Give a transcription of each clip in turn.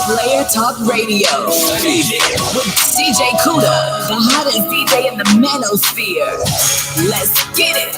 Player Talk Radio with DJ Kuda, the hottest DJ in the manosphere. Let's get it.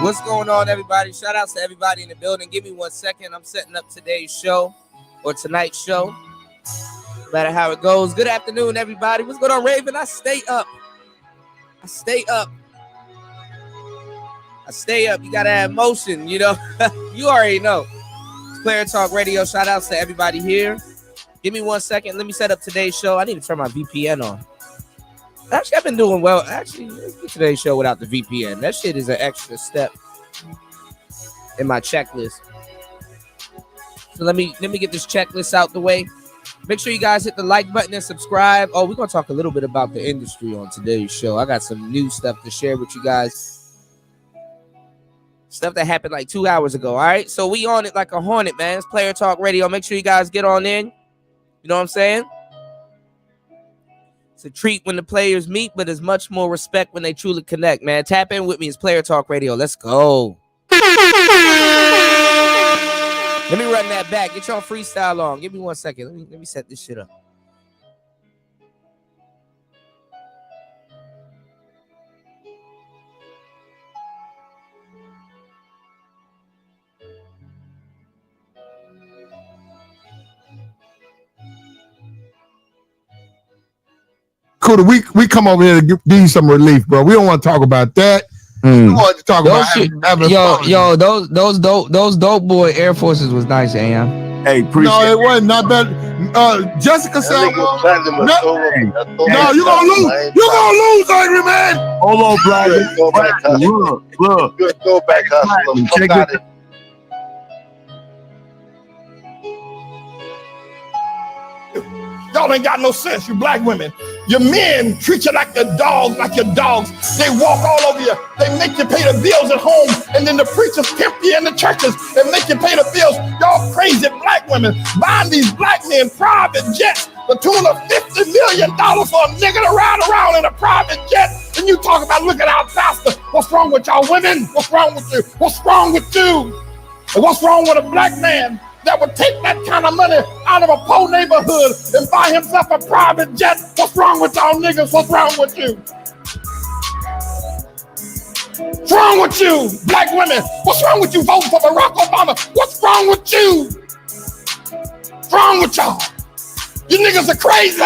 What's going on, everybody? Shout out to everybody in the building. Give me 1 second. I'm setting up today's show or tonight's show. No matter how it goes. Good afternoon, everybody. What's going on, Raven? I stay up. You gotta have motion, you know. You already know. It's Player Talk Radio. Shout outs to everybody here. Give me 1 second. Let me set up today's show. I need to turn my VPN on. Actually, I've been doing well. Actually, let's do today's show without the VPN. That shit is an extra step in my checklist. So let me get this checklist out the way. Make sure you guys hit the like button and subscribe. Oh, we're going to talk a little bit about the industry on today's show. I got some new stuff to share with you guys. Stuff that happened like 2 hours ago, all right? So we on it like a hornet, man. It's Player Talk Radio. Make sure you guys get on in. You know what I'm saying? It's a treat when the players meet, but there's much more respect when they truly connect, man. Tap in with me. It's Player Talk Radio. Let's go. Let me run that back. Get your freestyle on. Give me 1 second. Let me set this shit up. Kuda, we come over here to give you some relief, bro. We don't want to talk about that. We want to talk about those dope boy Air Forces was nice, AM. Hey, no, it wasn't not bad. Jessica said, "No, you gonna lose. You gonna lose, Angry Man." Hold on, Brian. Look. Go back, hustler. Fuck out it. Y'all ain't got no sense, you black women. Your men treat you like your dogs, They walk all over you. They make you pay the bills at home, and then the preachers pimp you in the churches and make you pay the bills. Y'all crazy black women buying these black men private jets, the tune of $50 million for a nigga to ride around in a private jet. And you talk about looking out faster. What's wrong with y'all women? What's wrong with you? What's wrong with you? And what's wrong with a black man that would take that kind of money out of a poor neighborhood and buy himself a private jet? What's wrong with y'all niggas? What's wrong with you? What's wrong with you, black women? What's wrong with you voting for Barack Obama? What's wrong with you? What's wrong with y'all? You niggas are crazy.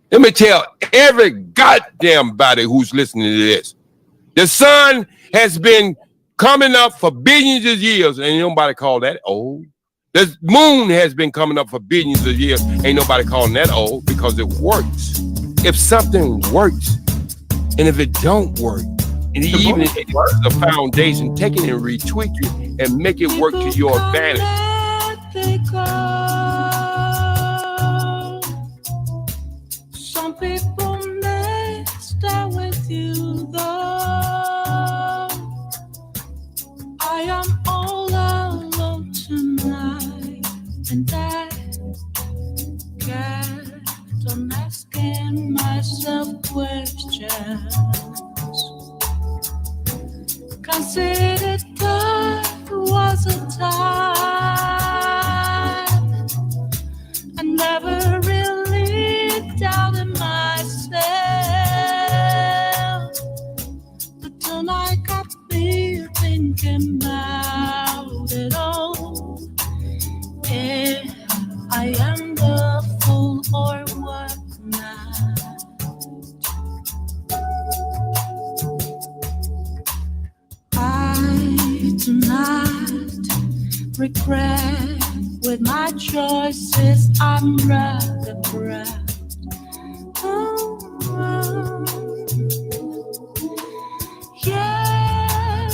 Let me tell every goddamn body who's listening to this. The sun has been coming up for billions of years. Ain't nobody call that old. The moon has been coming up for billions of years. Ain't nobody calling that old because it works. If something works, and if it don't work, and even if it's a foundation, take it and retweak it and make it work to your advantage. Some people may stay with you though. I am all alone tonight, and I kept on asking myself questions. Considered there was a time I never really doubted myself, but tonight got me thinking about it all. If I am the fool or what now? I do not regret with my choices. I'm rather proud. Yeah,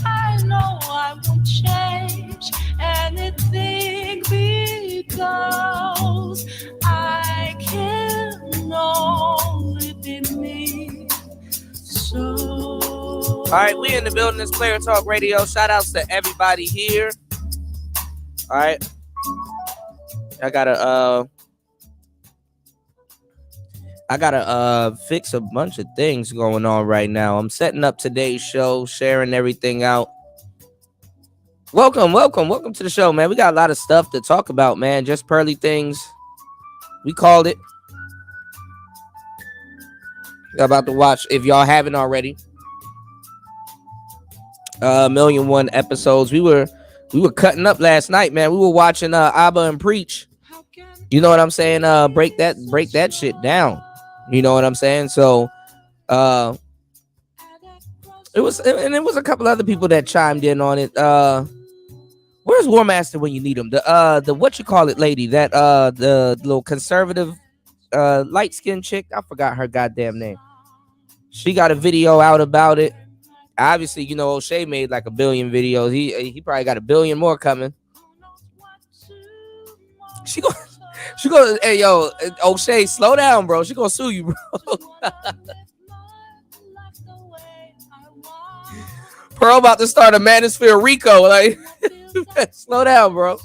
I know I won't change anything because I can only be me. So All right, we in the building. This Player Talk Radio. Shout outs to everybody here. All right. I gotta fix a bunch of things going on right now. I'm setting up today's show, sharing everything out. Welcome to the show, man. We got a lot of stuff to talk about, man. Just Pearly things. We called it. You're about to watch, if y'all haven't already, 1,000,001 episodes. We were cutting up last night, man. We were watching Abba and Preach. You know what I'm saying? Break that shit down. You know what I'm saying? So it was a couple other people that chimed in on it. Where's War Master when you need him? The what you call it lady, that the little conservative light-skinned chick. I forgot her goddamn name. She got a video out about it. Obviously, you know, O'Shea made like 1 billion videos. He probably got 1 billion more coming. She goes, hey yo, O'Shea, slow down, bro. She gonna sue you, bro. Pearl about to start a Manosphere Rico. Like, slow down, bro.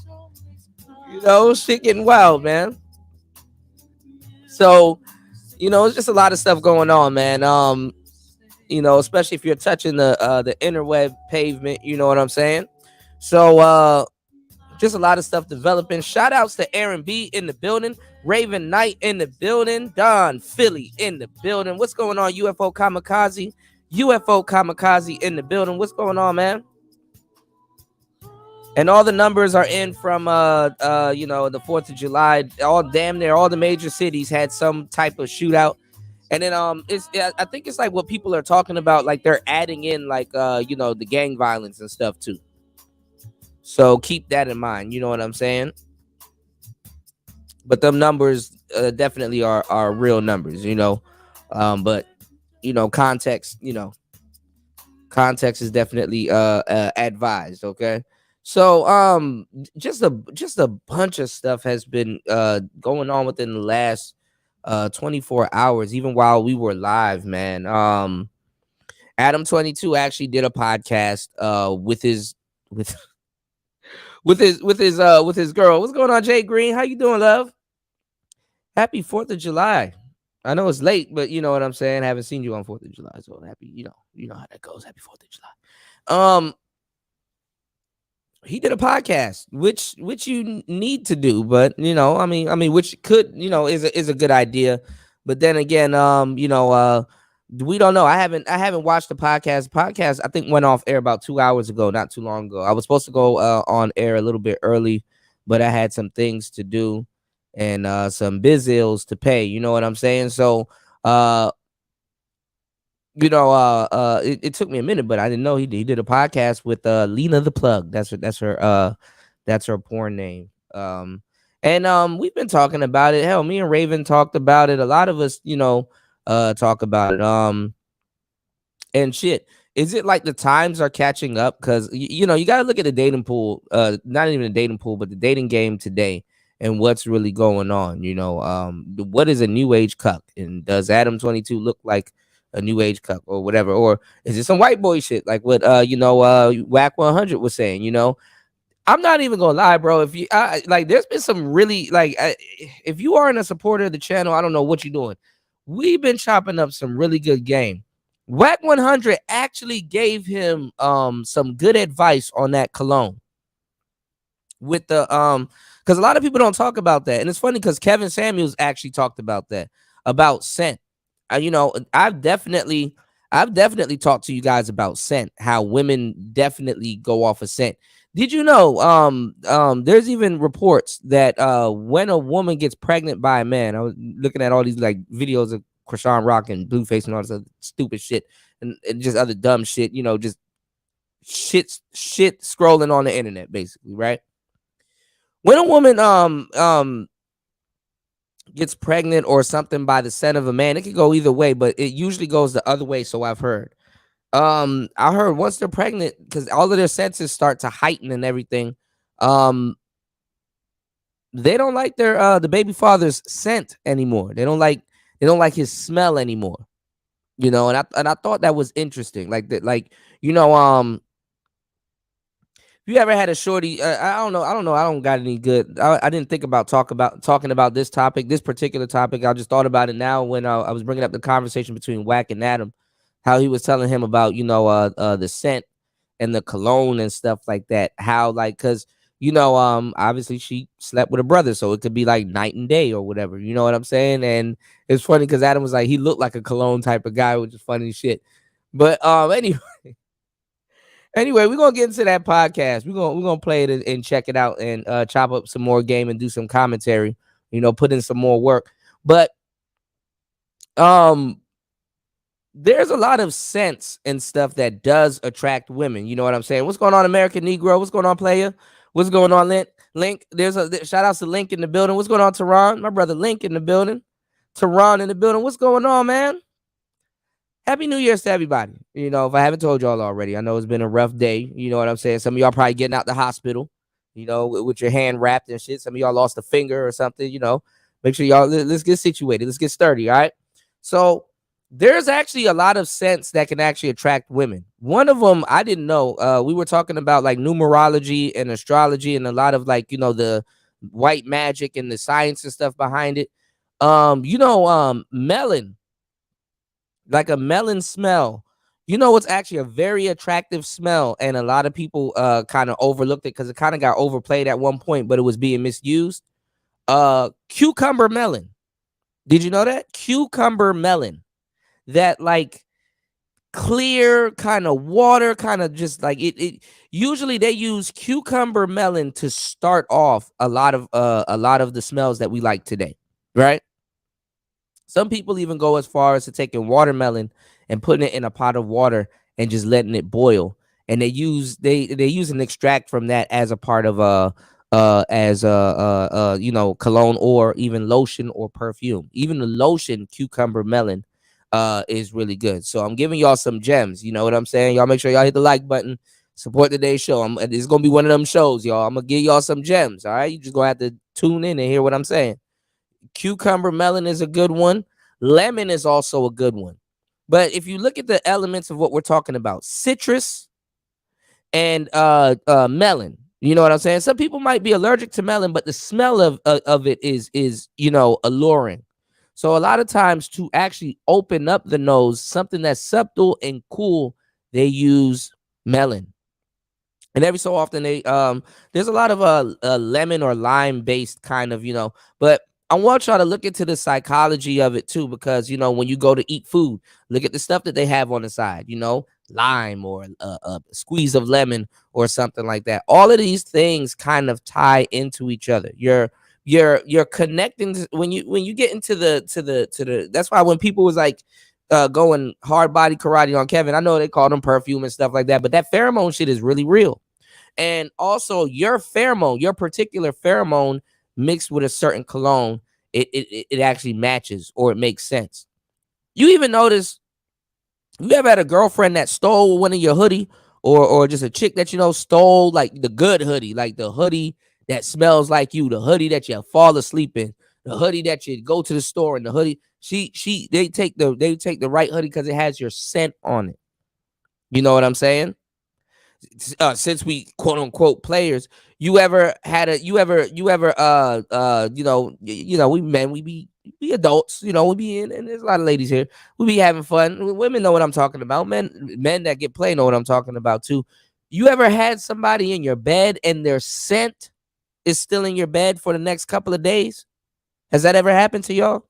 You know, shit getting wild, man. So, you know, it's just a lot of stuff going on, man. You know, especially if you're touching the interweb pavement, you know what I'm saying? So just a lot of stuff developing. Shout outs to Aaron B in the building, Raven Knight in the building, Don Philly in the building. What's going on, UFO Kamikaze? UFO Kamikaze in the building. What's going on, man? And all the numbers are in from you know, the 4th of July. Damn near all the major cities had some type of shootout. And then I think it's like what people are talking about, like they're adding in like you know, the gang violence and stuff too. So keep that in mind, you know what I'm saying? But them numbers definitely are real numbers, you know. But you know, context is definitely advised, okay? So just a bunch of stuff has been going on within the last 24 hours, even while we were live, man. Adam 22 actually did a podcast with his girl. What's going on, Jay Green? How you doing, love? Happy 4th of July. I know it's late, but you know what I'm saying. I haven't seen you on 4th of July, so happy. You know how that goes. Happy 4th of July. He did a podcast, which you need to do, but you know, I mean, which could, you know, is a good idea, but then again, you know, we don't know. I haven't watched the podcast. Podcast I think went off air about 2 hours ago, not too long ago. I was supposed to go on air a little bit early, but I had some things to do. and some bizils to pay. You know what I'm saying? So it took me a minute, but I didn't know he did a podcast with Lena the Plug. That's her porn name. And we've been talking about it. Hell, me and Raven talked about it. A lot of us, talk about it. And shit. Is it like the times are catching up? Because you got to look at the dating pool, not even the dating pool, but the dating game today and what's really going on. What is a new age cuck? And does Adam 22 look like a new age cuck or whatever? Or is it some white boy shit like what Whack 100 was saying? I'm not even gonna lie, bro. If you like, there's been some really if you aren't a supporter of the channel, I don't know what you're doing. We've been chopping up some really good game. Whack 100 actually gave him some good advice on that cologne with the because a lot of people don't talk about that, and it's funny because Kevin Samuels actually talked about that, about scent. I've definitely talked to you guys about scent, how women definitely go off of scent. Did you know there's even reports that when a woman gets pregnant by a man, I was looking at all these like videos of Krishan Rock and Blueface and all this other stupid shit and just other dumb shit, just shit scrolling on the internet, basically, right? When a woman gets pregnant or something by the scent of a man, it could go either way, but it usually goes the other way, so I've heard. I heard once they're pregnant, because all of their senses start to heighten and everything, they don't like their the baby father's scent anymore. They don't like his smell anymore. And I thought that was interesting. Like that, if you ever had a shorty, I don't know. I don't got any good. I didn't think about talking about this particular topic. I just thought about it now when I was bringing up the conversation between Wack and Adam, how he was telling him about the scent and the cologne and stuff like that. How because obviously she slept with a brother, so it could be like night and day or whatever. You know what I'm saying? And it's funny because Adam was like, he looked like a cologne type of guy, which is funny as shit. But anyway, we're gonna get into that podcast. We're gonna play it and check it out and chop up some more game and do some commentary. Put in some more work. But there's a lot of sense and stuff that does attract women. You know what I'm saying? What's going on, American Negro? What's going on, player? What's going on, Link? There's a shout outs to Link in the building. What's going on, Tehran? My brother Link in the building. Tehran in the building. What's going on, man? Happy New Year's to everybody. If I haven't told y'all already, I know it's been a rough day. You know what I'm saying? Some of y'all probably getting out the hospital, with your hand wrapped and shit. Some of y'all lost a finger or something, Make sure y'all, let's get situated. Let's get sturdy, all right? So there's actually a lot of sense that can actually attract women. One of them, I didn't know. We were talking about like numerology and astrology and a lot of the white magic and the science and stuff behind it. Melon. Like a melon smell. It's actually a very attractive smell, and a lot of people kind of overlooked it because it kind of got overplayed at one point, but it was being misused. Cucumber melon. Did you know that? Cucumber melon. That like clear kind of water, kind of just like it usually they use cucumber melon to start off a lot of the smells that we like today, right? Some people even go as far as to taking watermelon and putting it in a pot of water and just letting it boil. And they use an extract from that as a part of cologne or even lotion or perfume. Even the lotion cucumber melon is really good. So I'm giving y'all some gems. You know what I'm saying? Y'all make sure y'all hit the like button. Support today's show. It's gonna be one of them shows, y'all. I'm gonna give y'all some gems. All right, you just gonna have to tune in and hear what I'm saying. Cucumber melon is a good one. Lemon is also a good one. But if you look at the elements of what we're talking about, citrus and melon, you know what I'm saying? Some people might be allergic to melon, but the smell of it is alluring. So a lot of times to actually open up the nose, something that's subtle and cool, they use melon. And every so often they there's a lot of lemon or lime based kind of, but I want y'all to look into the psychology of it too, because when you go to eat food, look at the stuff that they have on the side, lime or a squeeze of lemon or something like that. All of these things kind of tie into each other. Your you're connecting when you get into the that's why when people was like going hard body karate on Kevin, I know they called him perfume and stuff like that, but that pheromone shit is really real. And also your pheromone, your particular pheromone mixed with a certain cologne, it actually matches or it makes sense. You even notice, you ever had a girlfriend that stole one of your hoodie, or just a chick that stole like the good hoodie, like the hoodie that smells like you, the hoodie that you fall asleep in, the hoodie that you go to the store and the hoodie they take the right hoodie because it has your scent on it. You know what I'm saying? Since we quote unquote players, you ever had a we be adults, we be in, and there's a lot of ladies here, we be having fun. Women know what I'm talking about. Men that get play know what I'm talking about too. You ever had somebody in your bed and their scent is still in your bed for the next couple of days? Has that ever happened to y'all?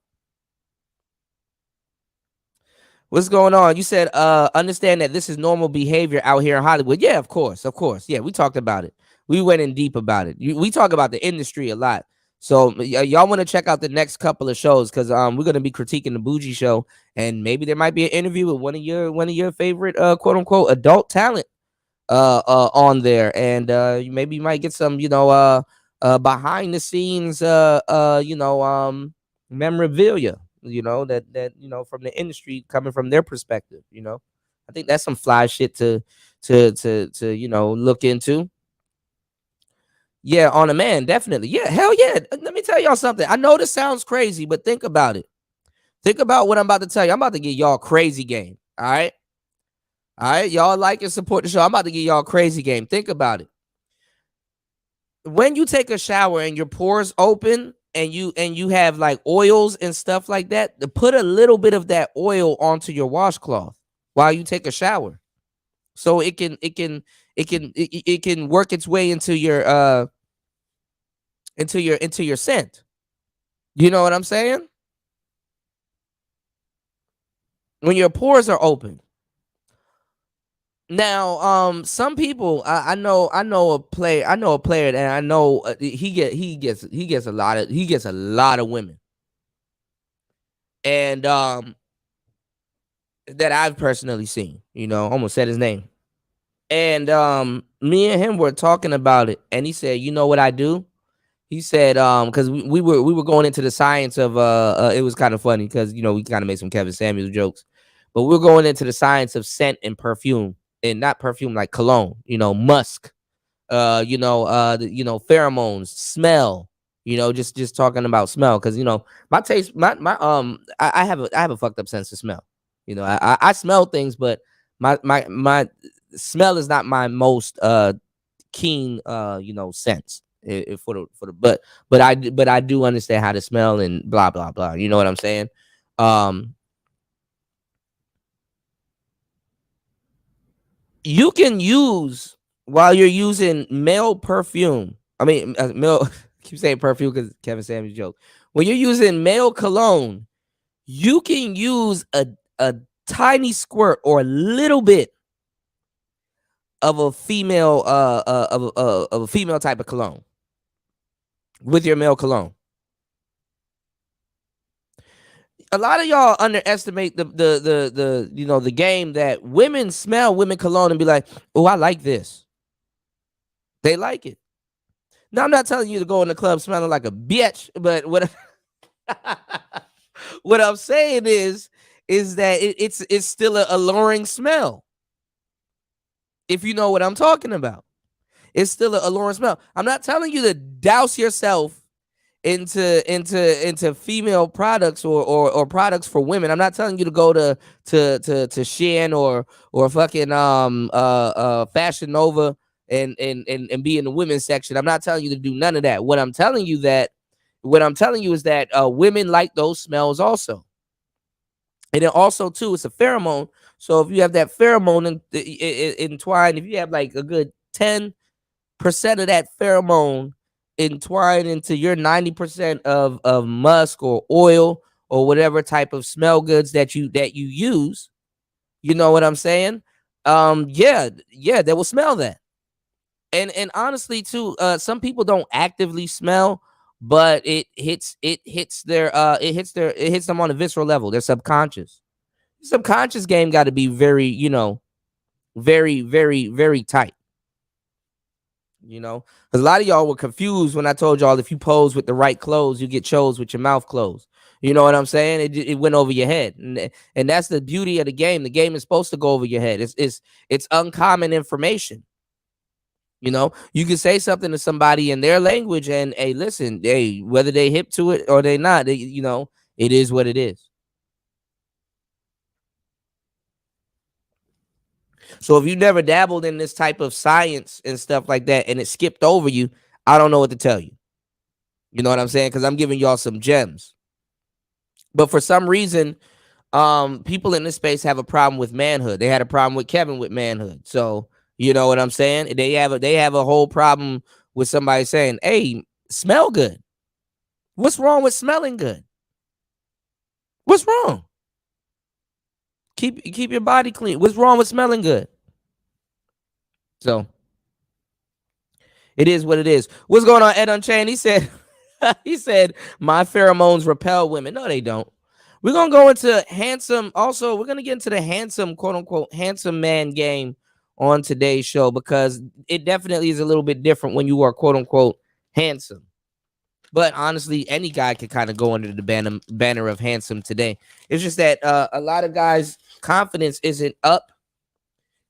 What's going on? You said, understand that this is normal behavior out here in Hollywood. Yeah, of course. Yeah, we talked about it. We went in deep about it. We talk about the industry a lot. So y'all want to check out the next couple of shows, because we're gonna be critiquing the Bougie Show, and maybe there might be an interview with one of your favorite quote unquote adult talent on there, and maybe you might get some behind the scenes memorabilia, that from the industry coming from their perspective. I think that's some fly shit to look into. Yeah, on a man, definitely. Yeah, hell yeah. Let me tell y'all something. I know this sounds crazy, but think about it. Think about what I'm about to tell you. I'm about to get y'all crazy game. All right. Y'all like and support the show. I'm about to get y'all crazy game. Think about it. When you take a shower and your pores open, and you have like oils and stuff like that, to put a little bit of that oil onto your washcloth while you take a shower, so it can work its way into your scent. You know what I'm saying? When your pores are open. Now, some people, I know a player, and I know he gets a lot of women, and that I've personally seen. Almost said his name, and me and him were talking about it, and he said, "You know what I do?" He said, because we were going into the science of it was kind of funny because we kind of made some Kevin Samuels jokes, but we're going into the science of scent and perfume. And not perfume like cologne, musk, pheromones, smell, just talking about smell. Cause my taste, I have a fucked up sense of smell. I smell things, but my smell is not my most keen sense for the but I do understand how to smell and blah blah blah. You know what I'm saying? You can use, while you're using male perfume. I mean, male. Keep saying perfume because Kevin Samuels joke. When you're using male cologne, you can use a tiny squirt or a little bit of a female of a female type of cologne with your male cologne. A lot of y'all underestimate the game that women smell women cologne and be like, "Oh, I like this." They like it. Now, I'm not telling you to go in the club smelling like a bitch, but what I'm saying is that it's still an alluring smell. If you know what I'm talking about, it's still an alluring smell. I'm not telling you to douse yourself into female products or products for women. I'm not telling you to go to Shein or fucking Fashion Nova and be in the women's section. I'm not telling you to do none of that. What I'm telling you is that women like those smells also. And then also too, it's a pheromone. So if you have that pheromone entwined, if you have like a good 10% of that pheromone entwined into your 90% of musk or oil or whatever type of smell goods that you use, you know what I'm saying? Yeah, they will smell that. And honestly too, some people don't actively smell, but it hits them on a visceral level, their subconscious. Subconscious game got to be very, very, very, very tight. Because a lot of y'all were confused when I told y'all if you pose with the right clothes, you get chose with your mouth closed. You know what I'm saying? It went over your head, and that's the beauty of the game. The game is supposed to go over your head. It's uncommon information. You can say something to somebody in their language, and hey, listen, hey, whether they hip to it or they not, it is what it is. So if you never dabbled in this type of science and stuff like that, and it skipped over you, I don't know what to tell you. You know what I'm saying? Because I'm giving y'all some gems. But for some reason, people in this space have a problem with manhood. They had a problem with Kevin with manhood. So you know what I'm saying? They have a whole problem with somebody saying, "Hey, smell good." What's wrong with smelling good? What's wrong? Keep your body clean. What's wrong with smelling good? So it is what it is. What's going on, Ed Unchained? He said, my pheromones repel women. No, they don't. We're gonna go into handsome. Also, we're gonna get into the handsome, quote unquote, handsome man game on today's show, because it definitely is a little bit different when you are quote unquote handsome. But honestly, any guy could kind of go under the banner of handsome today. It's just that a lot of guys' confidence isn't up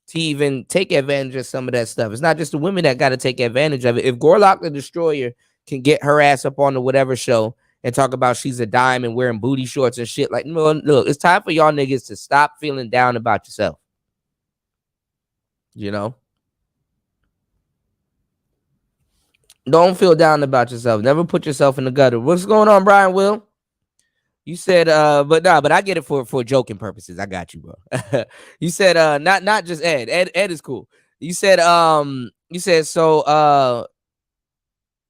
to even take advantage of some of that stuff. It's not just the women that got to take advantage of it. If Gorlock the Destroyer can get her ass up on the whatever show and talk about she's a dime and wearing booty shorts and shit, like, no, look, it's time for y'all niggas to stop feeling down about yourself. Don't feel down about yourself. Never put yourself in the gutter. What's going on, Brian Will? You said, but I get it for joking purposes. I got you, bro. You said, not just Ed. Ed is cool. You said,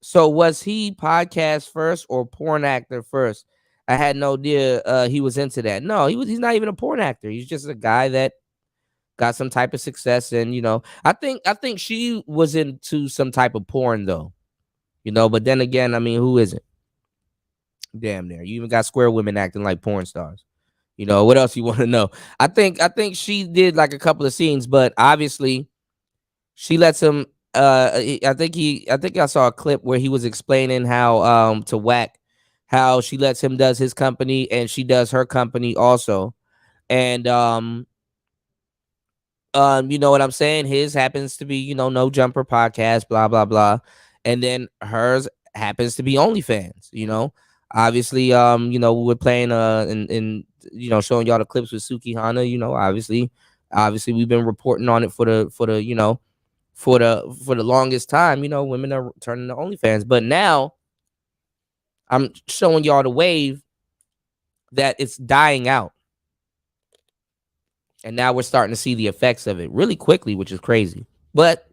so was he podcast first or porn actor first? I had no idea he was into that. No, he's not even a porn actor. He's just a guy that got some type of success, and I think she was into some type of porn though. But then again, I mean, who isn't? Damn near. You even got square women acting like porn stars. What else you want to know? I think she did like a couple of scenes, but obviously she lets him. I think I saw a clip where he was explaining how to Whack, how she lets him does his company and she does her company also, and you know what I'm saying? His happens to be No Jumper podcast, blah blah blah, and then hers happens to be OnlyFans. Obviously, we're playing and showing y'all the clips with Suki Hana. Obviously we've been reporting on it for the longest time. Women are turning to OnlyFans, but now I'm showing y'all the wave that it's dying out, and now we're starting to see the effects of it really quickly, which is crazy. But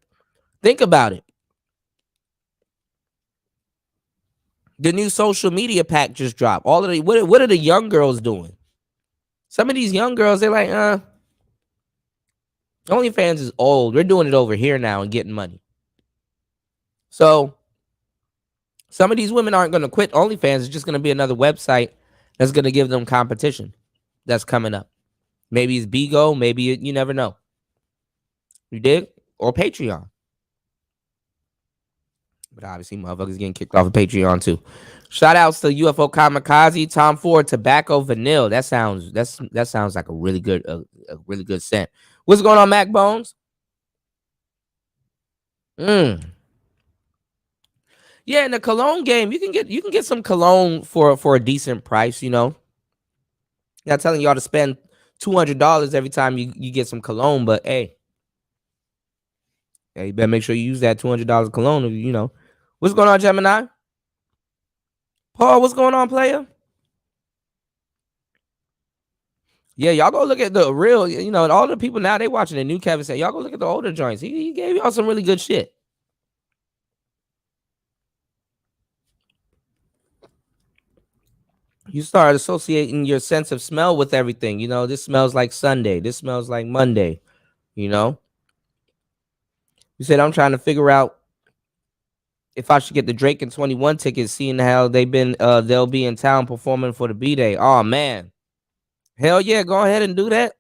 think about it. The new social media pack just dropped. All of the what are the young girls doing? Some of these young girls, they're like, OnlyFans is old. We're doing it over here now and getting money. So some of these women aren't going to quit OnlyFans. It's just going to be another website that's going to give them competition that's coming up. Maybe it's Bigo. Maybe you never know. You dig? Or Patreon. But obviously, motherfuckers getting kicked off of Patreon too. Shout outs to UFO Kamikaze, Tom Ford, Tobacco Vanilla. That sounds like a really good scent. What's going on, Mac Bones? Yeah, in the cologne game, you can get some cologne for a decent price. Not telling y'all to spend $200 every time you get some cologne, but hey, you better make sure you use that $200 cologne. What's going on, Gemini? Paul, what's going on, player? Yeah, y'all go look at the real, all the people now, they watching the new Kevin said, y'all go look at the older joints. He gave y'all some really good shit. You start associating your sense of smell with everything. This smells like Sunday. This smells like Monday. You said, I'm trying to figure out if I should get the Drake and 21 tickets, seeing how they'll be in town performing for the B-Day. Oh man. Hell yeah, go ahead and do that.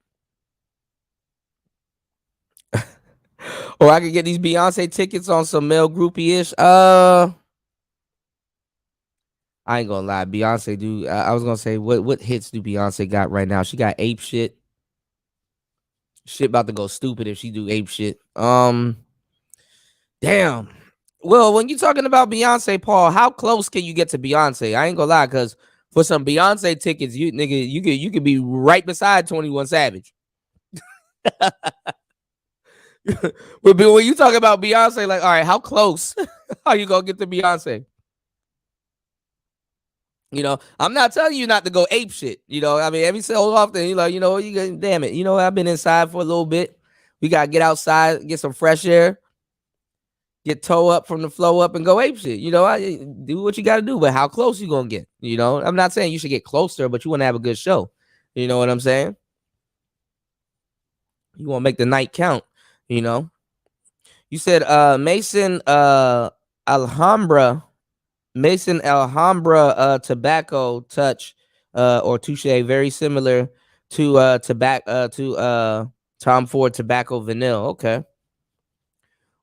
Or I could get these Beyonce tickets on some male groupie-ish. I ain't gonna lie, Beyonce do. I was gonna say, what hits do Beyonce got right now? She got ape shit. Shit about to go stupid if she do ape shit. Damn. Well, when you're talking about Beyonce, Paul, how close can you get to Beyonce? I ain't gonna lie, because for some Beyonce tickets, you could be right beside 21 Savage. But when you talk about Beyonce, like, all right, how close are you gonna get to Beyonce? You know, I'm not telling you not to go ape shit. You know, I mean, every so often, you damn it. You know, I've been inside for a little bit. We gotta get outside, get some fresh air, get toe up from the flow up, and go ape shit. You know, I do what you gotta do, but how close you gonna get? You know, I'm not saying you should get closer, but you want to have a good show. You know what I'm saying? You want to make the night count. You know, you said Mason Alhambra tobacco touch or touche, very similar to Tom Ford tobacco vanilla. Okay.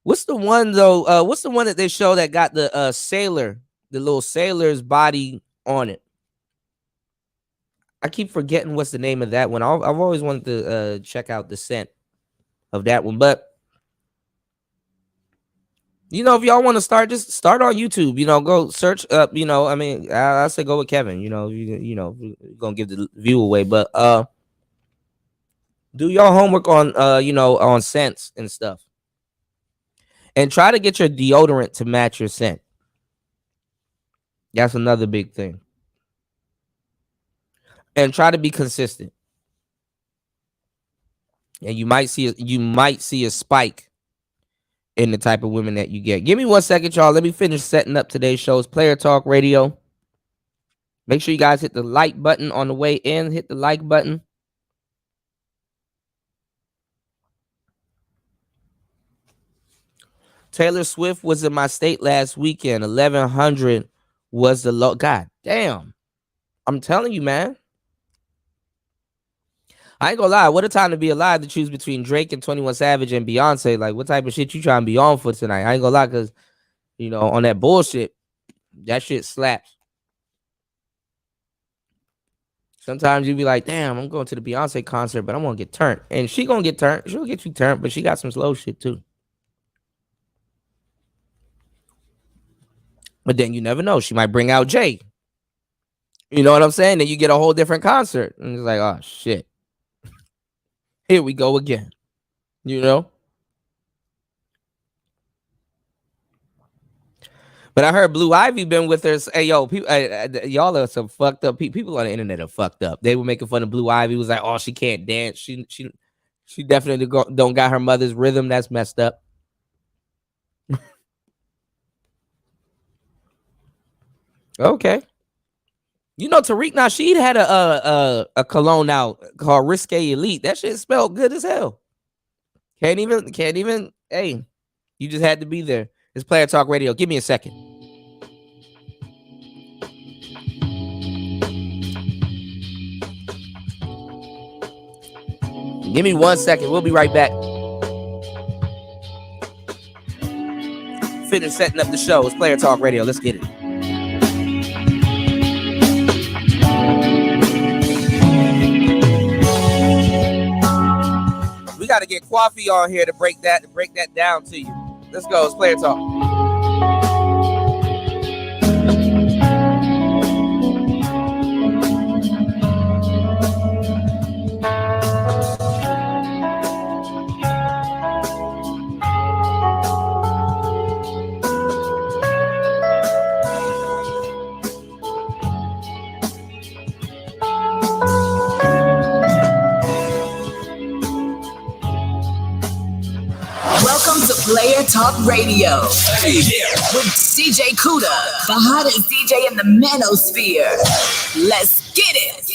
What's the one though? What's the one that they show that got the sailor, the little sailor's body on it? I keep forgetting what's the name of that one. I've always wanted to check out the scent of that one, but you know, if y'all want to start, just start on YouTube. You know, go search up. You know, I mean, I say go with Kevin. You know, you know, we're gonna give the view away, but do your homework on you know, on scents and stuff, and try to get your deodorant to match your scent. That's another big thing, and try to be consistent. And you might see a spike in the type of women that you get. Give me 1 second, y'all. Let me finish setting up today's show's Player Talk Radio. Make sure you guys hit the like button on the way in. Hit the like button. Taylor Swift was in my state last weekend. 1,100 was the low. God damn. I'm telling you, man. I ain't gonna lie. What a time to be alive to choose between Drake and 21 Savage and Beyonce. Like, what type of shit you trying to be on for tonight? I ain't gonna lie, because, you know, on that bullshit, that shit slaps. Sometimes you be like, damn, I'm going to the Beyonce concert, but I'm gonna get turned. And she gonna get turned. She'll get you turned, but she got some slow shit too. But then you never know. She might bring out Jay. You know what I'm saying? Then you get a whole different concert. And it's like, oh, shit. Here we go again. You know? But I heard Blue Ivy been with her. Hey, yo, people, y'all are some fucked up people on the internet are fucked up. They were making fun of Blue Ivy. Was like, oh, she can't dance. She definitely don't got her mother's rhythm. That's messed up. Okay. You know, Tariq Nasheed had a cologne out called Risque Elite. That shit smelled good as hell. Can't even. Hey, you just had to be there. It's Player Talk Radio. Give me a second. Give me 1 second. We'll be right back. Finish setting up the show. It's Player Talk Radio. Let's get it. We got to get Coffee on here to break that down to you. Let's go. It's Player Talk. Player Talk Radio with DJ Kuda, the hottest DJ in the manosphere. Let's get it.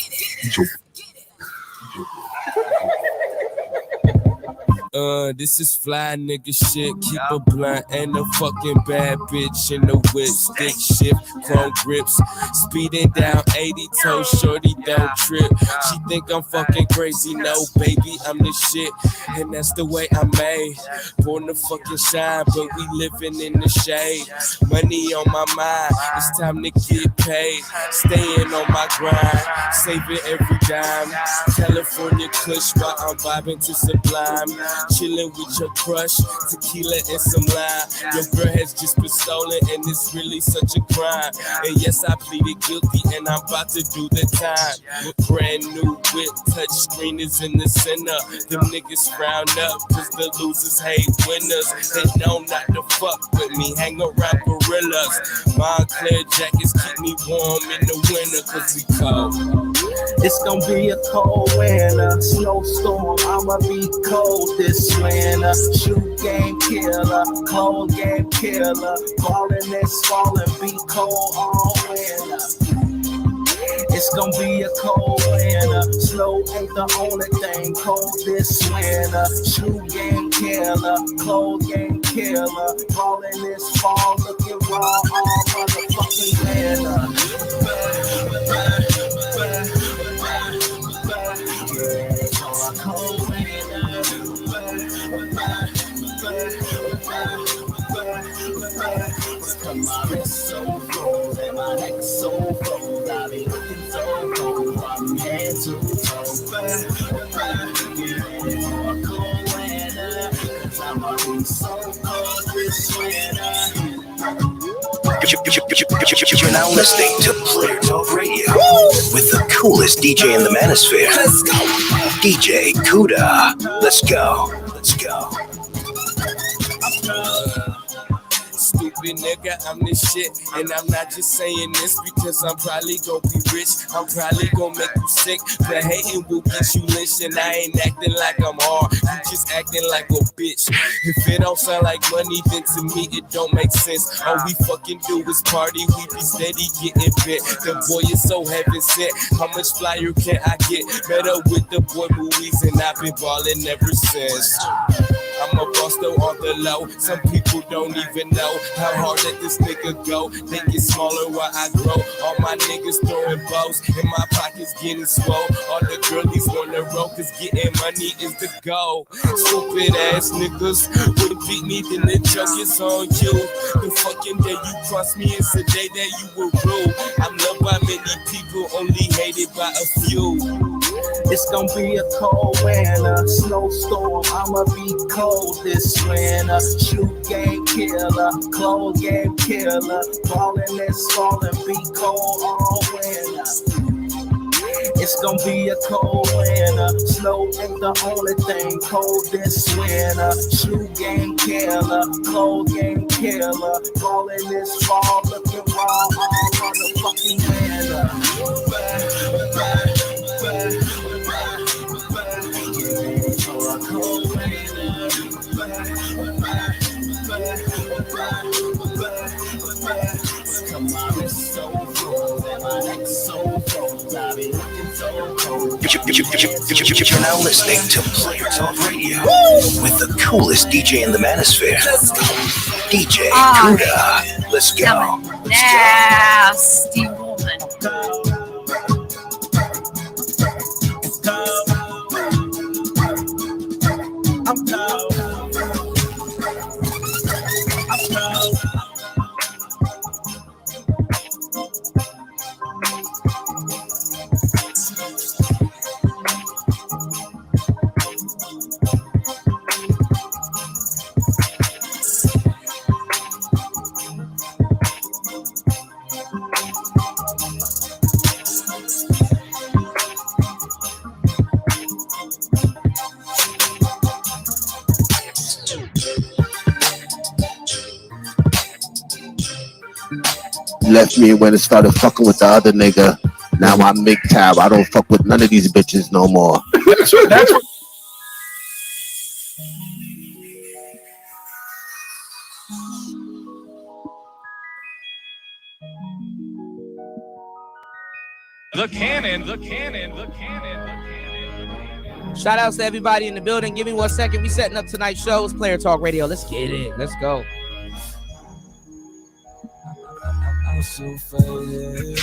This is fly nigga shit. Keep a blunt and a fucking bad bitch in the whip. Stick shift, chrome grips. Speeding down 80 toes, shorty don't trip. She think I'm fucking crazy. No, baby, I'm the shit. And that's the way I'm made. Born to fucking shine, but we living in the shade. Money on my mind, it's time to get paid. Staying on my grind, saving every dime. California kush while I'm vibing to Sublime. Chilling with your crush, tequila and some lime. Your girl has just been stolen and it's really such a crime. And yes, I pleaded guilty and I'm about to do the time. With brand new whip, touch screen is in the center. Them niggas frown up cause the losers hate winners. They know not to fuck with me, hang around gorillas. Montclair jackets keep me warm in the winter cause we cold. It's gonna be a cold winter, snowstorm, I'ma be cold this winter. Shoe game killer, cold game killer. Ballin' and falling, be cold all winter. It's gonna be a cold winter. Snow ain't the only thing cold this winter. Shoe game killer, cold game killer. Ballin' this fall, looking raw all motherfucking winter. Cold winter. My wrist so cold and my neck so cold. I be looking so cold from head to toe. Cold winter, 'cause I'ma be so cold this winter. You're now listening to Player Talk Radio with the coolest DJ in the manosphere. Let's go. DJ Kuda. Let's go. Let's go. Stupid nigga, I'm this shit. And I'm not just saying this because I'm probably gonna be rich. I'm probably gonna make you sick. But hating will get you lynched. And I ain't acting like I'm hard. You just acting like a bitch. If it don't sound like money, then to me it don't make sense. All we fucking do is party. We be steady getting bit. The boy is so heaven sent. How much flyer can I get? Better with the boy movies. And I've been ballin' ever since. I'm a boss though on the low. Some people don't even know how hard that this nigga go. They get smaller while I grow. All my niggas throwing bows, and my pockets getting swole. All the girlies wanna roll, cause getting money is the goal. Stupid ass niggas wouldn't beat me, then the joke is on you. The fucking day you cross me is the day that you will rule. I'm loved by many people, only hated by a few. It's gonna be a cold winter, snowstorm, I'ma be cold this winter. Shoe game killer, clothes game killer. Ballin' and falling, be cold all winter. It's gonna be a cold winter. Snow ain't the only thing cold this winter. Shoe game killer, clothes game killer. Ballin' this fall, looking raw all motherfucking winter. You're now listening to Player Talk Radio with the coolest DJ in the manosphere. DJ Kuda. Let's go. Nasty woman. I'm cold. Left me when it started fucking with the other nigga. Now I'm MGTOW. I don't fuck with none of these bitches no more. That's what The cannon. Shout outs to everybody in the building. Give me 1 second. We setting up tonight's show. It's Player Talk Radio. Let's get it. Let's go. I'm so faded.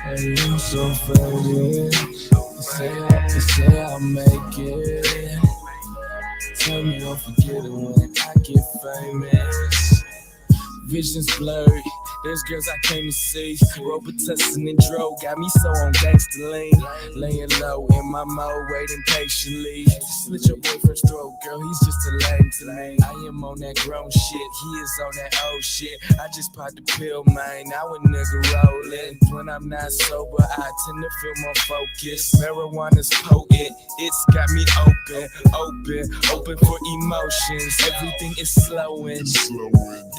Hey, I'm so faded. You say I'll make it. Tell me don't forget it when I get famous. Visions blurry. There's girls I came to see. Robitussin and Dro got me so on gangsta lean. Laying low in my mode, waiting patiently. Slit your boyfriend's throat, girl, he's just a lame to me. I am on that grown shit, he is on that old shit. I just popped the pill, man, now a nigga rolling. When I'm not sober, I tend to feel more focused. Marijuana's potent, it's got me open for emotions. Everything is slowing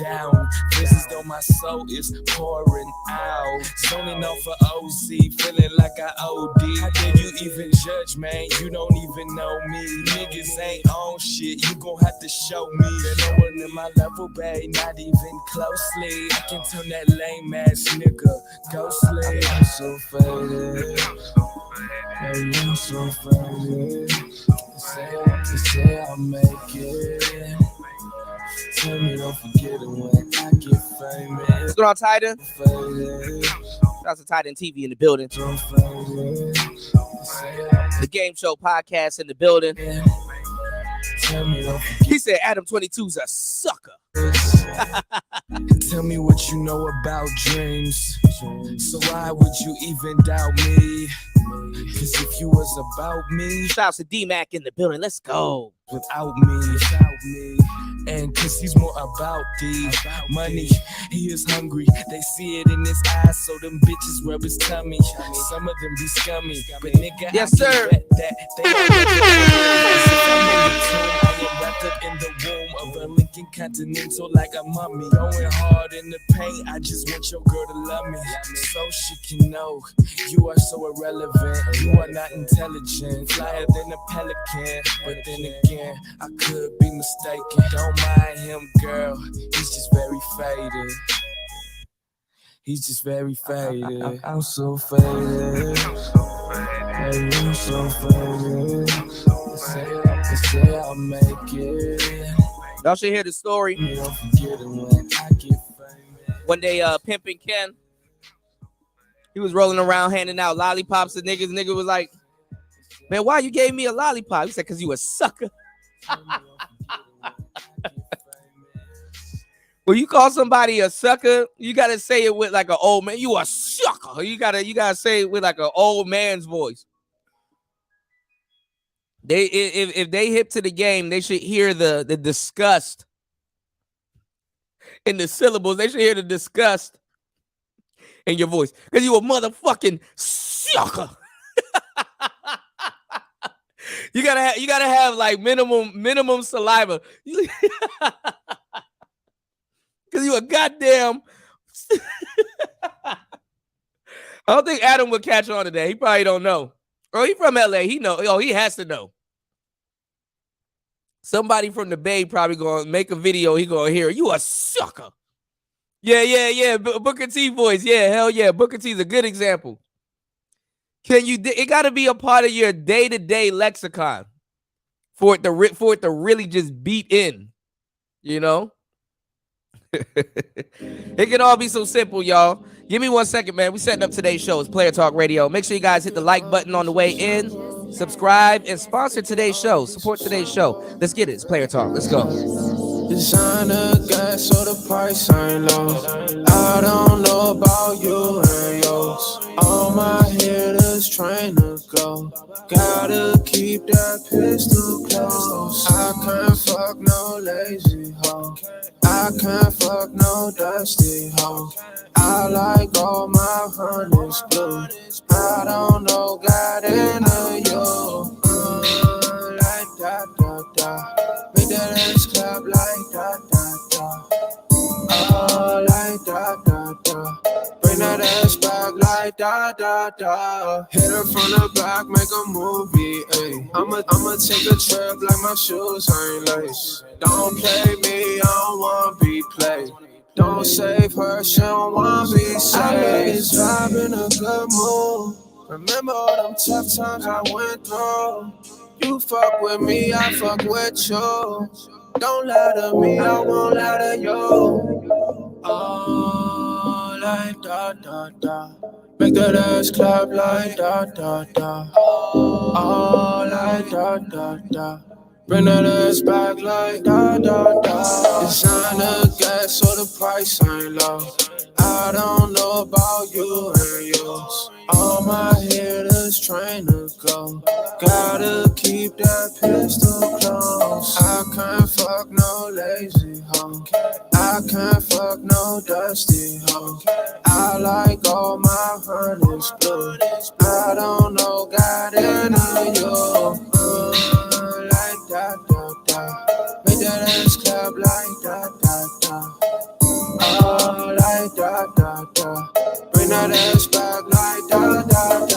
down. Visits though my soul is pouring out. Zoning off for OZ, feeling like I OD. How dare you even judge, man? You don't even know me. Niggas ain't on shit, you gon' have to show me. There no one in my level, babe, not even closely. I can turn that lame ass nigga ghostly. I'm so faded. Hey, I'm so faded. You say I'll make it. Tell me don't forget it when I get famous. What's going on, Titan? Shout out to Titan TV in the building. The Game Show Podcast in the building. He said Adam 22's a sucker. Tell me what you know about dreams. So why would you even doubt me? Cause if you was about me, shout out to D-Mac in the building. Let's go. Without me, and cause he's more about the money. He is hungry, they see it in his eyes, so them bitches rub his tummy. Some of them be scummy, but nigga, yes, sir. Bet that they are wrapped up in the womb of a Lincoln Continental like a mummy. Going hard in the paint, I just want your girl to love me, so she can know you are so irrelevant. You are not intelligent, flyer than a pelican, but then again, I could be mistaken. Don't mind him, girl. He's just very faded. He's just very faded. I'm so faded. Hey, I'm so faded. They say I'll make it. Y'all should hear the story. Don't forget it when I get famous. One day, Pimpin' Ken, he was rolling around handing out lollipops to niggas. Nigga was like, man, why you gave me a lollipop? He said, cause you a sucker. When you call somebody a sucker, you gotta say it with like an old man. You a sucker. You gotta say it with like an old man's voice. If they hip to the game, they should hear the disgust in the syllables. They should hear the disgust in your voice. Cause you a motherfucking sucker. You gotta have like minimum saliva. Cause you a goddamn. I don't think Adam would catch on to that. He probably don't know. Oh, he from LA. He know. Oh, he has to know. Somebody from the Bay probably gonna make a video. He gonna hear you a sucker. Yeah. Booker T voice. Yeah, hell yeah. Booker T's a good example. It got to be a part of your day-to-day lexicon for it to really just beat in, you know? It can all be so simple, y'all. Give me 1 second, man. We setting up today's show. It's Player Talk Radio. Make sure you guys hit the like button on the way in, subscribe, and sponsor today's show. Support today's show. Let's get it. It's Player Talk. Let's go. Designer gas, so the price ain't low. I don't know about you and yours. All my hitters trying to go. Gotta keep that pistol close. I can't fuck no lazy hoe. I can't fuck no dusty hoe. I like all my honeys blue. I don't know, got into you. Like da da da. Make that ass clap like da da da. Oh, like da da da. Bring that ass back like da da da. Hit her from the back, make a movie. Ay. I'ma take a trip like my shoes ain't lace. Don't play me, I don't want be played. Don't save her, she don't want be saved. I bet it's vibe in a good mood. Remember all them tough times I went through. You fuck with me, I fuck with you. Don't lie to me, I won't lie to you. Oh, like da da da. Make that ass clap like da da da. Oh, like da da da. Bring that ass back like da da da. Designer gas, so the price ain't low. I don't know about you and yours. All my hitters trying to go. Gotta keep that pistol close. I can't fuck no lazy hoe. I can't fuck no dusty hoe. I like all my honeys blue. I don't know, got into you. Like da da da. Make that ass clap like da da da. Oh, like da da da. Bring that ass back like da da da.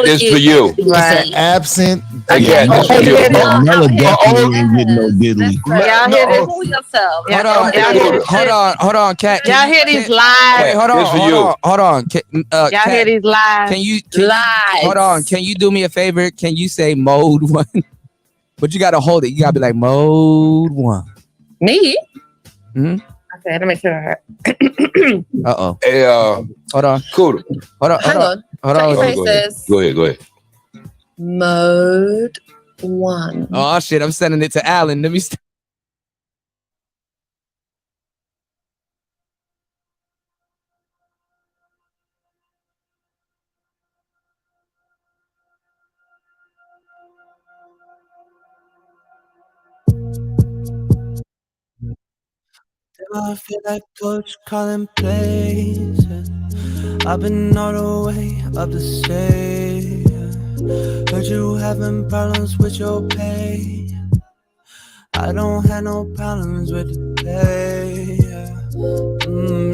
This for you. It's an absent. Yeah, this for you. Mella definitely ain't getting no diddly. Y'all hear this? Pull yourself. Hold on, Cat. Y'all hear these lies? Wait, hold This for you. on. Y'all Cat, hear these lies? Can you lies? Hold on. Can you do me a favor? Can you say mode 1? But you gotta hold it. You gotta be like mode 1. Me? Hmm? Okay, let me make sure. Uh-oh. Hey, Hold on. cool. Hold on. Hang on. Hold Check your on. faces. Go ahead. Mode 1. Oh shit! I'm sending it to Alan. Let me. I feel like coach calling plays. I've been all the way up the stage. Heard you having problems with your pay. I don't have no problems with the pay.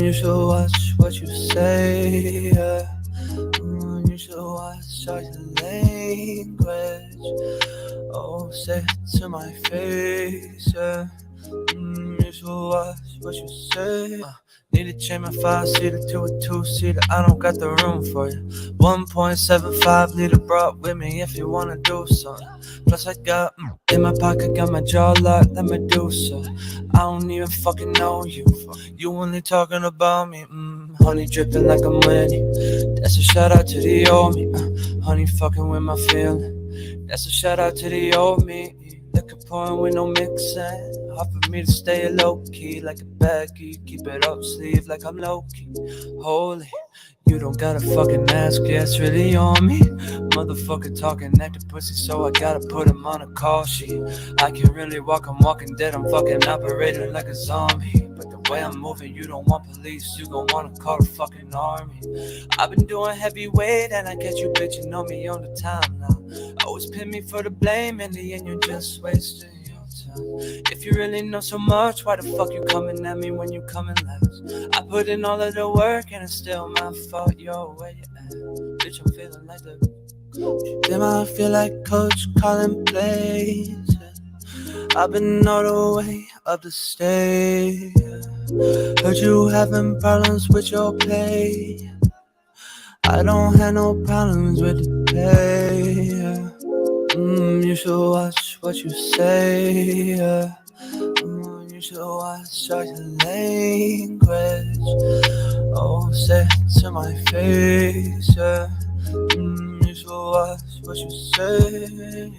You should watch what you say. You should watch all your language. Oh, say it to my face. You should watch what you say. Need to change my 5-seater to a 2-seater. I don't got the room for you. 1.75 liter brought with me if you wanna do something. Plus I got in my pocket, got my jaw locked, let me do so. I don't even fucking know you. You only talking about me. Honey dripping like I'm winning. That's a shout out to the old me. Honey fucking with my feeling. That's a shout out to the old me. Liquor pouring with no mixing. Hard for me to stay low key like a baggie. Keep it up sleeve like I'm low key. Holy, you don't gotta fucking ask, yeah, it's really on me. Motherfucker talking active pussy, so I gotta put him on a call sheet. I can really walk, I'm walking dead, I'm fucking operating like a zombie. But the way I'm moving, you don't want police, you gon' wanna call the fucking army. I've been doing heavyweight and I get you bitching on me on the time now. Always pin me for the blame, in the end you're just wasting your time. If you really know so much, why the fuck you coming at me when you coming last? I put in all of the work and it's still my fault, yo, where you at? Bitch, I'm feeling like the damn, I feel like coach calling plays. I've been all the way up the stage. Heard you having problems with your pay. I don't have no problems with the pay. You should watch what you say. You should watch all your language. Oh, say it to my face. You should watch what you say.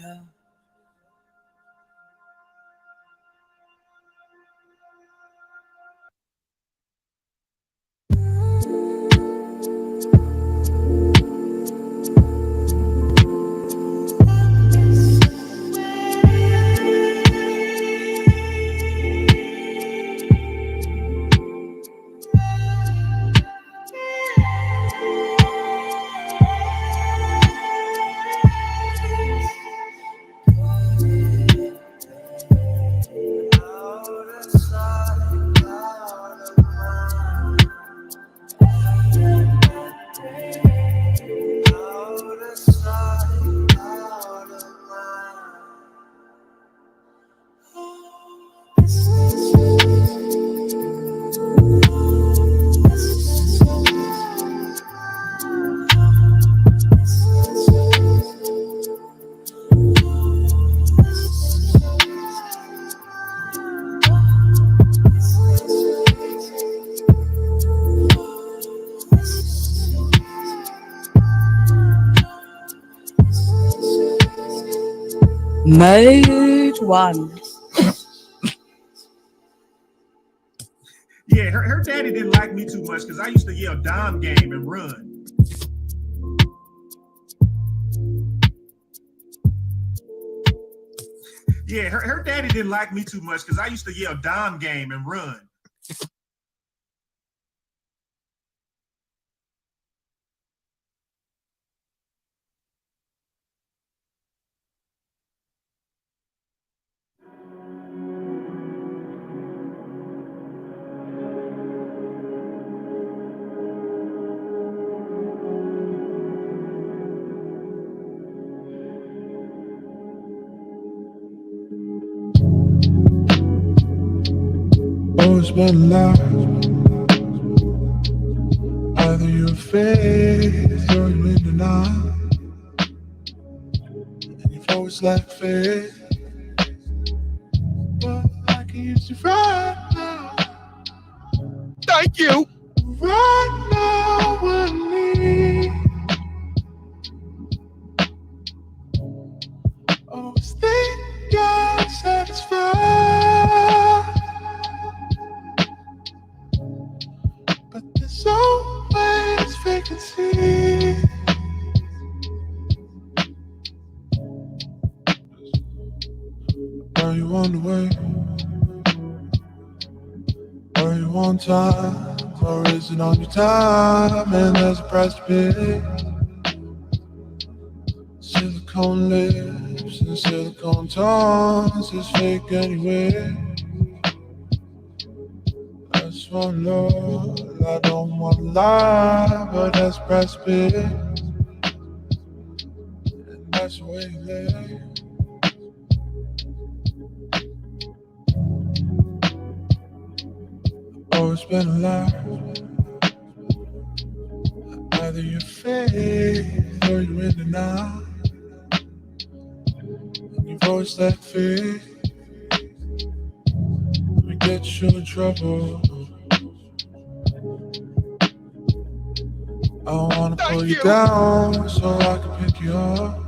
Mode 1. Yeah, her daddy didn't like me too much because I used to yell Dom game and run. Yeah, her daddy didn't like me too much because I used to yell Dom game and run. Always been loud. Either you're faith or you're in denial. And you've always lacked faith. But I can use you right now. Thank you. Right now, I need. Always think you're satisfied. But there's always vacancy. Are you on the way? Are you on time? Or is it on your time? And there's a price to pay. Silicone lips and silicone tongues is fake anyway. I just want love, I don't want to lie, but that's a price to pay. And that's the way you live. Always been alive. Either you're faith or you're in denial. And you've always lacked faith. Let me get you in trouble. I wanna pull you down so I can pick you up.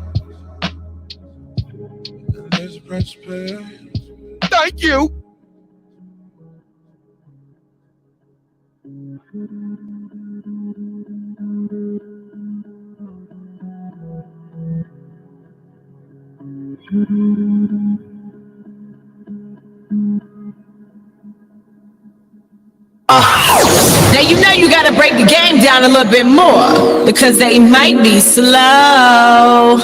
And there's a price to pay. Thank you. Now you know you gotta break the game down a little bit more because they might be slow.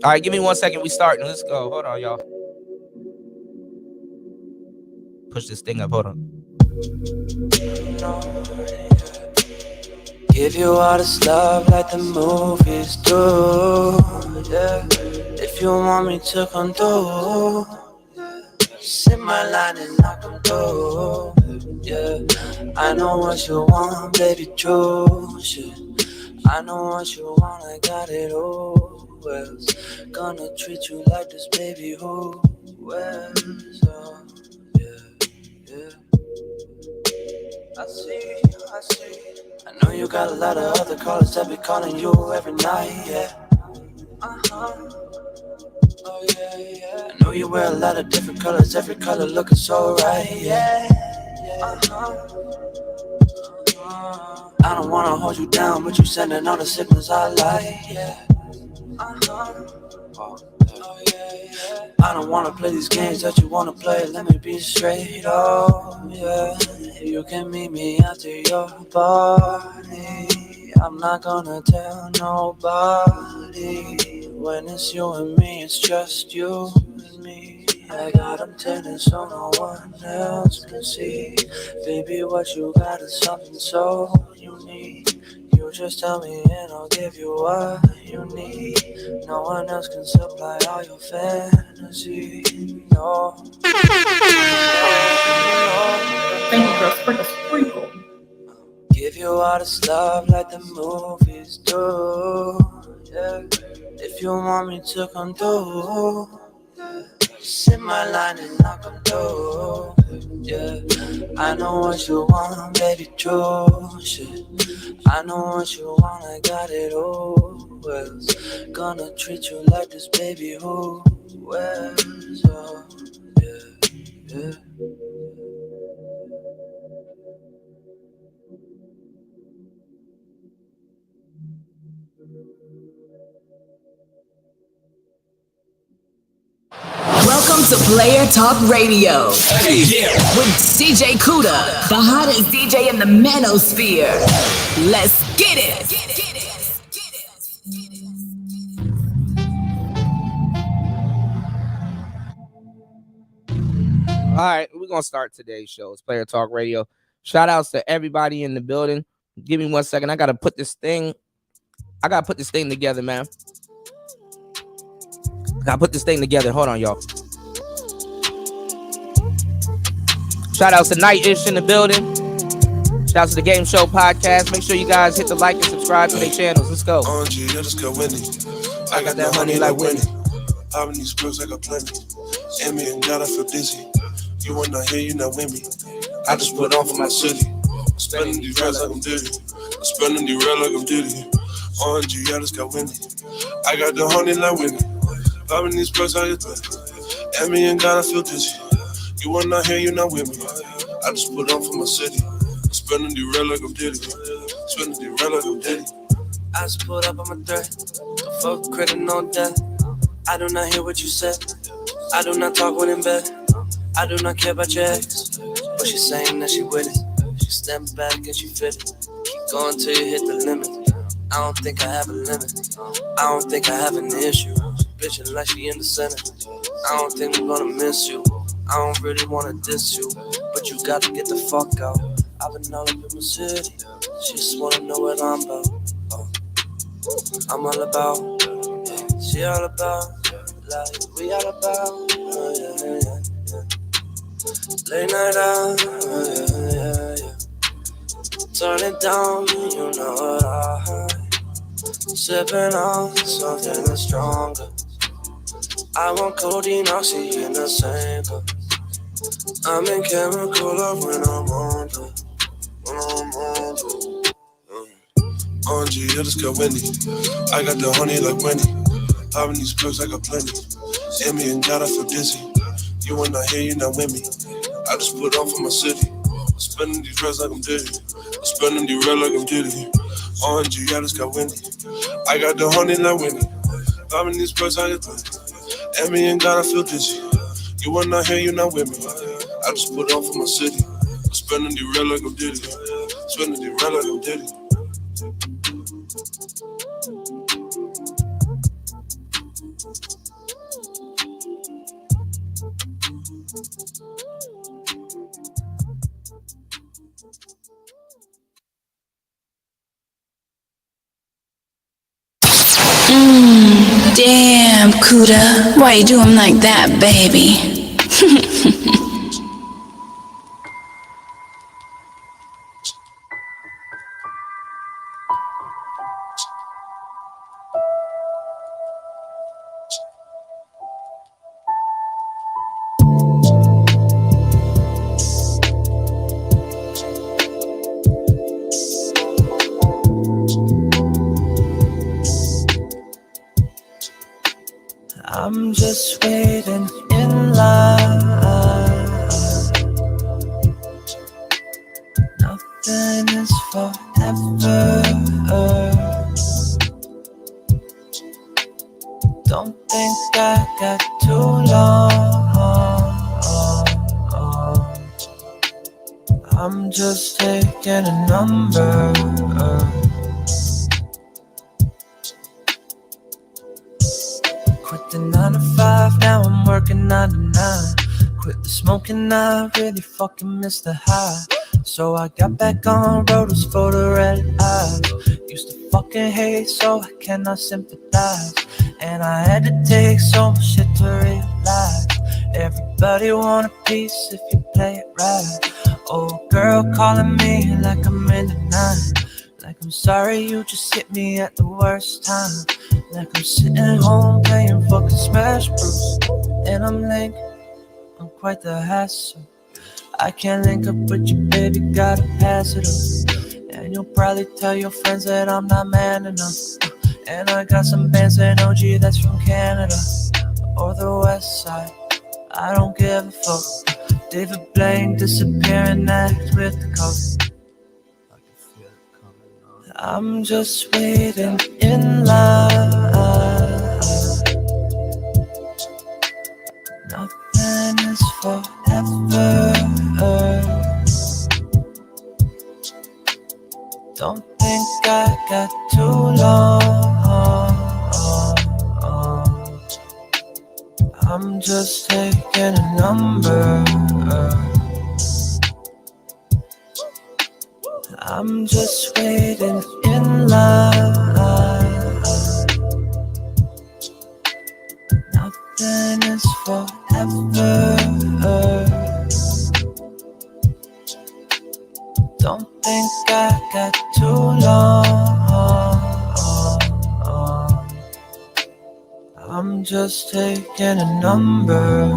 All right, give me 1 second. We starting. Let's go. Hold on, y'all. Push this thing up. Hold on. Give you all this love like the movies do. Yeah. If you want me to come through, sit my line and knock them through. Yeah. I know what you want, baby, true shit. I know what you want, I got it all. Who else gonna treat you like this, baby? Who else? Oh, yeah, yeah. I see. I know you got a lot of other callers that be calling you every night, yeah. Oh yeah, yeah. I know you wear a lot of different colors, every color looking so right, yeah. I don't wanna hold you down, but you sending all the signals I like, yeah. I don't wanna play these games that you wanna play, let me be straight, oh yeah. You can meet me after your party, I'm not gonna tell nobody. When it's you and me, it's just you and me. I got them tinted so no one else can see. Baby, what you got is something so unique. You just tell me and I'll give you what you need. No one else can supply all your fantasy. No. Thank you, girl. Sprinkle. Give you all this love like the movies do. Yeah. If you want me to come through, sit my line and knock them through. Yeah. I know what you want, baby, true shit. I know what you want, I got it all. else gonna treat you like this, baby? Who else? Oh, yeah, yeah. Welcome to Player Talk Radio with DJ Kuda, the hottest DJ in the manosphere. Let's get it. All right, we're gonna start today's show. It's Player Talk Radio. Shout outs to everybody in the building. Give me 1 second. I gotta put this thing together, man. Gotta put this thing together. Hold on, y'all. Shout outs to Night-ish in the building. Shout outs to the Game Show Podcast. Make sure you guys hit the like and subscribe to their channels. Let's go. I got that honey like Winnie. Popping these pills, I got plenty. And me and God, I feel dizzy. You are not here, you not with me. I just put on for my city. I'm spending these rats like I'm Diddy. I'm spending these rats like I'm Diddy. ONG, I just got Winnie. I got the honey like Winnie. Popping these pills, I got plenty. And me and God, I feel dizzy. You are not here, you not with me. I just put on for my city. I'm spending these rats like I'm Diddy. Spending these rats like I'm Diddy. I just pulled up on my threat. Don't fuck credit, no debt. I do not hear what you said. I do not talk when in bed. I do not care about your ex. But she's saying that she with it. She stand back and she fit it. Keep going till you hit the limit. I don't think I have a limit. I don't think I have an issue. She bitching like she in the Senate. I don't think I'm gonna miss you. I don't really wanna diss you. But you gotta get the fuck out. I've been all up in my city. She just wanna know what I'm about. I'm all about, yeah. She all about, like we all about, yeah, yeah, yeah. Late night out, yeah, yeah. Turn it down, you know what I heard. Sipping on something that's stronger. I want codeine, oxy in the same cup. I'm in chemical love when I'm on the, when I'm on the. ONG, I just got Winnie. I got the honey like Winnie. Popping these pills, I got plenty. And me and God, I feel dizzy. You are not here, you not with me. I just put on for my city. I'm spending these rats like I'm Diddy. I'm spending these rats like I'm Diddy. ONG, I just got Winnie. I got the honey like Winnie. Popping these pills, I got plenty. And me and God, I feel dizzy. You are not here, you not with me. I just put on for my city. I'm spending these rats like I'm Diddy. Spending these rats like I'm Diddy. Damn, Kuda. Why you do him like that, baby? I'm just waiting in line. Nothing is forever. Don't think I got too long. I'm just taking a number. Quit the 9 to 5, now I'm working 9 to 9. Quit the smoking, I really fucking miss the high. So I got back on rollers for the red eyes. Used to fucking hate, so I cannot sympathize. And I had to take so much shit to realize. Everybody want a piece if you play it right. Old girl calling me like I'm in the night. Like I'm sorry you just hit me at the worst time. Like I'm sitting home playing fucking Smash Bros. And I'm late, I'm quite the hassle. I can't link up with you, baby, gotta pass it up. And you'll probably tell your friends that I'm not man enough. And I got some bands that know G that's from Canada or the West Side. I don't give a fuck. David Blaine disappear and act with the coke. I'm just waiting in line. Nothing is forever. Don't think I got too long. I'm just taking a number. I'm just waiting in line. Nothing is forever. Don't think I got too long. I'm just taking a number.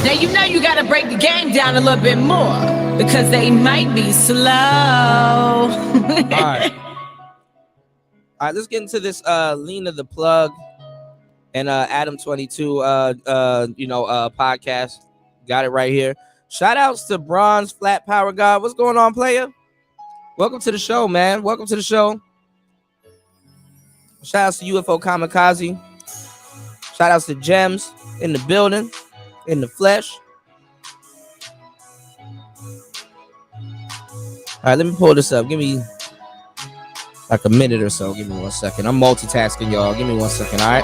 Now you know you gotta break the game down a little bit more because they might be slow. All right. All right, let's get into this Lena the Plug and Adam 22 podcast. Got it right here. Shout outs to Bronze Flat Power God. What's going on, player? Welcome to the show, man. Welcome to the show. Shout outs to UFO Kamikaze. Shout outs to Gems in the building, in the flesh. All right, let me pull this up. Give me like a minute or so. Give me 1 second. I'm multitasking, y'all. Give me 1 second, all right?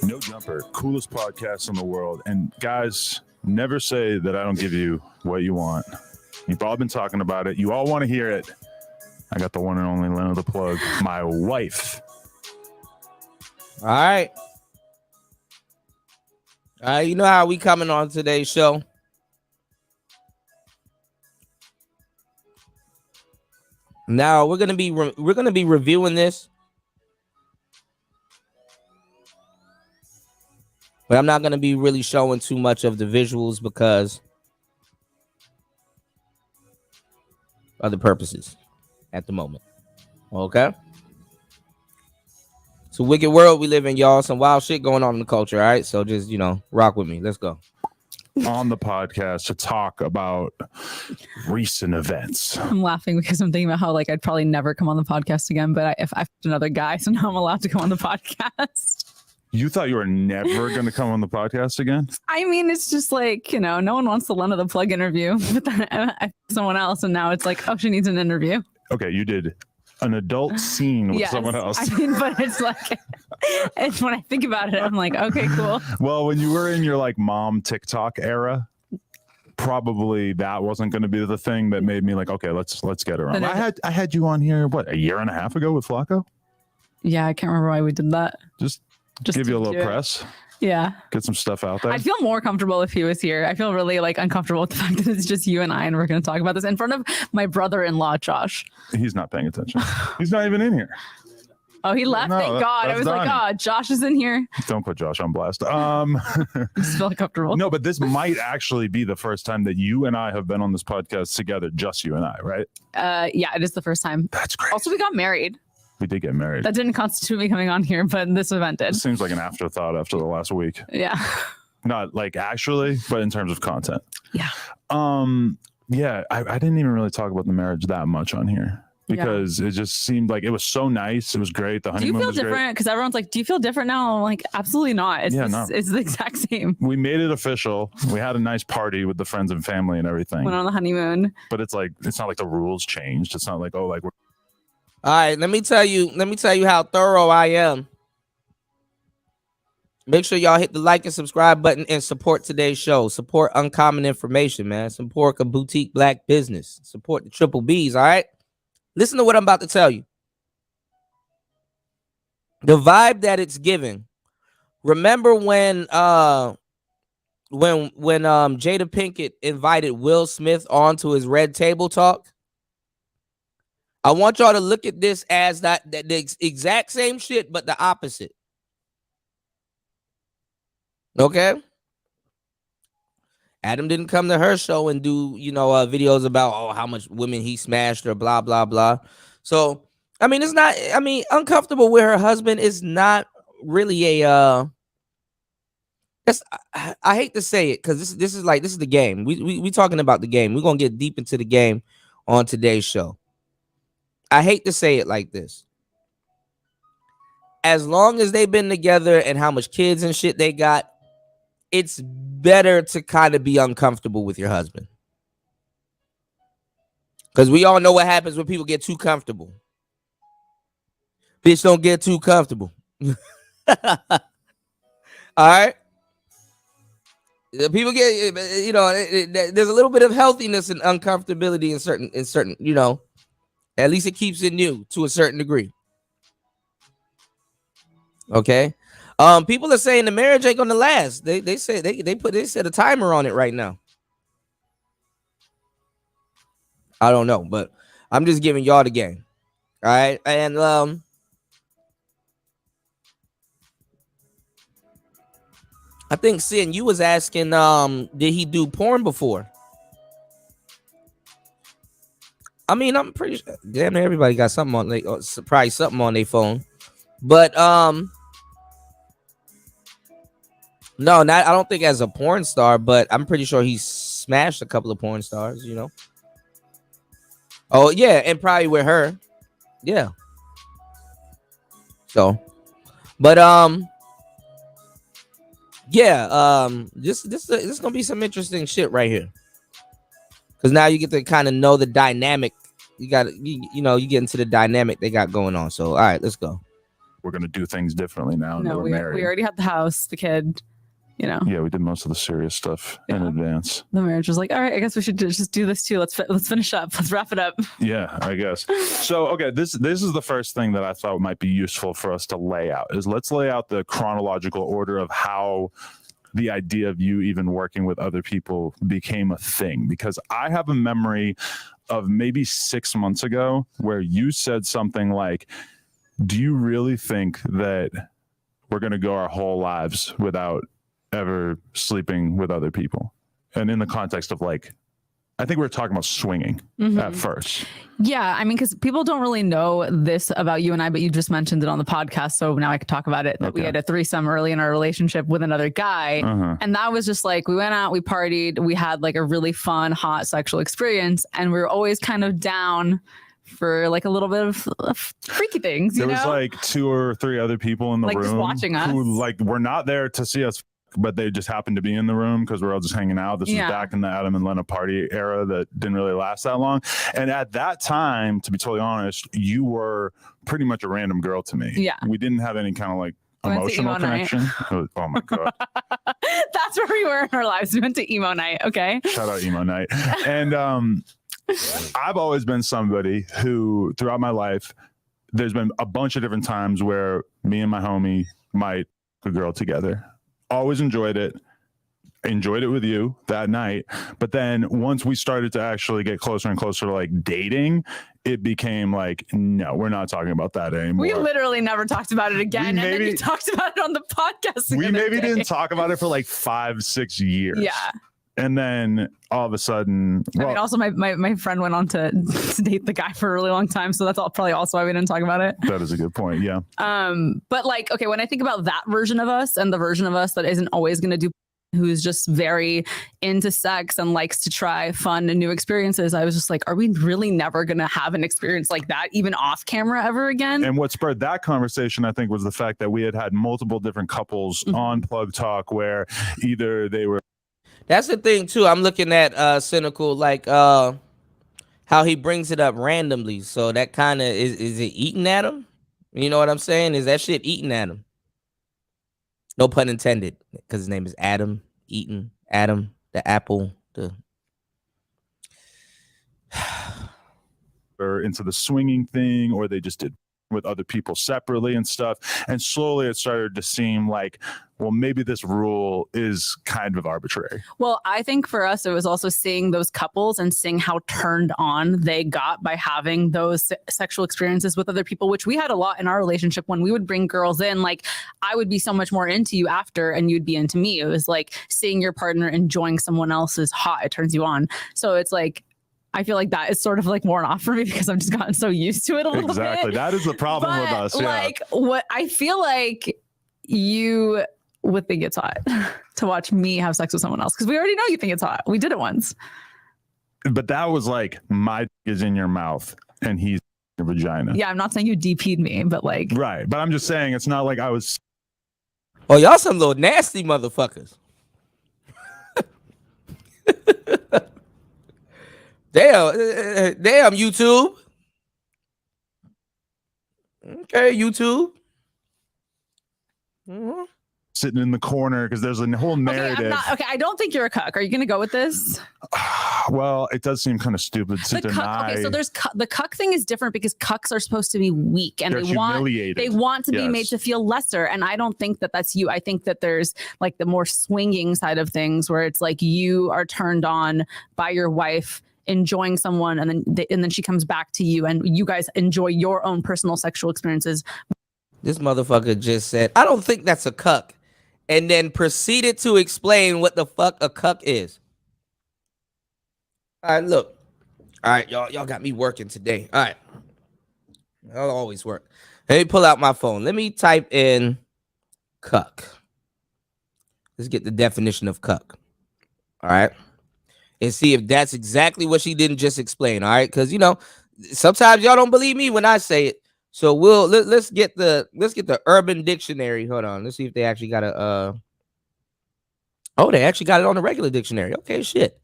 No Jumper, coolest podcast in the world. And guys, never say that I don't give you what you want. You've all been talking about it. You all want to hear it. I got the one and only Lena the Plug, my wife. All right. You know how we coming on today's show. Now we're gonna be reviewing this. But I'm not going to be really showing too much of the visuals because other purposes at the moment. Okay? It's a wicked world we live in, y'all. Some wild shit going on in the culture, all right? So just, rock with me. Let's go. On the podcast to talk about recent events. I'm laughing because I'm thinking about how I'd probably never come on the podcast again, but if I found another guy, so now I'm allowed to come on the podcast. You thought you were never going to come on the podcast again? I mean, it's just no one wants the Lena the Plug interview, but then I someone else, and now it's oh, she needs an interview. Okay, you did an adult scene with someone else. I mean, but it's it's when I think about it, I'm okay, cool. Well, when you were in your mom TikTok era, probably that wasn't going to be the thing that made me okay, let's get her on. I had you on here a year and a half ago with Flacco. Yeah, I can't remember why we did that. Just give you a little press. Yeah. Get some stuff out there. I'd feel more comfortable if he was here. I feel really uncomfortable with the fact that it's just you and I, and we're going to talk about this in front of my brother-in-law, Josh. He's not paying attention. He's not even in here. Oh, he left. No, Thank God. I was oh, Josh is in here. Don't put Josh on blast. Just feel comfortable. No, but this might actually be the first time that you and I have been on this podcast together, just you and I, right? Yeah, it is the first time. That's great. Also, we got married. We did get married. That didn't constitute me coming on here, but this event did. It seems like an afterthought after the last week. Yeah. Not actually, but in terms of content. Yeah. Yeah, I didn't even really talk about the marriage that much on here because it just seemed like it was so nice. It was great. The honeymoon was great. Do you feel different? Because everyone's do you feel different now? I'm absolutely not. It's it's the exact same. We made it official. We had a nice party with the friends and family and everything. Went on the honeymoon. But it's it's not the rules changed. It's not we're all right, let me tell you how thorough I am. Make sure y'all hit the like and subscribe button and support today's show. Support uncommon information, man. Support a boutique black business. Support the triple B's, all right? Listen to what I'm about to tell you. The vibe that it's giving. Remember when Jada Pinkett invited Will Smith onto his Red Table Talk? I want y'all to look at this as the exact same shit, but the opposite. Okay? Adam didn't come to her show and do, videos about, how much women he smashed or blah, blah, blah. So, it's not, uncomfortable with her husband is not really I hate to say it because this is the game. We talking about the game. We're going to get deep into the game on today's show. I hate to say it like this. As long as they've been together and how much kids and shit they got, it's better to kind of be uncomfortable with your husband. Because we all know what happens when people get too comfortable. Bitch, don't get too comfortable. All right? People get, there's a little bit of healthiness and uncomfortability in certain, at least it keeps it new to a certain degree. Okay. People are saying the marriage ain't gonna last. They set a timer on it right now. I don't know, but I'm just giving y'all the game. All right. And I think Sin, you was asking, did he do porn before? I'm pretty sure damn near everybody got something on probably something on their phone. But no, I don't think as a porn star, but I'm pretty sure he smashed a couple of porn stars, Oh yeah, and probably with her. Yeah. So, but this is gonna be some interesting shit right here. Because now you get to kind of know the dynamic. You got you get into the dynamic they got going on. So all right, let's go. We're gonna do things differently now. No, we already had the house, the kid. Yeah, we did most of the serious stuff in advance. The marriage was all right, I guess we should just do this too. Let's finish up. Let's wrap it up. Yeah, I guess. So, okay, this is the first thing that I thought might be useful for us to lay out. Let's lay out the chronological order of how the idea of you even working with other people became a thing. Because I have a memory of maybe 6 months ago where you said something like, do you really think that we're going to go our whole lives without ever sleeping with other people. And in the context of like, I think we were talking about swinging at first. Yeah, I mean, because people don't really know this about you and I, but you just mentioned it on the podcast, so now I can talk about it. That we had a threesome early in our relationship with another guy, and that was just like we went out, we partied, we had like a really fun, hot sexual experience, and we were always kind of down for like a little bit of freaky things. There was like 2 or 3 other people in the room just watching us, who like were not there to see us, but they just happened to be in the room because we're all just hanging out. This was back in the Adam and Lena party era that didn't really last that long. And at that time, to be totally honest, you were pretty much a random girl to me. Yeah. We didn't have any kind of like emotional connection. Oh my God. That's where we were in our lives. We went to emo night. Okay. Shout out emo night. And I've always been somebody who throughout my life, there's been a bunch of different times where me and my homie might a girl together. Always enjoyed it with you that night. But then once we started to actually get closer and closer to like dating, it became like, no, we're not talking about that anymore. We literally never talked about it again. And then you talked about it on the podcast. We maybe didn't talk about it for like 5-6 years. Yeah. And then all of a sudden, I mean, also my friend went on to date the guy for a really long time, so that's probably also why we didn't talk about it. That is a good point. Yeah. But like, okay, when I think about that version of us and the version of us that isn't always going to do, who's just very into sex and likes to try fun and new experiences, I was just like, are we really never going to have an experience like that, even off camera, ever again? And what spurred that conversation, I think, was the fact that we had multiple different couples on Plug Talk where either they were. That's the thing too. I'm looking at Cynical, like how he brings it up randomly. So that kind of is it eating at him? You know what I'm saying? Is that shit eating at him? No pun intended, because his name is Adam. Eating Adam, the apple, or into the swinging thing, or they just did with other people separately and stuff. And slowly it started to seem like, well, maybe this rule is kind of arbitrary. Well, I think for us, it was also seeing those couples and seeing how turned on they got by having those sexual experiences with other people, which we had a lot in our relationship. When we would bring girls in, like I would be so much more into you after and you'd be into me. It was like seeing your partner enjoying someone else's hot, it turns you on. So it's like, I feel like that is sort of like worn off for me because I've just gotten so used to it a little bit. Exactly. That is the problem with us. Yeah. Like what I feel like you would think it's hot to watch me have sex with someone else because we already know you think it's hot. We did it once. But that was like my is in your mouth and he's in your vagina. Yeah, I'm not saying you DP'd me, but like. Right. But I'm just saying it's not like I was. Oh, y'all some little nasty motherfuckers. Damn, YouTube. Okay, YouTube. Sitting in the corner because there's a whole narrative. Okay, I don't think you're a cuck. Are you going to go with this? Well, it does seem kind of stupid to deny. Okay, so there's the cuck thing is different because cucks are supposed to be weak and they want to be made to feel lesser. And I don't think that that's you. I think that there's like the more swinging side of things where it's like you are turned on by your wife enjoying someone and then she comes back to you and you guys enjoy your own personal sexual experiences. This motherfucker just said, I don't think that's a cuck, and then proceeded to explain what the fuck a cuck is. All right, look. All right, y'all got me working today. All right. I'll always work. Let me pull out my phone. Let me type in cuck. Let's get the definition of cuck. All right. And see if that's exactly what she didn't just explain. All right. Because, you know, sometimes y'all don't believe me when I say it. So let's get the Urban Dictionary. Hold on. Let's see if they actually got they actually got it on the regular dictionary. Okay, shit.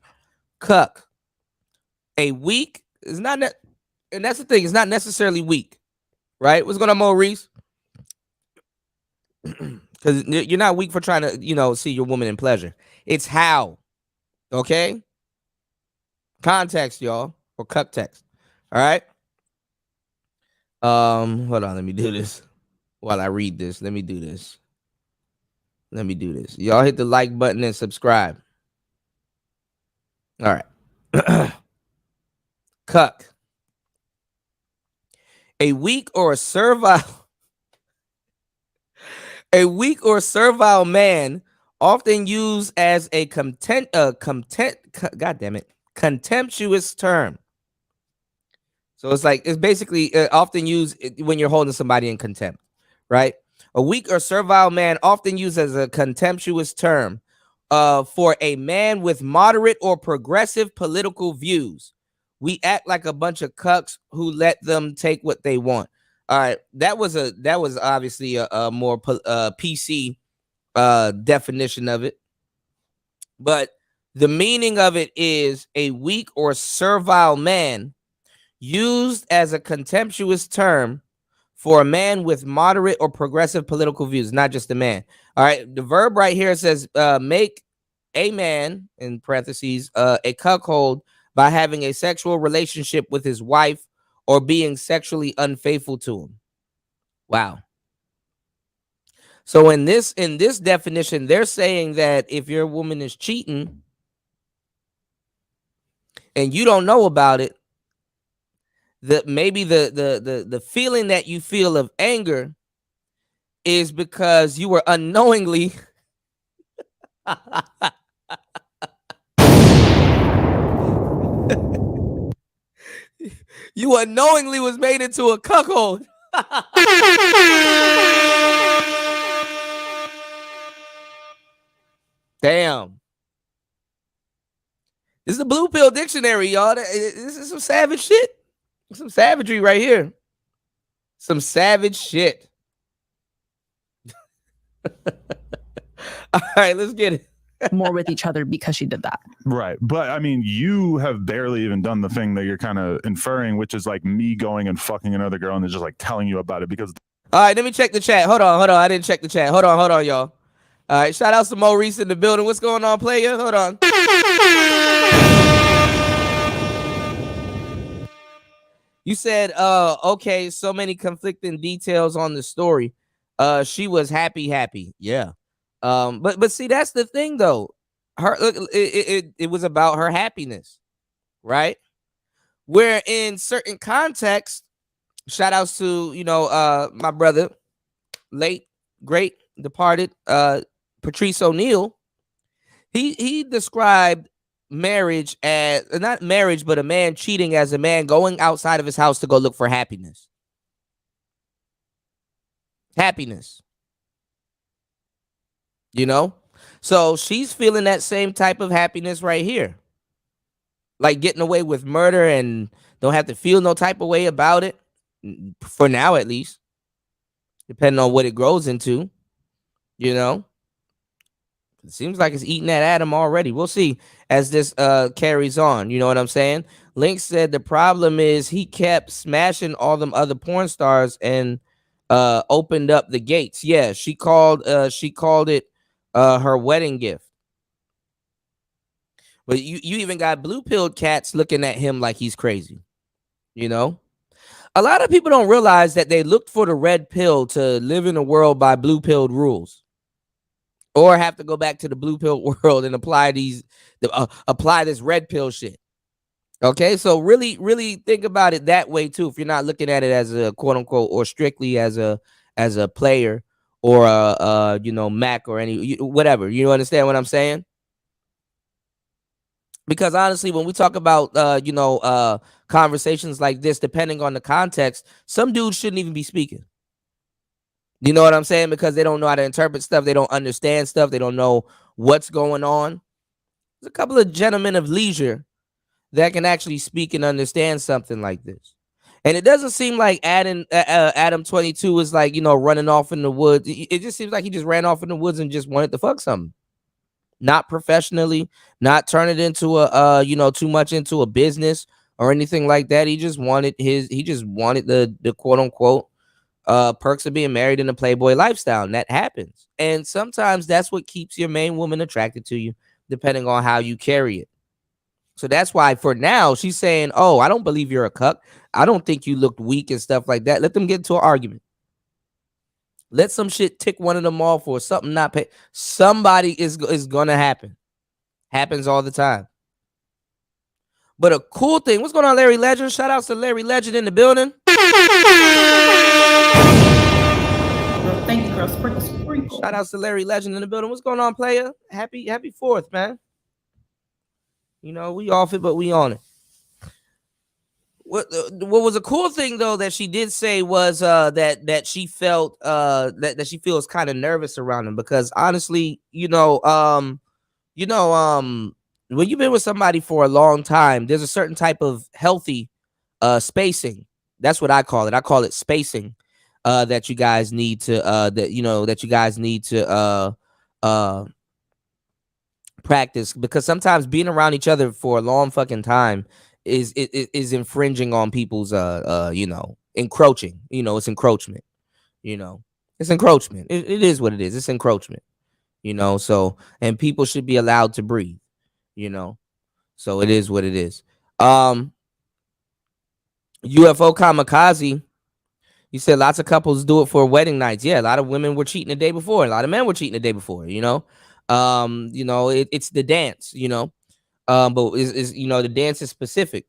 Cuck. A weak is not and that's the thing, it's not necessarily weak. Right? What's going on, Maurice? Because you're not weak for trying to, you know, see your woman in pleasure. It's how. Okay? Context, y'all, or cuck text. All right. Hold on. Let me do this while I read this. Let me do this. Y'all hit the like button and subscribe. All right. Cuck. A weak or servile man, often used as a contemptuous term. So it's basically often used when you're holding somebody in contempt, right? A weak or servile man, often used as a contemptuous term for a man with moderate or progressive political views. We act like a bunch of cucks who let them take what they want. All right, that was obviously a more PC definition of it, but the meaning of it is a weak or servile man used as a contemptuous term for a man with moderate or progressive political views, not just a man. All right, the verb right here says make a man, in parentheses, a cuckold by having a sexual relationship with his wife or being sexually unfaithful to him. Wow. So in this definition, they're saying that if your woman is cheating and you don't know about it, that maybe the feeling that you feel of anger is because you were unknowingly you unknowingly was made into a cuckold. Damn. This is the Blue Pill Dictionary, y'all. This is some savage shit. Some savagery right here. Some savage shit. All right, let's get it. More with each other because she did that. Right. But I mean, you have barely even done the thing that you're kind of inferring, which is like me going and fucking another girl and then just like telling you about it because. All right, let me check the chat. Hold on. I didn't check the chat. Hold on, y'all. All right, shout out to Maurice in the building. What's going on, player? Hold on. You said, okay, so many conflicting details on the story. She was happy. Yeah. But see, that's the thing though. It was about her happiness, right? Where in certain contexts, shout outs to, my brother, late, great, departed, Patrice O'Neal. He described marriage as not marriage, but a man cheating as a man going outside of his house to go look for happiness. So she's feeling that same type of happiness right here, like getting away with murder and don't have to feel no type of way about it for now, at least, depending on what it grows into. It seems like it's eating at Adam already. We'll see as this carries on. You know what I'm saying? Link said the problem is he kept smashing all them other porn stars and opened up the gates. Yeah, she called it her wedding gift. But you even got blue-pilled cats looking at him like he's crazy. A lot of people don't realize that they looked for the red pill to live in a world by blue-pilled rules. Or have to go back to the blue pill world and apply this red pill shit. Okay, so really, really think about it that way too. If you're not looking at it as a quote unquote or strictly as a player or a Mac or any whatever. You understand what I'm saying? Because honestly, when we talk about conversations like this, depending on the context, some dudes shouldn't even be speaking. You know what I'm saying? Because they don't know how to interpret stuff. They don't understand stuff. They don't know what's going on. There's a couple of gentlemen of leisure that can actually speak and understand something like this. And it doesn't seem like Adam 22 is like, running off in the woods. It just seems like he just ran off in the woods and just wanted to fuck something. Not professionally, not turn it into too much into a business or anything like that. He just wanted the quote unquote perks of being married in a Playboy lifestyle, and that happens. And sometimes that's what keeps your main woman attracted to you, depending on how you carry it. So that's why for now she's saying, "Oh, I don't believe you're a cuck. I don't think you looked weak and stuff like that." Let them get into an argument. Let some shit tick one of them off or something not pay. Somebody is gonna happen. Happens all the time. But a cool thing. What's going on, Larry Legend? Shout outs to Larry Legend in the building. Thank you, girl, sprinkle, sprinkle. Shout out to Larry Legend in the building. What's going on, player? Happy 4th, man. You know, we off it, but we on it. What was a cool thing though that she did say was that she felt that she feels kind of nervous around him, because honestly, when you've been with somebody for a long time, there's a certain type of healthy spacing. That's what I call it. I call it spacing. That you guys need to practice, because sometimes being around each other for a long fucking time is infringing on people's encroaching. It's encroachment. It's encroachment. It is what it is. It's encroachment. So, and people should be allowed to breathe. So it is what it is. UFO Kamikaze, you said lots of couples do it for wedding nights. Yeah, a lot of women were cheating the day before. A lot of men were cheating the day before. It's the dance. But is the dance is specific.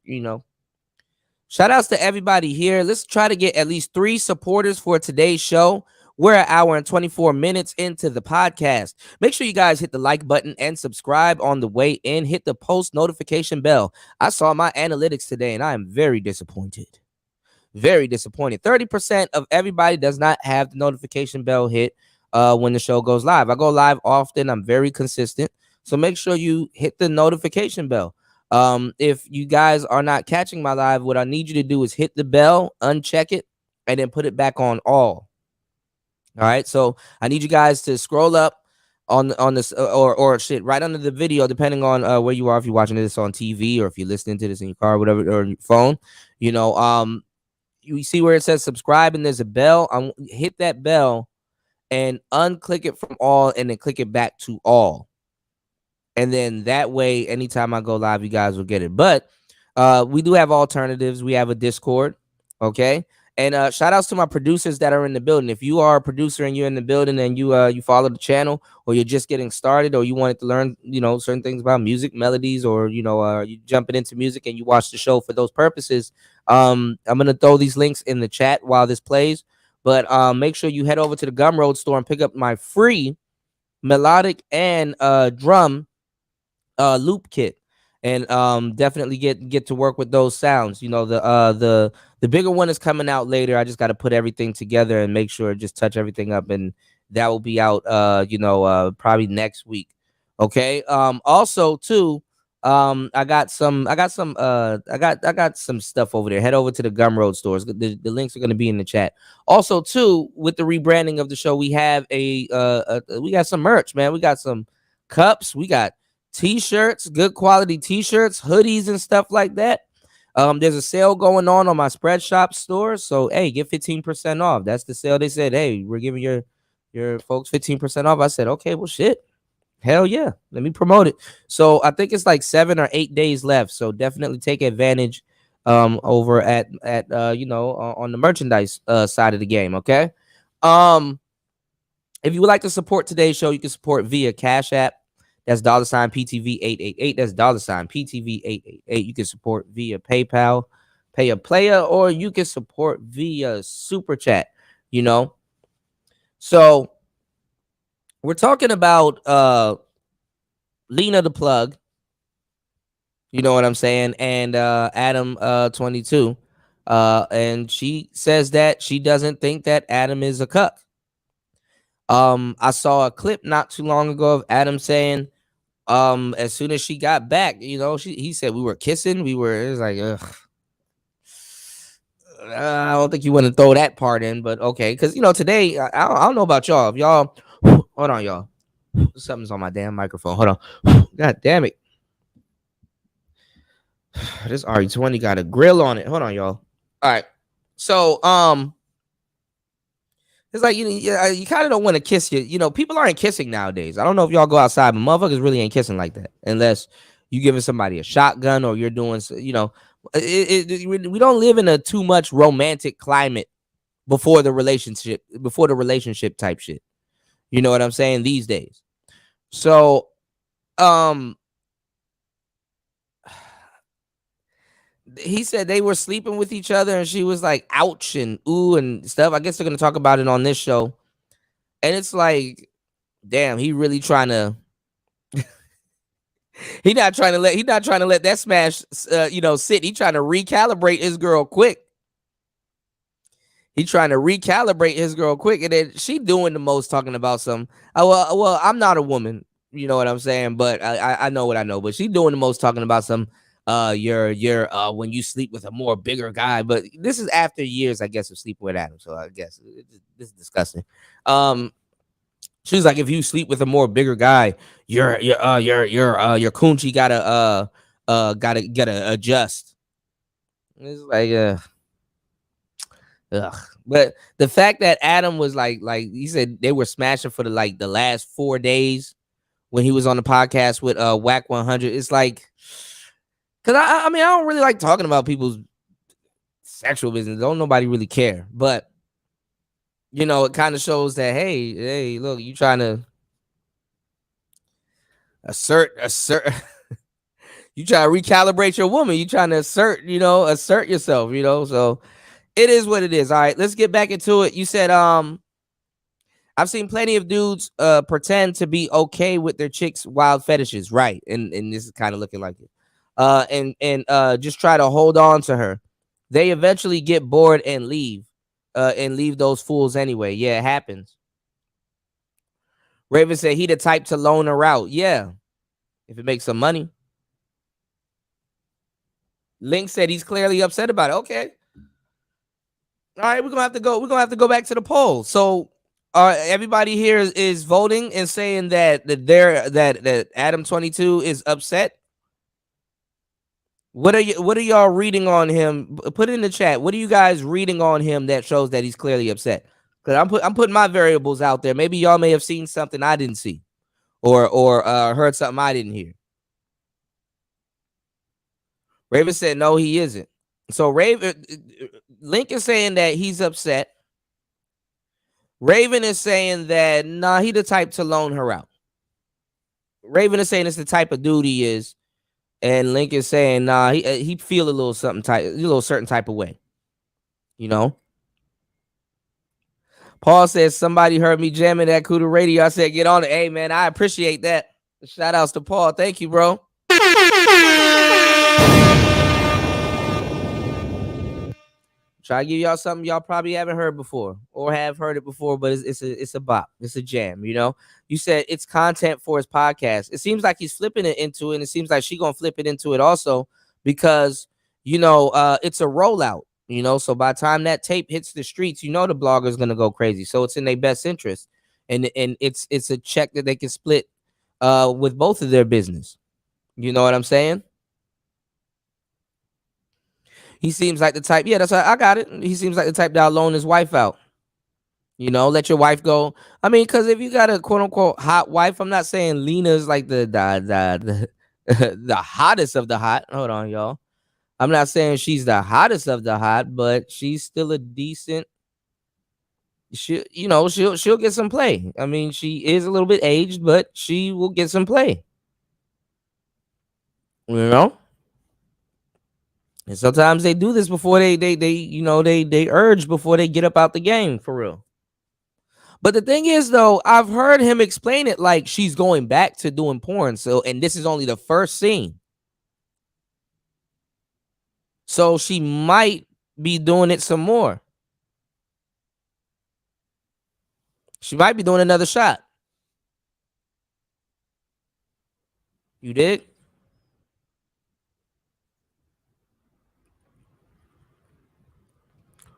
Shout outs to everybody here. Let's try to get at least 3 supporters for today's show. We're an hour and 24 minutes into the podcast. Make sure you guys hit the like button and subscribe on the way in. Hit the post notification bell. I saw my analytics today and I am very disappointed. Very disappointed. 30% of everybody does not have the notification bell hit when the show goes live. I go live often. I'm very consistent. So make sure you hit the notification bell. If you guys are not catching my live, what I need you to do is hit the bell, uncheck it, and then put it back on all. All right. So I need you guys to scroll up on this or shit right under the video, depending on where you are. If you're watching this on TV or if you're listening to this in your car, or whatever, or on your phone, you see where it says subscribe and there's a bell. Hit that bell and unclick it from all and then click it back to all. And then that way, anytime I go live, you guys will get it. But we do have alternatives. We have a Discord. Okay. And shout outs to my producers that are in the building. If you are a producer and you're in the building and you follow the channel, or you're just getting started, or you wanted to learn, certain things about music, melodies, or, you jumping into music and you watch the show for those purposes, I'm going to throw these links in the chat while this plays. But make sure you head over to the Gumroad store and pick up my free melodic and drum loop kit, and definitely get to work with those sounds. The bigger one is coming out later. I just got to put everything together and make sure just touch everything up, and that will be out probably next week. Okay. Also too, I got some stuff over there. Head over to the Gumroad stores. The links are going to be in the chat. Also too, with the rebranding of the show, we have we got some merch, man. We got some cups, we got t-shirts, good quality t-shirts, hoodies, and stuff like that. There's a sale going on my Spreadshop store, so hey, get 15% off. That's the sale. They said, hey, we're giving your folks 15% off. I said, okay, well, shit, hell yeah, let me promote it. So I think it's like 7 or 8 days left, so definitely take advantage over at on the merchandise side of the game. Okay. If you would like to support today's show, you can support via Cash App. That's $PTV888. That's $PTV888. You can support via PayPal, Pay a Player, or you can support via Super Chat. So we're talking about Lena the Plug. You know what I'm saying? And Adam 22. And she says that she doesn't think that Adam is a cuck. I saw a clip not too long ago of Adam saying, as soon as she got back, he said we were kissing. It was like, ugh. I don't think you want to throw that part in, but okay. Because, today, I don't know about y'all. If y'all, hold on, y'all. Something's on my damn microphone. Hold on. God damn it. This RE20 got a grill on it. Hold on, y'all. All right. So, it's like, you kind of don't want to kiss people aren't kissing nowadays. I don't know if y'all go outside, but motherfuckers really ain't kissing like that unless you giving somebody a shotgun or you're doing, we don't live in a too much romantic climate before the relationship type shit. You know what I'm saying? These days. So, he said they were sleeping with each other and she was like, ouch and ooh and stuff. I guess they're going to talk about it on this show. And it's like, damn, he really trying to. He's not trying to let that smash, sit. He trying to recalibrate his girl quick. And then she doing the most, talking about some. Well, I'm not a woman, you know what I'm saying, but I know what I know. But she doing the most, talking about some. You're when you sleep with a more bigger guy, but this is after years, I guess, of sleeping with Adam. So I guess this is disgusting. She was like, if you sleep with a more bigger guy, your coochie gotta adjust. It's like ugh. But the fact that Adam was like he said they were smashing for the last 4 days when he was on the podcast with Whack 100. It's like, because I mean, I don't really like talking about people's sexual business. Don't nobody really care. But it kind of shows that, hey, look, you trying to assert you try to recalibrate your woman. You trying to assert yourself, so it is what it is. All right, let's get back into it. You said I've seen plenty of dudes pretend to be okay with their chicks' wild fetishes, right? And this is kind of looking like it. And just try to hold on to her. They eventually get bored and leave those fools anyway. Yeah, it happens. Raven said he the type to loan her out. Yeah, if it makes some money. Link said he's clearly upset about it. Okay. All right, we're gonna have to go back to the poll. So everybody here is voting and saying that Adam 22 is upset. What are y'all reading on him? Put it in the chat. What are you guys reading on him that shows that he's clearly upset? Because I'm putting my variables out there. Maybe y'all may have seen something I didn't see, or heard something I didn't hear. Raven said no, he isn't. So Link is saying that he's upset. Raven is saying that nah, he the type to loan her out. Raven is saying it's the type of dude he is. And Link is saying, nah, he feel a little certain type of way. Paul says, somebody heard me jamming that Cuda radio. I said, get on it. Hey, man, I appreciate that. Shout outs to Paul. Thank you, bro. Try to give y'all something y'all probably haven't heard before or have heard it before, but it's a bop. It's a jam, You said it's content for his podcast. It seems like he's flipping it into it, and it seems like she's gonna flip it into it also because it's a rollout, So by the time that tape hits the streets, the blogger's gonna go crazy. So it's in their best interest. And it's a check that they can split with both of their business. You know what I'm saying? He seems like the type. Yeah, that's right. I got it. He seems like the type that'll loan his wife out. Let your wife go. I mean, because if you got a quote unquote hot wife, I'm not saying Lena's like the hottest of the hot. Hold on, y'all. I'm not saying she's the hottest of the hot, but she's still a decent. She'll get some play. I mean, she is a little bit aged, but she will get some play. And sometimes they do this before they urge before they get up out the game for real. But the thing is, though, I've heard him explain it like she's going back to doing porn. And this is only the first scene. So she might be doing it some more. She might be doing another shot. You dig?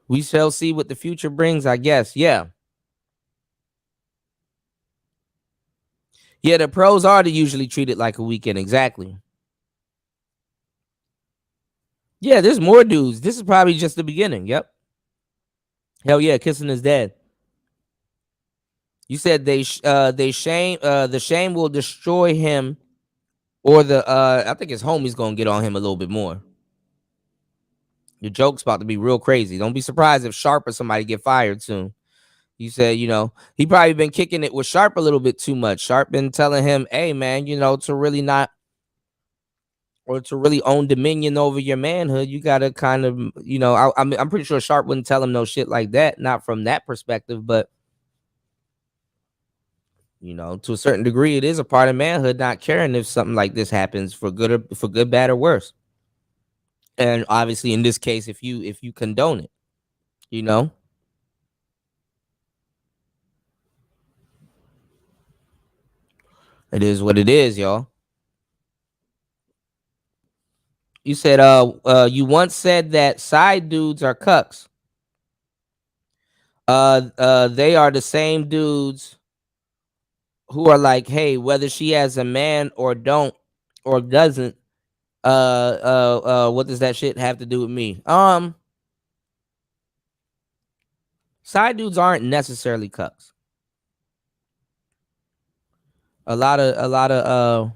We shall see what the future brings, I guess. Yeah. Yeah, the pros are to usually treat it like a weekend. Exactly. Yeah, there's more dudes. This is probably just the beginning. Yep. Hell yeah, kissing his dad. You said the shame will destroy him, or I think his homie's gonna get on him a little bit more. Your joke's about to be real crazy. Don't be surprised if Sharp or somebody get fired soon. You said, he probably been kicking it with Sharp a little bit too much. Sharp been telling him, hey, man, to really not, or to really own dominion over your manhood, you got to kind of, I'm pretty sure Sharp wouldn't tell him no shit like that. Not from that perspective, but You know, to a certain degree, it is a part of manhood not caring if something like this happens for good or for good, bad, or worse. And obviously, in this case, if you condone it, you know, it is what it is, y'all. You said, you once said that side dudes are cucks. They are the same dudes who are like, hey, whether she has a man or don't or doesn't, what does that shit have to do with me? Side dudes aren't necessarily cucks. A lot of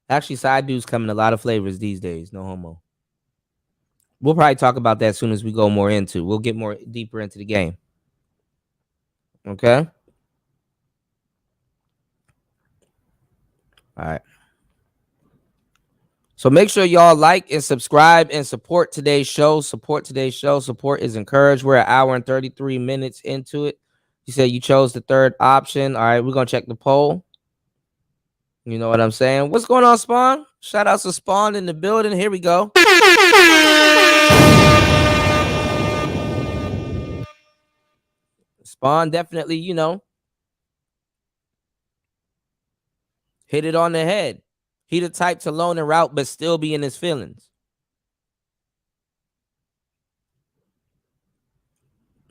actually side dudes come in a lot of flavors these days. No homo. We'll probably talk about that as soon as we go more into. We'll get more deeper into the game. Okay. All right. So make sure y'all like and subscribe and support today's show. Support today's show. Support is encouraged. We're an hour and 33 minutes into it. You said you chose the third option. All right, we're gonna check the poll. You know what I'm saying? What's going on, Spawn? Shout out to Spawn in the building. Here we go. Spawn definitely, you know, hit it on the head. He the type to loan a route but still be in his feelings.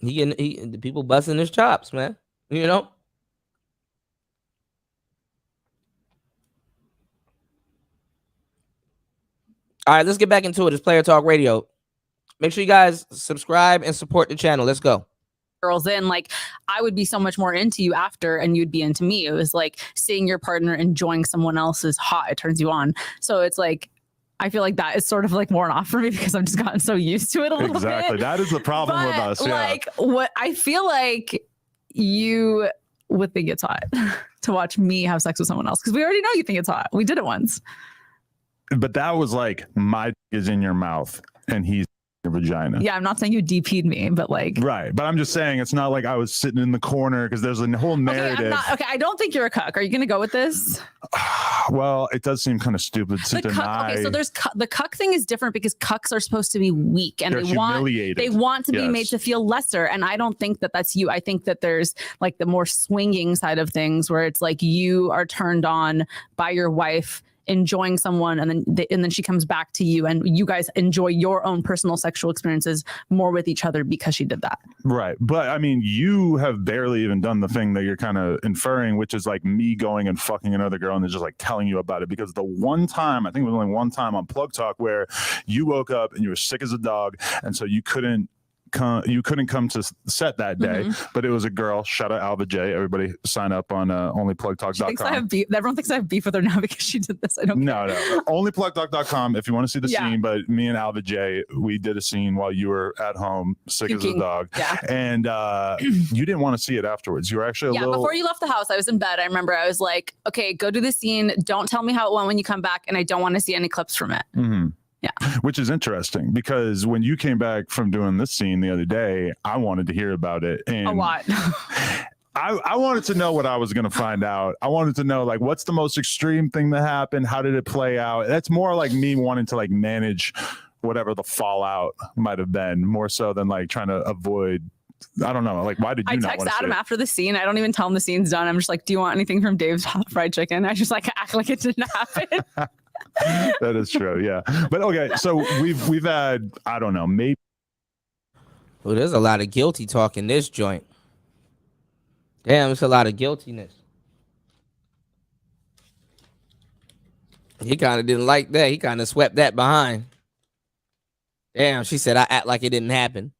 The people busting his chops, man. You know? All right, let's get back into it. It's Player Talk Radio. Make sure you guys subscribe and support the channel. Let's go. Girls in, like, I would be so much more into you after, and you'd be into me. It was like seeing your partner enjoying someone else's hot, it turns you on. So it's like, I feel like that is sort of like worn off for me because I've just gotten so used to it a little bit. Exactly. That is the problem with us. Yeah. Like, what I feel like you would think it's hot to watch me have sex with someone else, because we already know you think it's hot. We did it once. But that was like, my is in your mouth and he's in your vagina. Yeah, I'm not saying you DP'd me, but like. Right. But I'm just saying it's not like I was sitting in the corner, because there's a whole narrative. Okay, I don't think you're a cuck. Are you going to go with this? Well, it does seem kind of stupid to deny. Okay, so there's the cuck thing is different because cucks are supposed to be weak and they want to be made to feel lesser. And I don't think that that's you. I think that there's like the more swinging side of things where it's like you are turned on by your wife enjoying someone, and then she comes back to you, and you guys enjoy your own personal sexual experiences more with each other because she did that. Right. But I mean, you have barely even done the thing that you're kind of inferring, which is like me going and fucking another girl and then just like telling you about it. Because the one time, I think it was only one time on Plug Talk where you woke up and you were sick as a dog, and so you couldn't come to set that day, but it was a girl. Shout out Alva J. Everybody sign up on onlyplugtalk.com. Everyone thinks I have beef with her now because she did this. I don't No. Onlyplugtalk.com if you want to see the scene. But me and Alva J, we did a scene while you were at home sick as a dog. Yeah. And you didn't want to see it afterwards. You were actually before you left the house, I was in bed. I remember I was like, okay, go do the scene. Don't tell me how it went when you come back. And I don't want to see any clips from it. Mm-hmm. Yeah. Which is interesting, because when you came back from doing this scene the other day, I wanted to hear about it. And a lot. I wanted to know what I was going to find out. I wanted to know, like, what's the most extreme thing that happened? How did it play out? That's more like me wanting to like manage whatever the fallout might have been, more so than like trying to avoid. I don't know. Like, why did you not want to text Adam see it? after the scene. I don't even tell him the scene's done. I'm just like, do you want anything from Dave's Hot Fried Chicken? I just like act like it didn't happen. That is true, yeah. But okay, so we've had, I don't know, maybe. Well, there's a lot of guilty talk in this joint. Damn, it's a lot of guiltiness. He kind of didn't like that. He kind of swept that behind. Damn, she said I act like it didn't happen.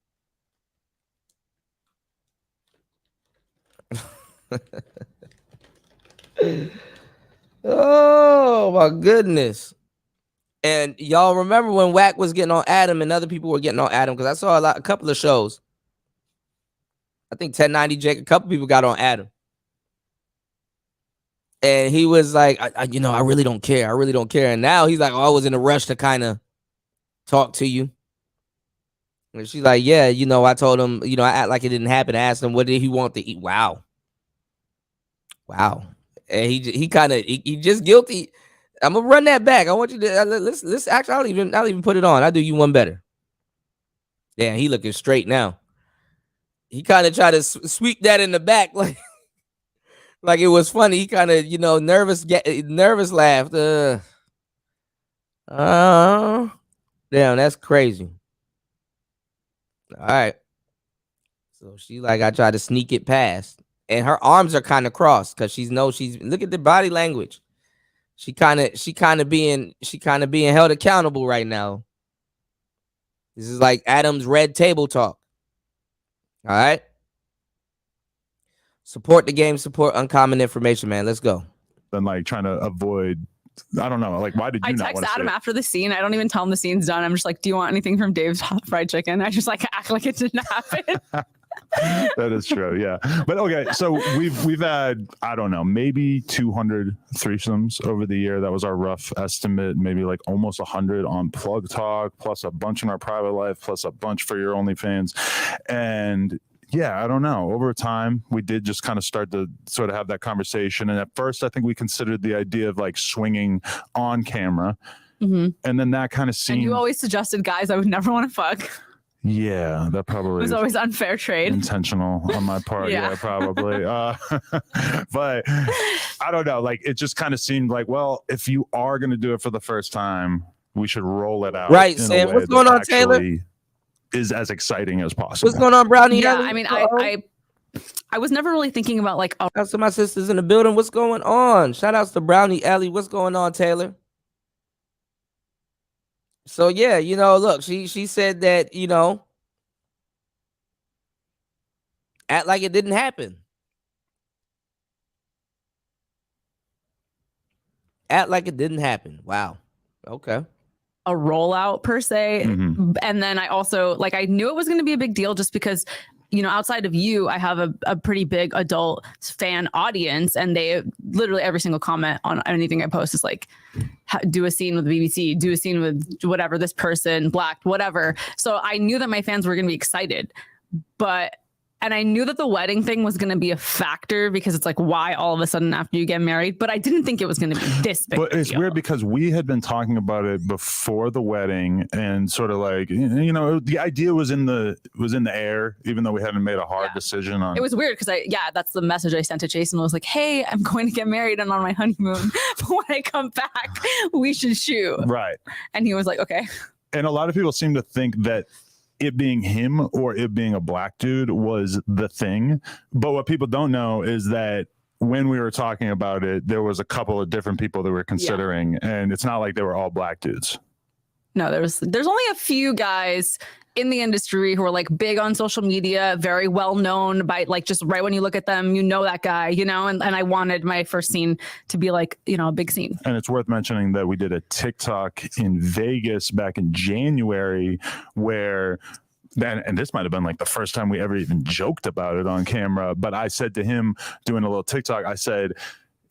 Oh my goodness. And y'all remember when Wack was getting on Adam and other people were getting on Adam, because I saw a couple of shows. I think 1090 Jake, a couple people got on Adam. And he was like, I really don't care. I really don't care. And now he's like, oh, I was in a rush to kind of talk to you. And she's like, yeah, I told him, I act like it didn't happen. I asked him, what did he want to eat? Wow. Wow. And he kind of he just guilty. I'm gonna run that back. I want you to let's actually I'll even put it on. I'll do you one better. Yeah, he looking straight now. He kind of tried to sweep that in the back like it was funny. He kind of nervous laughed. Damn, that's crazy. All right. So she I tried to sneak it past. And her arms are kind of crossed because she's look at the body language. She kind of being held accountable right now. This is like Adam's red table talk. All right. Support the game, support uncommon information, man. Let's go. Then trying to avoid, I don't know. Why did you not text want to Adam see it? after the scene. I don't even tell him the scene's done. I'm just like, do you want anything from Dave's Hot Fried Chicken? I just act like it didn't happen. That is true, yeah. But okay, so we've had, I don't know, maybe 200 threesomes over the year. That was our rough estimate. Maybe almost 100 on Plug Talk, plus a bunch in our private life, plus a bunch for your OnlyFans. And yeah, I don't know. Over time, we did just kind of start to sort of have that conversation. And at first, I think we considered the idea of swinging on camera. Mm-hmm. And then that kind of seemed... And you always suggested guys I would never want to fuck. Yeah, that probably was always unfair trade. Intentional on my part. Yeah, probably. But I don't know. It just kind of seemed well, if you are going to do it for the first time, we should roll it out. Right, Sam. What's going on, Taylor? Is as exciting as possible. What's going on, Brownie? Yeah, I mean, I was never really thinking about Shout out to my sisters in the building. What's going on? Shout outs to Brownie Ellie. What's going on, Taylor? So yeah, look, she said that, act like it didn't happen. Act like it didn't happen. Wow. Okay. A rollout per se. Mm-hmm. And then I also I knew it was going to be a big deal just because, outside of you, I have a pretty big adult fan audience, and they literally every single comment on anything I post is do a scene with the BBC, do a scene with whatever, this person, black, whatever. So I knew that my fans were going to be excited, and I knew that the wedding thing was going to be a factor because it's why all of a sudden after you get married, but I didn't think it was going to be this big. But it's weird because we had been talking about it before the wedding, and sort of the idea was in the air, even though we hadn't made a hard decision on. It was weird because that's the message I sent to Jason. Was hey, I'm going to get married and on my honeymoon, but when I come back, we should shoot. Right. And he was like, okay. And a lot of people seem to think that it being him or it being a black dude was the thing. But what people don't know is that when we were talking about it, there was a couple of different people that were considering, and it's not like they were all black dudes. No, there's only a few guys in the industry who are big on social media, very well known by just right when you look at them, that guy, and I wanted my first scene to be a big scene. And it's worth mentioning that we did a TikTok in Vegas back in January where and this might have been the first time we ever even joked about it on camera, but I said to him doing a little TikTok, I said,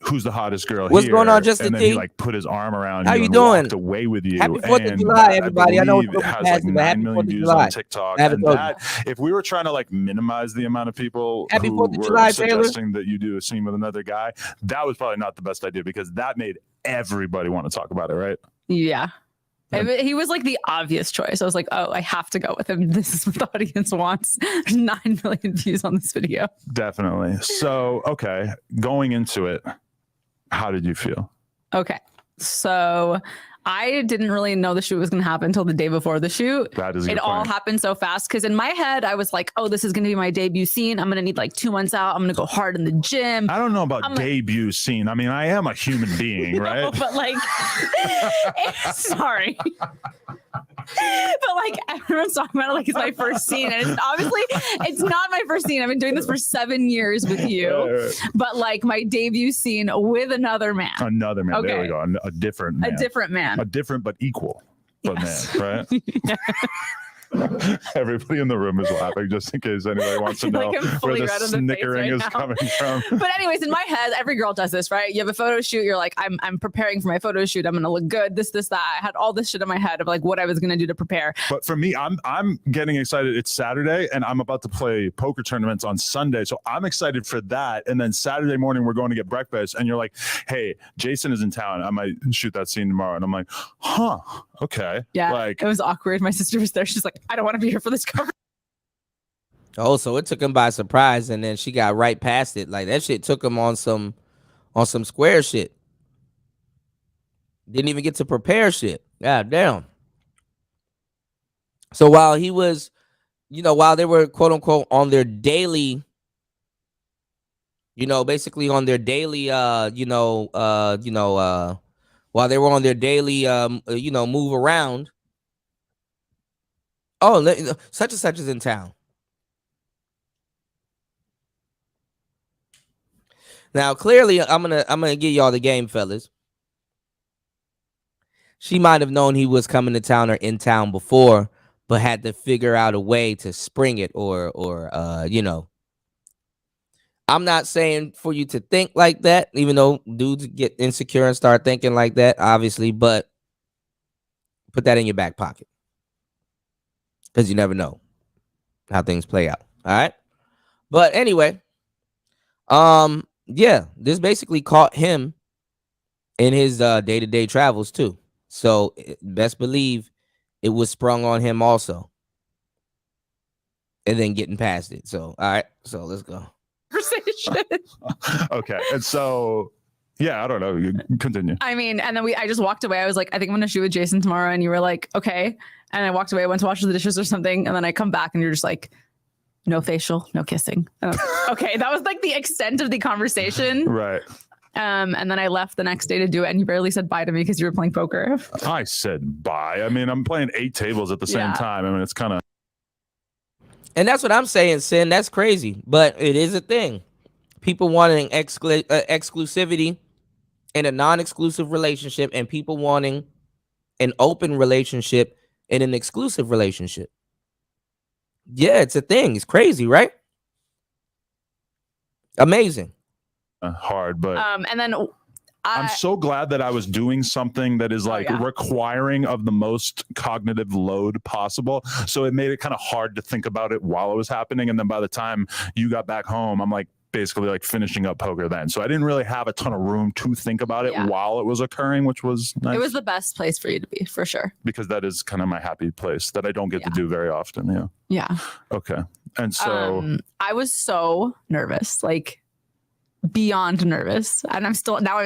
who's the hottest girl What's here? going on, Justin? And then he put his arm around How you you and doing? walked away with you. Happy 4th of July, everybody. I know it has 9 million views on TikTok. And that, if we were trying to minimize the amount of people Happy who 4th of were July, suggesting that you do a scene with another guy, that was probably not the best idea because that made everybody want to talk about it, right? Yeah. He was the obvious choice. I was oh, I have to go with him. This is what the audience wants. 9 million views on this video. Definitely. So, okay, going into it, how did you feel? Okay. So I didn't really know the shoot was going to happen until the day before the shoot. That is it all happened so fast because in my head, I was oh, this is going to be my debut scene. I'm going to need 2 months out. I'm going to go hard in the gym. I don't know about debut scene. I mean, I am a human being, right? No, but sorry. But everyone's talking about it it's my first scene, and it's obviously it's not my first scene. I've been doing this for 7 years with you, but my debut scene with another man. Another man. Okay. There we go. A different man. A different man. A different but equal, but man, right? Everybody in the room is laughing just in case anybody wants to know Like I'm where fully the red in the face snickering right is now. coming from. But anyways, in my head, every girl does this, right? You have a photo shoot. You're like, I'm preparing for my photo shoot. I'm gonna look good. This, that. I had all this shit in my head of like what I was gonna do to prepare. But for me, I'm getting excited. It's Saturday, and I'm about to play poker tournaments on Sunday, so I'm excited for that. And then Saturday morning, we're going to get breakfast, and you're like, "Hey, Jason is in town. I might shoot that scene tomorrow." And I'm like, "Huh, okay." Yeah, like it was awkward. My sister was there. She's like, I don't want to be here for this cover. Oh, so it took him by surprise, and then she got right past it. Like that shit took him on some square shit. Didn't even get to prepare shit. God damn. So while he was, while they were quote unquote on their daily, basically on their daily, while they were on their daily, move around. Oh, such and such is in town. Now, clearly, I'm gonna give y'all the game, fellas. She might have known he was coming to town or in town before, but had to figure out a way to spring it, or I'm not saying for you to think like that, even though dudes get insecure and start thinking like that, obviously, but put that in your back pocket because you never know how things play out. All right. But anyway, yeah, this basically caught him in his day-to-day travels too. So best believe it was sprung on him also. And then getting past it. So, all right. So let's go. Okay. And so, yeah, I don't know. You continue. I mean, and then I just walked away. I was like, I think I'm gonna shoot with Jason tomorrow. And you were like, okay. And I walked away. I went to wash the dishes or something. And then I come back and you're just like, no facial, no kissing. Okay, that was like the extent of the conversation. Right. And then I left the next day to do it, and you barely said bye to me because you were playing poker. I said bye. I mean, I'm playing 8 tables at the same time. I mean, it's kind of. And that's what I'm saying, Sin. That's crazy, but it is a thing. People wanting exclusivity in a non-exclusive relationship, and people wanting an open relationship in an exclusive relationship. Yeah, it's a thing. It's crazy, right? Amazing. Hard, but and then I'm so glad that I was doing something that is like requiring of the most cognitive load possible. So it made it kind of hard to think about it while it was happening. And then by the time you got back home, I'm like basically like finishing up poker then. So I didn't really have a ton of room to think about it while it was occurring, which was nice. It was the best place for you to be, for sure. Because that is kind of my happy place that I don't get to do very often. Yeah. Yeah. Okay. And so I was so nervous, like beyond nervous. And I'm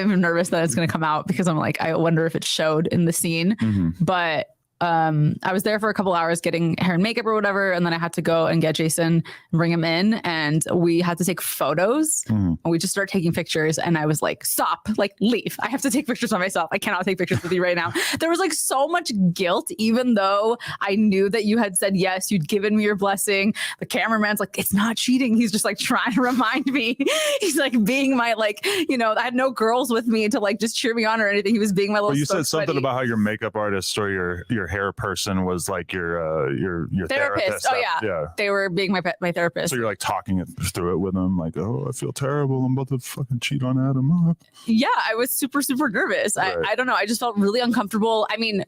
even nervous that it's going to come out because I'm like, I wonder if it showed in the scene. But I was there for a couple hours getting hair and makeup or whatever, and then I had to go and get Jason and bring him in, and we had to take photos. And we just started taking pictures, and I was like, stop, like leave. I have to take pictures of myself. I cannot take pictures with you right now. There was like so much guilt, even though I knew that you had said yes, you'd given me your blessing. The cameraman's like, it's not cheating. He's just like trying to remind me. He's like being my I had no girls with me to like just cheer me on or anything. He was being my little. Well, you said something about how your makeup artist or your hair person was like your therapist. Oh yeah, they were being my therapist. So you're like talking it through it with them, like, oh, I feel terrible. I'm about to fucking cheat on Adam. Yeah, I was super nervous. Right. I don't know. I just felt really uncomfortable. I mean,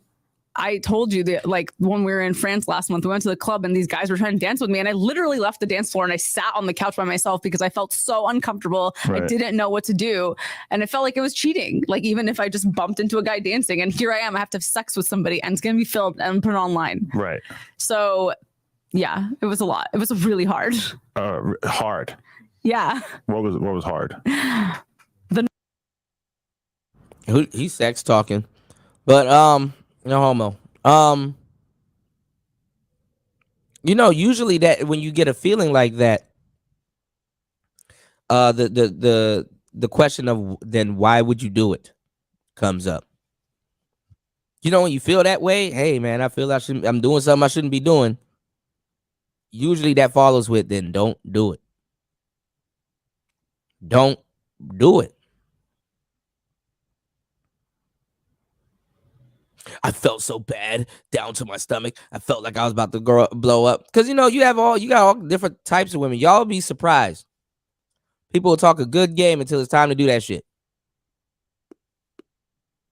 I told you that like when we were in France last month, we went to the club and these guys were trying to dance with me, and I literally left the dance floor and I sat on the couch by myself because I felt so uncomfortable. Right. I didn't know what to do, and it felt like it was cheating. Like even if I just bumped into a guy dancing, and here I am, I have to have sex with somebody, and it's gonna be filmed and put online. Right. So, yeah, it was a lot. It was really hard. Hard. Yeah. What was hard? He's sex talking, but no homo. Usually that when you get a feeling like that, the question of then why would you do it comes up. When you feel that way, hey man, I feel I'm doing something I shouldn't be doing. Usually that follows with then don't do it. Don't do it. I felt so bad down to my stomach. I felt like I was about to blow up. Because, you got all different types of women. Y'all be surprised. People will talk a good game until it's time to do that shit.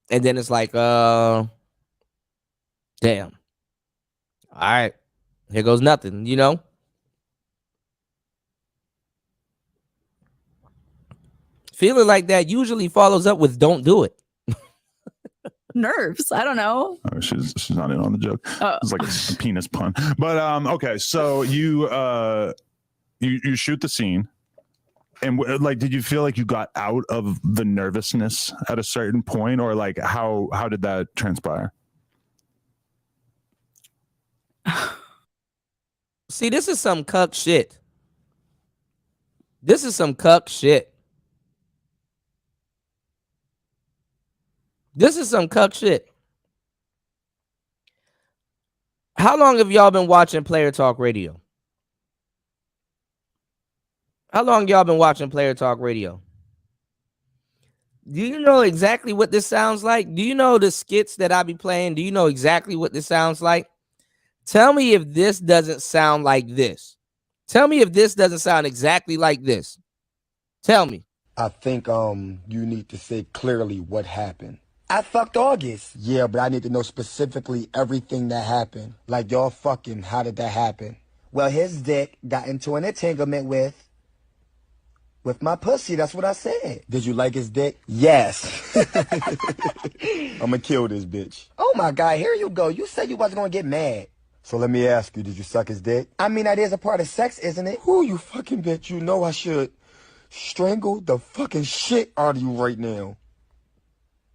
And then it's like, damn. All right. Here goes nothing, Feeling like that usually follows up with don't do it. Nerves. I don't know. Oh, she's not in on the joke. It's like a penis pun. But okay, so you shoot the scene, and did you feel like you got out of the nervousness at a certain point, or like how did that transpire? See, this is some cuck shit. This is some cuck shit. This is some cuck shit. How long have y'all been watching Player Talk Radio? How long y'all been watching Player Talk Radio? Do you know exactly what this sounds like? Do you know the skits that I be playing? Do you know exactly what this sounds like? Tell me if this doesn't sound like this. Tell me if this doesn't sound exactly like this. Tell me. I think you need to say clearly what happened. I fucked August. Yeah, but I need to know specifically everything that happened. Like y'all fucking, how did that happen? Well, his dick got into an entanglement with my pussy. That's what I said. Did you like his dick? Yes. I'ma kill this bitch. Oh my God, here you go. You said you wasn't gonna get mad. So let me ask you, did you suck his dick? I mean, that is a part of sex, isn't it? Who you fucking bitch? You know I should strangle the fucking shit out of you right now.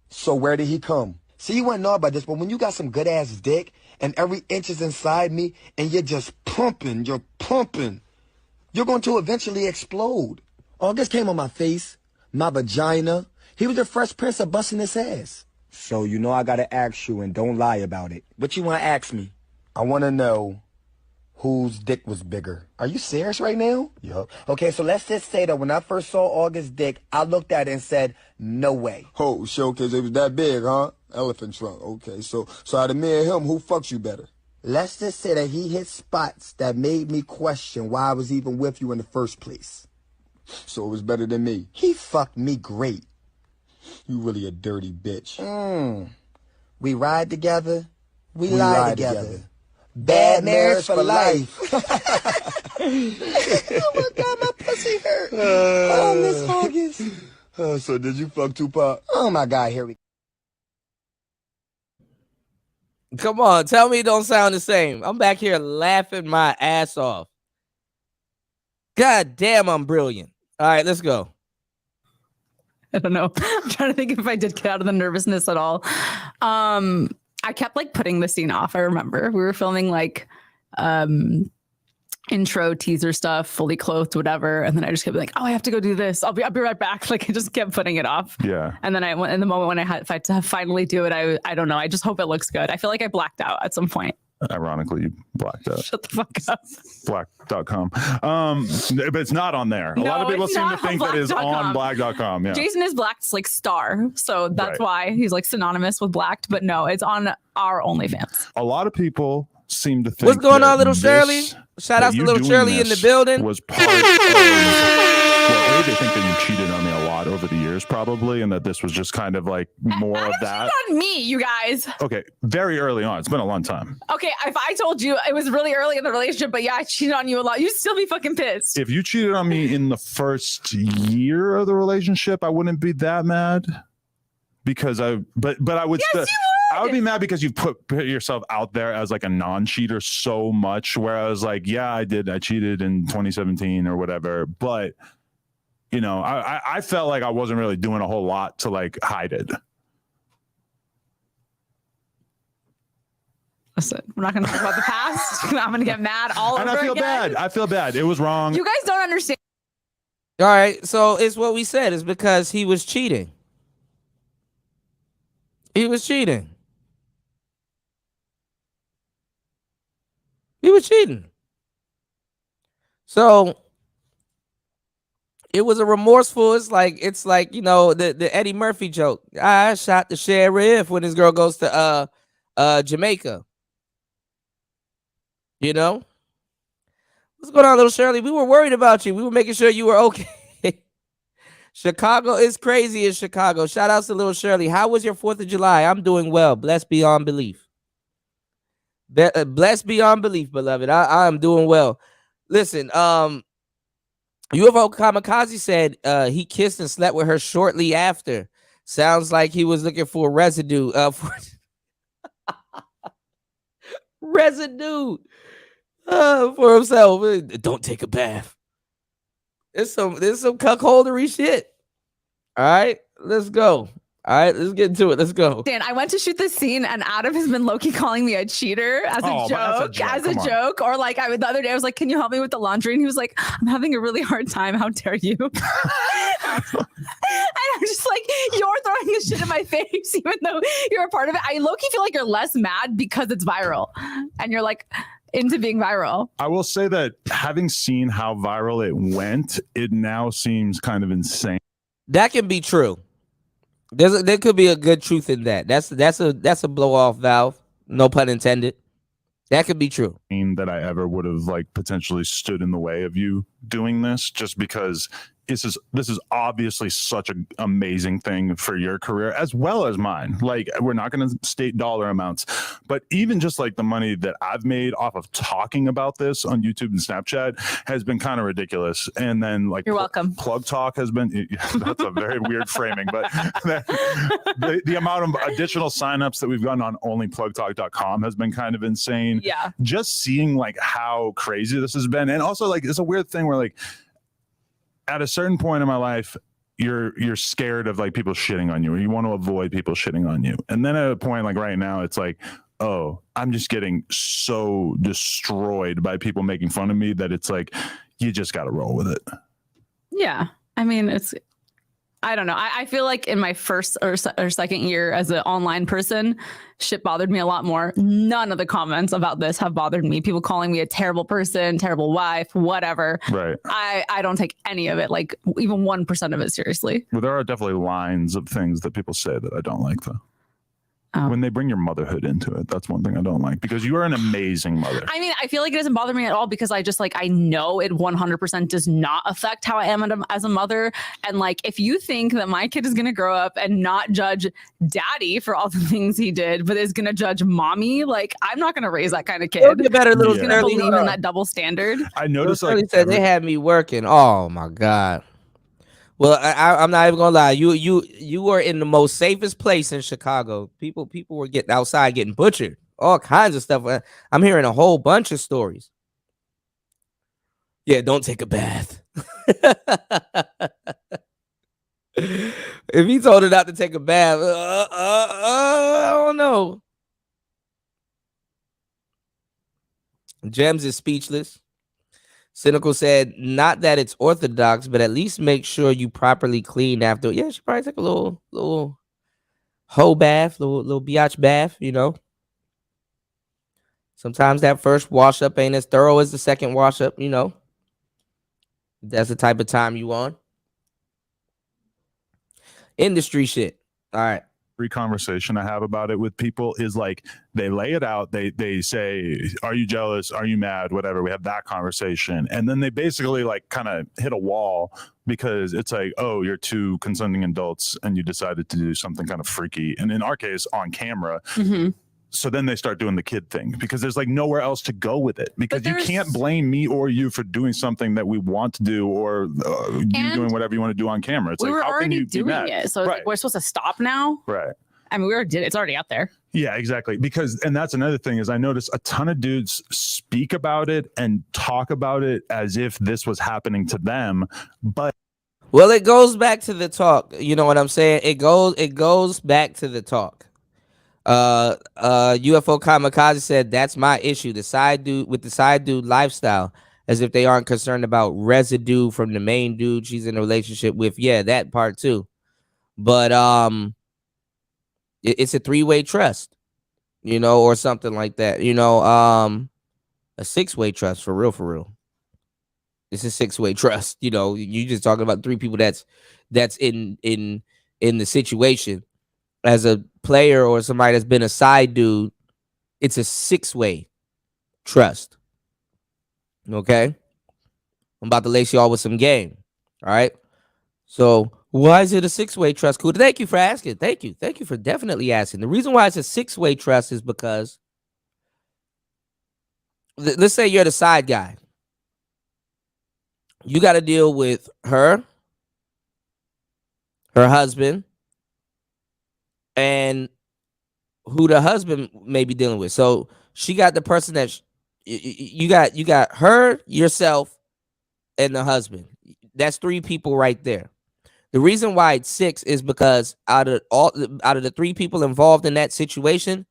So where did he come? See, you wouldn't know about this, but when you got some good ass dick and every inch is inside me and you're just pumping, you're going to eventually explode. August came on my face, my vagina. He was the Fresh Prince of busting his ass. So you know I gotta ask you, and don't lie about it. What you wanna ask me? I wanna know whose dick was bigger. Are you serious right now? Yup. Okay, so let's just say that when I first saw August's dick, I looked at it and said, no way. Oh, showcase, it was that big, huh? Elephant trunk. Okay, so out of me and him, who fucks you better? Let's just say that he hit spots that made me question why I was even with you in the first place. So it was better than me. He fucked me great. You really a dirty bitch. We ride together. We lie together. Bad marriage for life. Oh my God, my pussy hurt. Oh, Miss August. So did you fuck Tupac? Oh my God, here we go. Come on, tell me it don't sound the same. I'm back here laughing my ass off. God damn, I'm brilliant. All right, let's go. I don't know. I'm trying to think if I did get out of the nervousness at all. I kept putting the scene off. I remember we were filming intro teaser stuff, fully clothed, whatever. And then I just kept like, oh, I have to go do this. I'll be right back. I just kept putting it off. Yeah. And then I went in the moment when I had to finally do it. I don't know. I just hope it looks good. I feel like I blacked out at some point. Ironically, you blacked out. Shut the fuck up. Black.com. But it's not on there. A lot of people seem to think that is on black.com. Yeah. Jason is blacked star. So that's why he's synonymous with blacked. But no, it's on our OnlyFans. A lot of people seem to think. What's going on, little Shirley? Shout out to little Shirley in the building. Was part of, they think that you cheated on me a lot over the years, probably, and that this was just kind of more of that. On me, you guys. Okay, very early on. It's been a long time. Okay, if I told you it was really early in the relationship, but yeah, I cheated on you a lot, you'd still be fucking pissed. If you cheated on me in the first year of the relationship, I wouldn't be that mad. Because I would still. I would be mad because you put yourself out there as a non-cheater so much, where I was yeah, I cheated in 2017 or whatever, but I felt like I wasn't really doing a whole lot to hide it. Listen, we're not going to talk about the past. I'm going to get mad all over again. And I feel bad. It was wrong. You guys don't understand. All right, so it's what we said. It's because he was cheating. He was cheating. He was cheating. So it was a remorseful. It's like the Eddie Murphy joke. I shot the sheriff when this girl goes to Jamaica. You know? What's going on, little Shirley? We were worried about you. We were making sure you were okay. Chicago is crazy in Chicago. Shout outs to little Shirley. How was your 4th of July? I'm doing well. Blessed beyond belief. Blessed beyond belief, beloved. I am doing well. Listen, UFO Kamikaze said he kissed and slept with her shortly after. Sounds like he was looking for residue. Residue for himself. Don't take a bath. There's some cuckoldery shit. All right, let's go. All right, let's get into it. Let's go. Dan, I went to shoot this scene and Adam has been low-key calling me a cheater as a joke. Or like the other day I was like, can you help me with the laundry? And he was like, I'm having a really hard time. How dare you? And I'm just like, you're throwing this shit in my face, even though you're a part of it. I low-key feel like you're less mad because it's viral. And you're like into being viral. I will say that having seen how viral it went, it now seems kind of insane. That can be true. There could be a good truth in that. That's a blow off valve. No pun intended. That could be true. That I ever would have like potentially stood in the way of you doing this, just because this is obviously such an amazing thing for your career as well as mine. Like, we're not going to state dollar amounts, but even just like the money that I've made off of talking about this on YouTube and Snapchat has been kind of ridiculous. And then like, you're welcome. Plug Talk has been, that's a very weird framing, but the amount of additional signups that we've gotten on onlyplugtalk.com has been kind of insane. Yeah. Just seeing like how crazy this has been. And also like, it's a weird thing where like, at a certain point in my life, you're scared of like people shitting on you, or you want to avoid people shitting on you. And then at a point like right now, it's like, oh, I'm just getting so destroyed by people making fun of me that it's like, you just got to roll with it. Yeah. I mean, I don't know. I feel like in my first or second year as an online person, shit bothered me a lot more. None of the comments about this have bothered me. People calling me a terrible person, terrible wife, whatever. Right. I don't take any of it, like even 1% of it seriously. Well, there are definitely lines of things that people say that I don't like, though. When they bring your motherhood into it, that's one thing I don't like, because you are an amazing mother. I mean, I feel like it doesn't bother me at all, because I just like, I know it 100% does not affect how I am as a mother. And like, if you think that my kid is going to grow up and not judge daddy for all the things he did, but is going to judge mommy, like, I'm not going to raise that kind of kid. You better little going to believe in that double standard. I noticed like said they had me working. Oh my God. Well, I'm not even gonna lie. You were in the most safest place in Chicago. People were getting outside, getting butchered, all kinds of stuff. I'm hearing a whole bunch of stories. Yeah, don't take a bath. If he told her not to take a bath, I don't know. Gems is speechless. Cynical said, not that it's orthodox, but at least make sure you properly clean after. Yeah, she probably took a little hoe bath, little biatch bath, you know. Sometimes that first wash up ain't as thorough as the second wash up, you know. That's the type of time you on. Industry shit. All right. Every conversation I have about it with people is like, they lay it out. They say, are you jealous? Are you mad? Whatever. We have that conversation. And then they basically like kind of hit a wall, because it's like, oh, you're two consenting adults and you decided to do something kind of freaky. And in our case, on camera. Mm-hmm. So then they start doing the kid thing, because there's like nowhere else to go with it, because you can't blame me or you for doing something that we want to do, or you doing whatever you want to do on camera. It's we like, were how can already you be doing mad? it. So right. like, we're supposed to stop now. Right. I mean, we already did it. It's already out there. Yeah, exactly. Because, and that's another thing, is I notice a ton of dudes speak about it and talk about it as if this was happening to them. But well, it goes back to the talk. You know what I'm saying? It goes back to the talk. UFO Kamikaze said, that's my issue. The side dude lifestyle, as if they aren't concerned about residue from the main dude she's in a relationship with. Yeah, that part too. But it's a three-way trust, you know, or something like that. You know, a six-way trust for real. It's a six-way trust. You know, you just talking about three people that's in the situation. As a player or somebody that's been a side dude, It's a 6-way trust. Okay? I'm about to lace y'all with some game. All right? So why is it a 6-way trust? Cool. Thank you for asking. Thank you. Thank you for definitely asking. The reason why it's a 6-way trust is because let's say you're the side guy. You got to deal with her husband, and who the husband may be dealing with. So she got the person that you got her, yourself, and the husband. That's 3 people right there. The reason why it's 6 is because out of the 3 people involved in that situation,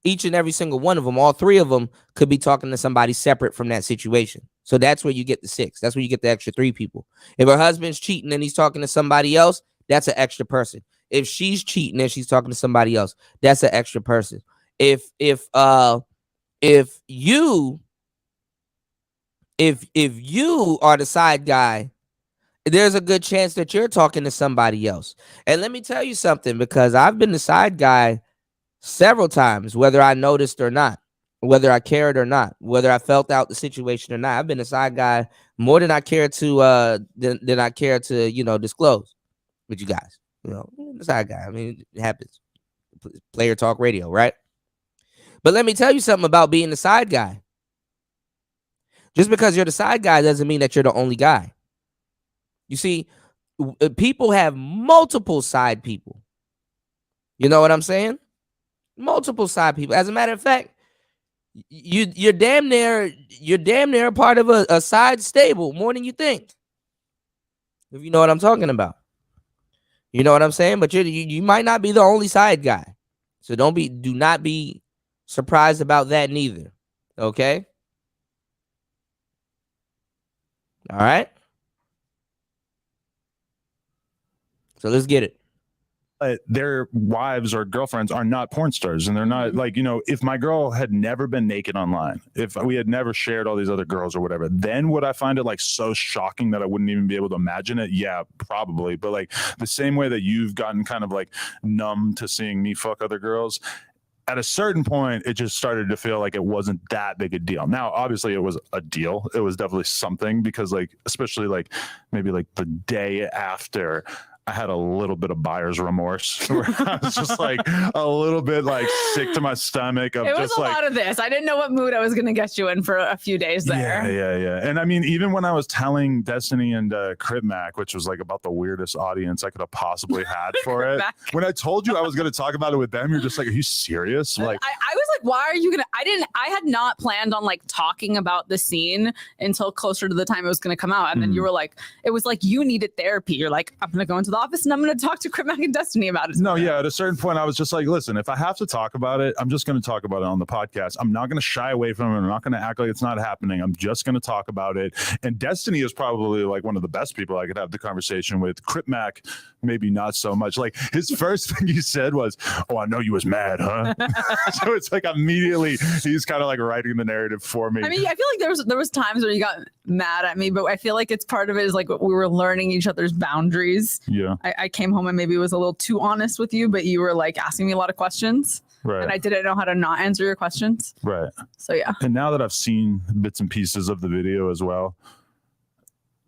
each and every single one of them, all 3 of them, could be talking to somebody separate from that situation. So that's where you get the 6. That's where you get the extra 3 people. If her husband's cheating and he's talking to somebody else, that's an extra person. If she's cheating and she's talking to somebody else, that's an extra person. If you are the side guy, there's a good chance that you're talking to somebody else. And let me tell you something, because I've been the side guy several times, whether I noticed or not, whether I cared or not, whether I felt out the situation or not. I've been a side guy more than I care to than I care to, disclose with you guys. The side guy. I mean, it happens. Player Talk Radio, right? But let me tell you something about being the side guy. Just because you're the side guy doesn't mean that you're the only guy. You see, people have multiple side people. You know what I'm saying? Multiple side people. As a matter of fact, you're damn near a part of a side stable more than you think. If you know what I'm talking about. You know what I'm saying? But you might not be the only side guy. So do not be surprised about that neither. Okay? All right? So let's get it. Their wives or girlfriends are not porn stars, and they're not like, if my girl had never been naked online, if we had never shared all these other girls or whatever, then would I find it like so shocking that I wouldn't even be able to imagine it? Yeah, probably. But like the same way that you've gotten kind of like numb to seeing me fuck other girls, at a certain point, it just started to feel like it wasn't that big a deal. Now, obviously, it was a deal. It was definitely something, because like, especially like maybe like the day after, I had a little bit of buyer's remorse where I was just like a little bit like sick to my stomach. Of it was just a like, lot of this. I didn't know what mood I was going to get you in for a few days there. Yeah. And I mean, even when I was telling Destiny and Crip Mac, which was like about the weirdest audience I could have possibly had for it, when I told you I was going to talk about it with them, you're just like, are you serious? Like, I was like, why are you going to, I had not planned on like talking about the scene until closer to the time it was going to come out. And then you were like, it was like, you needed therapy. You're like, I'm going to go into the office and I'm going to talk to Crip Mac and Destiny about it. No, yeah. At a certain point, I was just like, listen, if I have to talk about it, I'm just going to talk about it on the podcast. I'm not going to shy away from it. I'm not going to act like it's not happening. I'm just going to talk about it. And Destiny is probably like one of the best people I could have the conversation with. Crip Mac, maybe not so much. Like his first thing he said was, "Oh, I know you was mad, huh?" So it's like immediately he's kind of like writing the narrative for me. I mean, I feel like there was times where you got mad at me, but I feel like it's part of it is like we were learning each other's boundaries. Yeah. I came home and maybe was a little too honest with you, but you were like asking me a lot of questions. Right. And I didn't know how to not answer your questions. Right. So yeah. And now that I've seen bits and pieces of the video as well,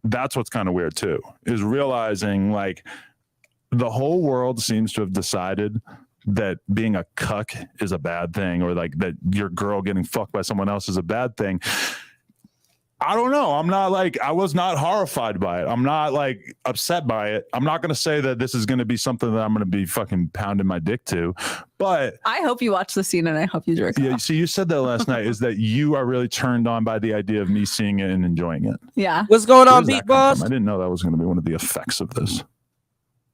that's what's kind of weird too, is realizing like the whole world seems to have decided that being a cuck is a bad thing, or like that your girl getting fucked by someone else is a bad thing. I don't know. I was not horrified by it. I'm not like upset by it. I'm not going to say that this is going to be something that I'm going to be fucking pounding my dick to, but I hope you watch the scene and I hope you jerk yeah. off. So you said that last night, is that you are really turned on by the idea of me seeing it and enjoying it. Yeah. What's going on, Beat Beat Boss? I didn't know that was going to be one of the effects of this.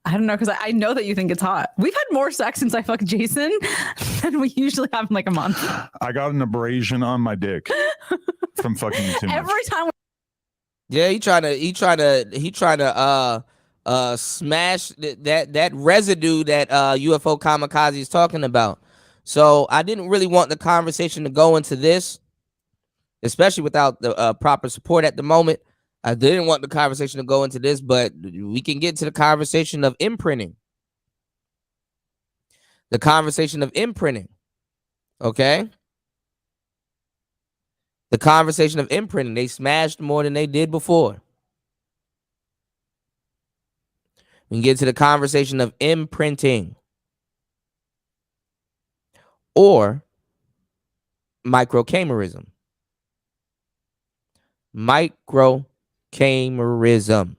I don't know, because I know that you think it's hot. We've had more sex since I fucked Jason than we usually have in like a month. I got an abrasion on my dick from fucking you too much. Every time. Yeah, he trying to smash that residue that UFO Kamikaze is talking about. So I didn't really want the conversation to go into this, especially without the proper support at the moment. I didn't want the conversation to go into this, but we can get to the conversation of imprinting. The conversation of imprinting. Okay? The conversation of imprinting. They smashed more than they did before. We can get to the conversation of imprinting or microcamerism. Microcamerism.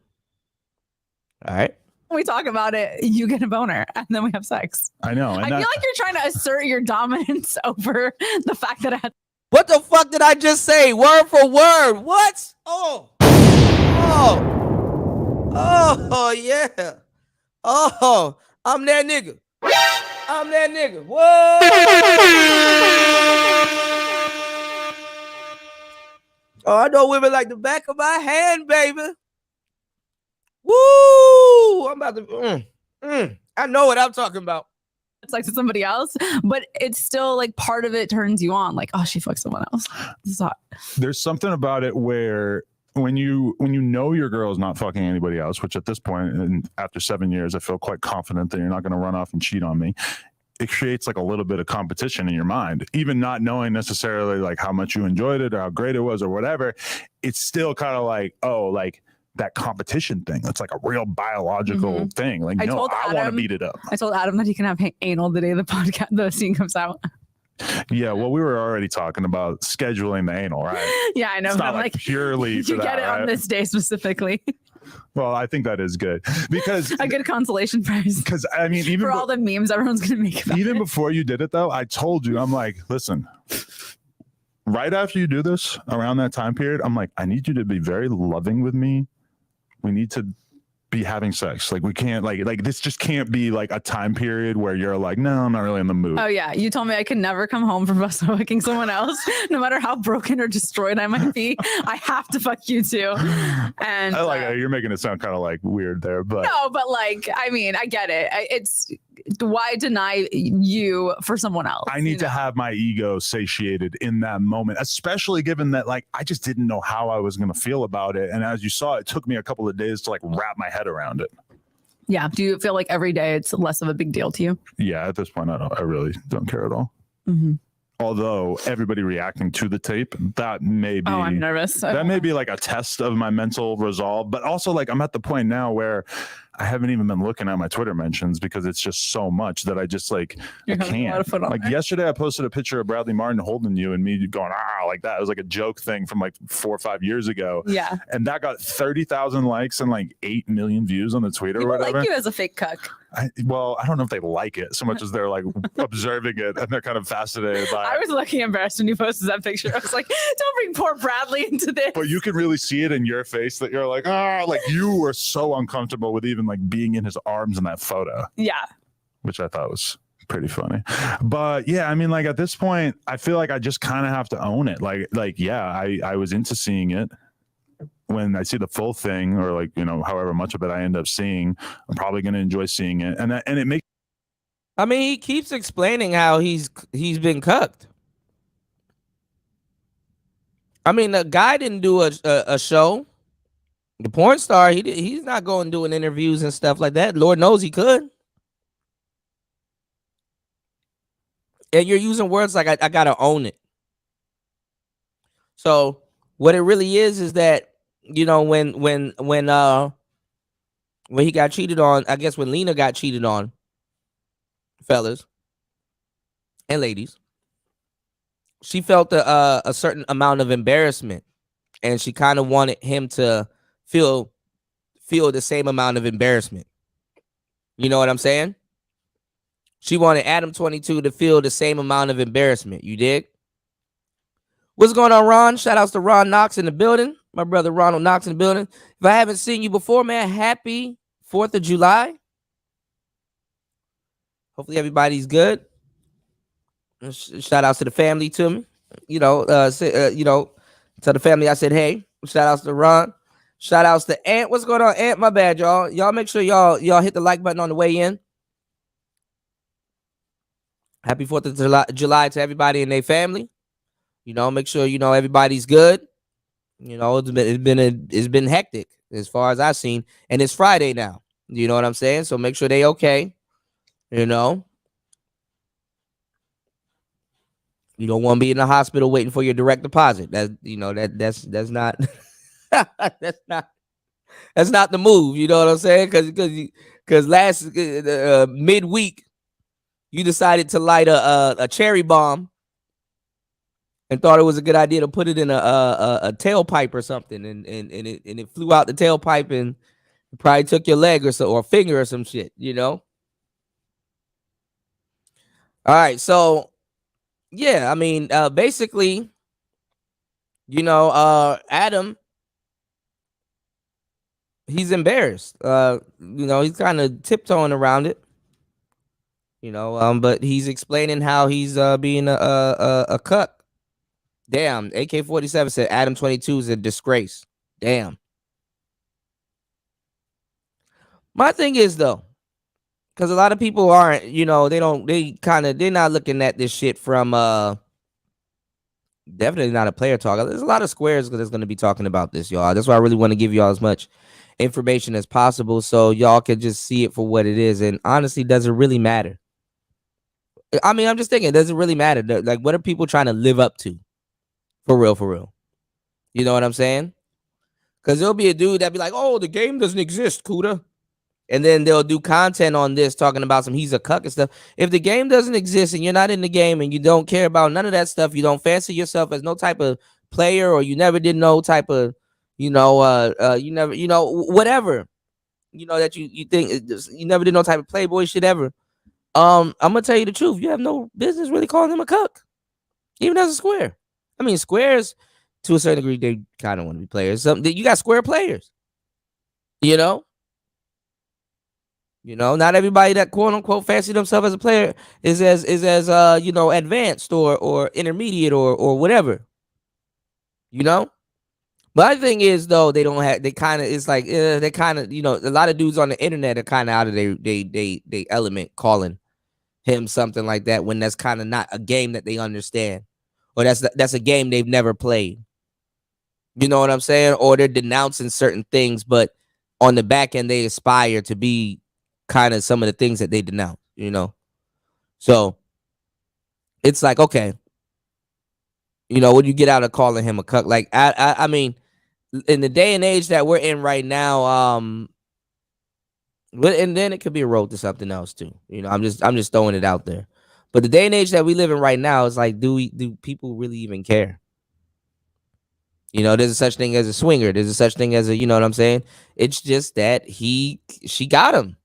All right. We talk about it, you get a boner, and then we have sex. I know. And I feel like you're trying to assert your dominance over the fact that I had. What the fuck did I just say? Word for word. What? Oh, yeah. Oh, I'm that nigga. I'm that nigga. What? Oh, I know women like the back of my hand, baby. Woo! I'm about to. I know what I'm talking about. It's like to somebody else, but it's still like part of it turns you on. Like, oh, she fucked someone else. This is hot. There's something about it where when you know your girl is not fucking anybody else, which at this point and after 7 years, I feel quite confident that you're not going to run off and cheat on me. It creates like a little bit of competition in your mind, even not knowing necessarily like how much you enjoyed it or how great it was or whatever. It's still kind of like, oh, like that competition thing. It's like a real biological thing. Like, I want to beat it up. I told Adam that he can have anal the day the scene comes out. Yeah, well, we were already talking about scheduling the anal, right? Yeah, I know. It's not like purely you for get that, it right? on this day specifically. Well, I think that is good because a good consolation prize. Because I mean, even for all the memes everyone's gonna make about even it. before you did it, though, I told you, I'm like, listen, right after you do this, around that time period, I'm like, I need you to be very loving with me. We need to be having sex. Like we can't like this just can't be like a time period where you're like, no, I'm not really in the mood. Oh yeah, you told me I could never come home from fucking someone else, no matter how broken or destroyed I might be. I have to fuck you too. And I like you're making it sound kind of like weird there, but no, but like I mean, I get it. It's why deny you for someone else? I need to have my ego satiated in that moment, especially given that like I just didn't know how I was going to feel about it, and as you saw, it took me a couple of days to like wrap my head around it. Yeah. Do you feel like every day it's less of a big deal to you? Yeah, at this point, I really don't care at all. Mm-hmm. Although everybody reacting to the tape, that may be. Oh, I'm nervous. That may be like a test of my mental resolve, but also like I'm at the point now where I haven't even been looking at my Twitter mentions because it's just so much that I just like I can't. Like yesterday, I posted a picture of Bradley Martin holding you and me going like that. It was like a joke thing from like 4 or 5 years ago. Yeah, and that got 30,000 likes and like 8 million views on the tweet or People whatever. like you as a fake cuck. I don't know if they like it so much as they're like observing it and they're kind of fascinated by it. I was looking embarrassed when you posted that picture. I was like, don't bring poor Bradley into this. But you can really see it in your face that you're like, like you were so uncomfortable with even like being in his arms in that photo. Yeah. Which I thought was pretty funny. But yeah, I mean, like at this point, I feel like I just kind of have to own it. Like, yeah, I was into seeing it. When I see the full thing or like, however much of it I end up seeing, I'm probably going to enjoy seeing it. And it makes. I mean, he keeps explaining how he's been cucked. I mean, the guy didn't do a show. The porn star, he's not going doing interviews and stuff like that. Lord knows he could. And you're using words like I gotta own it. So what it really is that when he got cheated on, I guess when Lena got cheated on, fellas and ladies, she felt a certain amount of embarrassment, and she kind of wanted him to feel the same amount of embarrassment. You know what I'm saying? She wanted Adam 22 to feel the same amount of embarrassment. You dig? What's going on, Ron? Shout outs to Ron Knox in the building. My brother Ronald Knox in the building. If I haven't seen you before, man, happy 4th of July. Hopefully everybody's good. Shout outs to the family to me. To the family I said, hey. Shout outs to Ron. Shout outs to Ant. What's going on, Ant? My bad, y'all. Y'all make sure y'all hit the like button on the way in. Happy 4th of July to everybody and their family. Make sure everybody's good. It's been hectic as far as I've seen, and it's Friday now. You know what I'm saying? So make sure they okay. You don't want to be in the hospital waiting for your direct deposit. That's not that's not the move. You know what I'm saying? Because last midweek you decided to light a cherry bomb and thought it was a good idea to put it in a tailpipe or something, and it flew out the tailpipe and probably took your leg or finger or some shit. You know. All right, so yeah, I mean, basically, Adam, he's embarrassed. He's kind of tiptoeing around it. But he's explaining how he's being a cuck. Damn, AK-47 said Adam 22 is a disgrace. Damn. My thing is though, because a lot of people aren't, they're not looking at this shit from definitely not a player talk. There's a lot of squares that's going to be talking about this, y'all. That's why I really want to give y'all as much information as possible so y'all can just see it for what it is. And honestly, does it really matter? I mean, I'm just thinking, does it really matter? Like, what are people trying to live up to? For real. You know what I'm saying? Because there'll be a dude that be like, oh, the game doesn't exist, Kuda. And then they'll do content on this talking about he's a cuck and stuff. If the game doesn't exist and you're not in the game and you don't care about none of that stuff, you don't fancy yourself as no type of player, or you never did no type of, you never, whatever, that you think you never did no type of playboy shit ever. I'm gonna tell you the truth. You have no business really calling him a cuck, even as a square. I mean, squares to a certain degree, they kind of want to be players. You got square players, not everybody that quote unquote fancy themselves as a player is as advanced or intermediate or whatever. But my thing is though, they kind of a lot of dudes on the internet are kind of out of they element calling him something like that when that's kind of not a game that they understand, or that's a game they've never played. You know what I'm saying? Or they're denouncing certain things, but on the back end they aspire to be kind of some of the things that they denounce, So it's like, okay, what do you get out of calling him a cuck? Like, I mean, in the day and age that we're in right now, and then it could be a road to something else too. I'm just throwing it out there. But the day and age that we live in right now is like, do people really even care? There's a such thing as a swinger. There's a such thing as a, you know what I'm saying? It's just that she got him.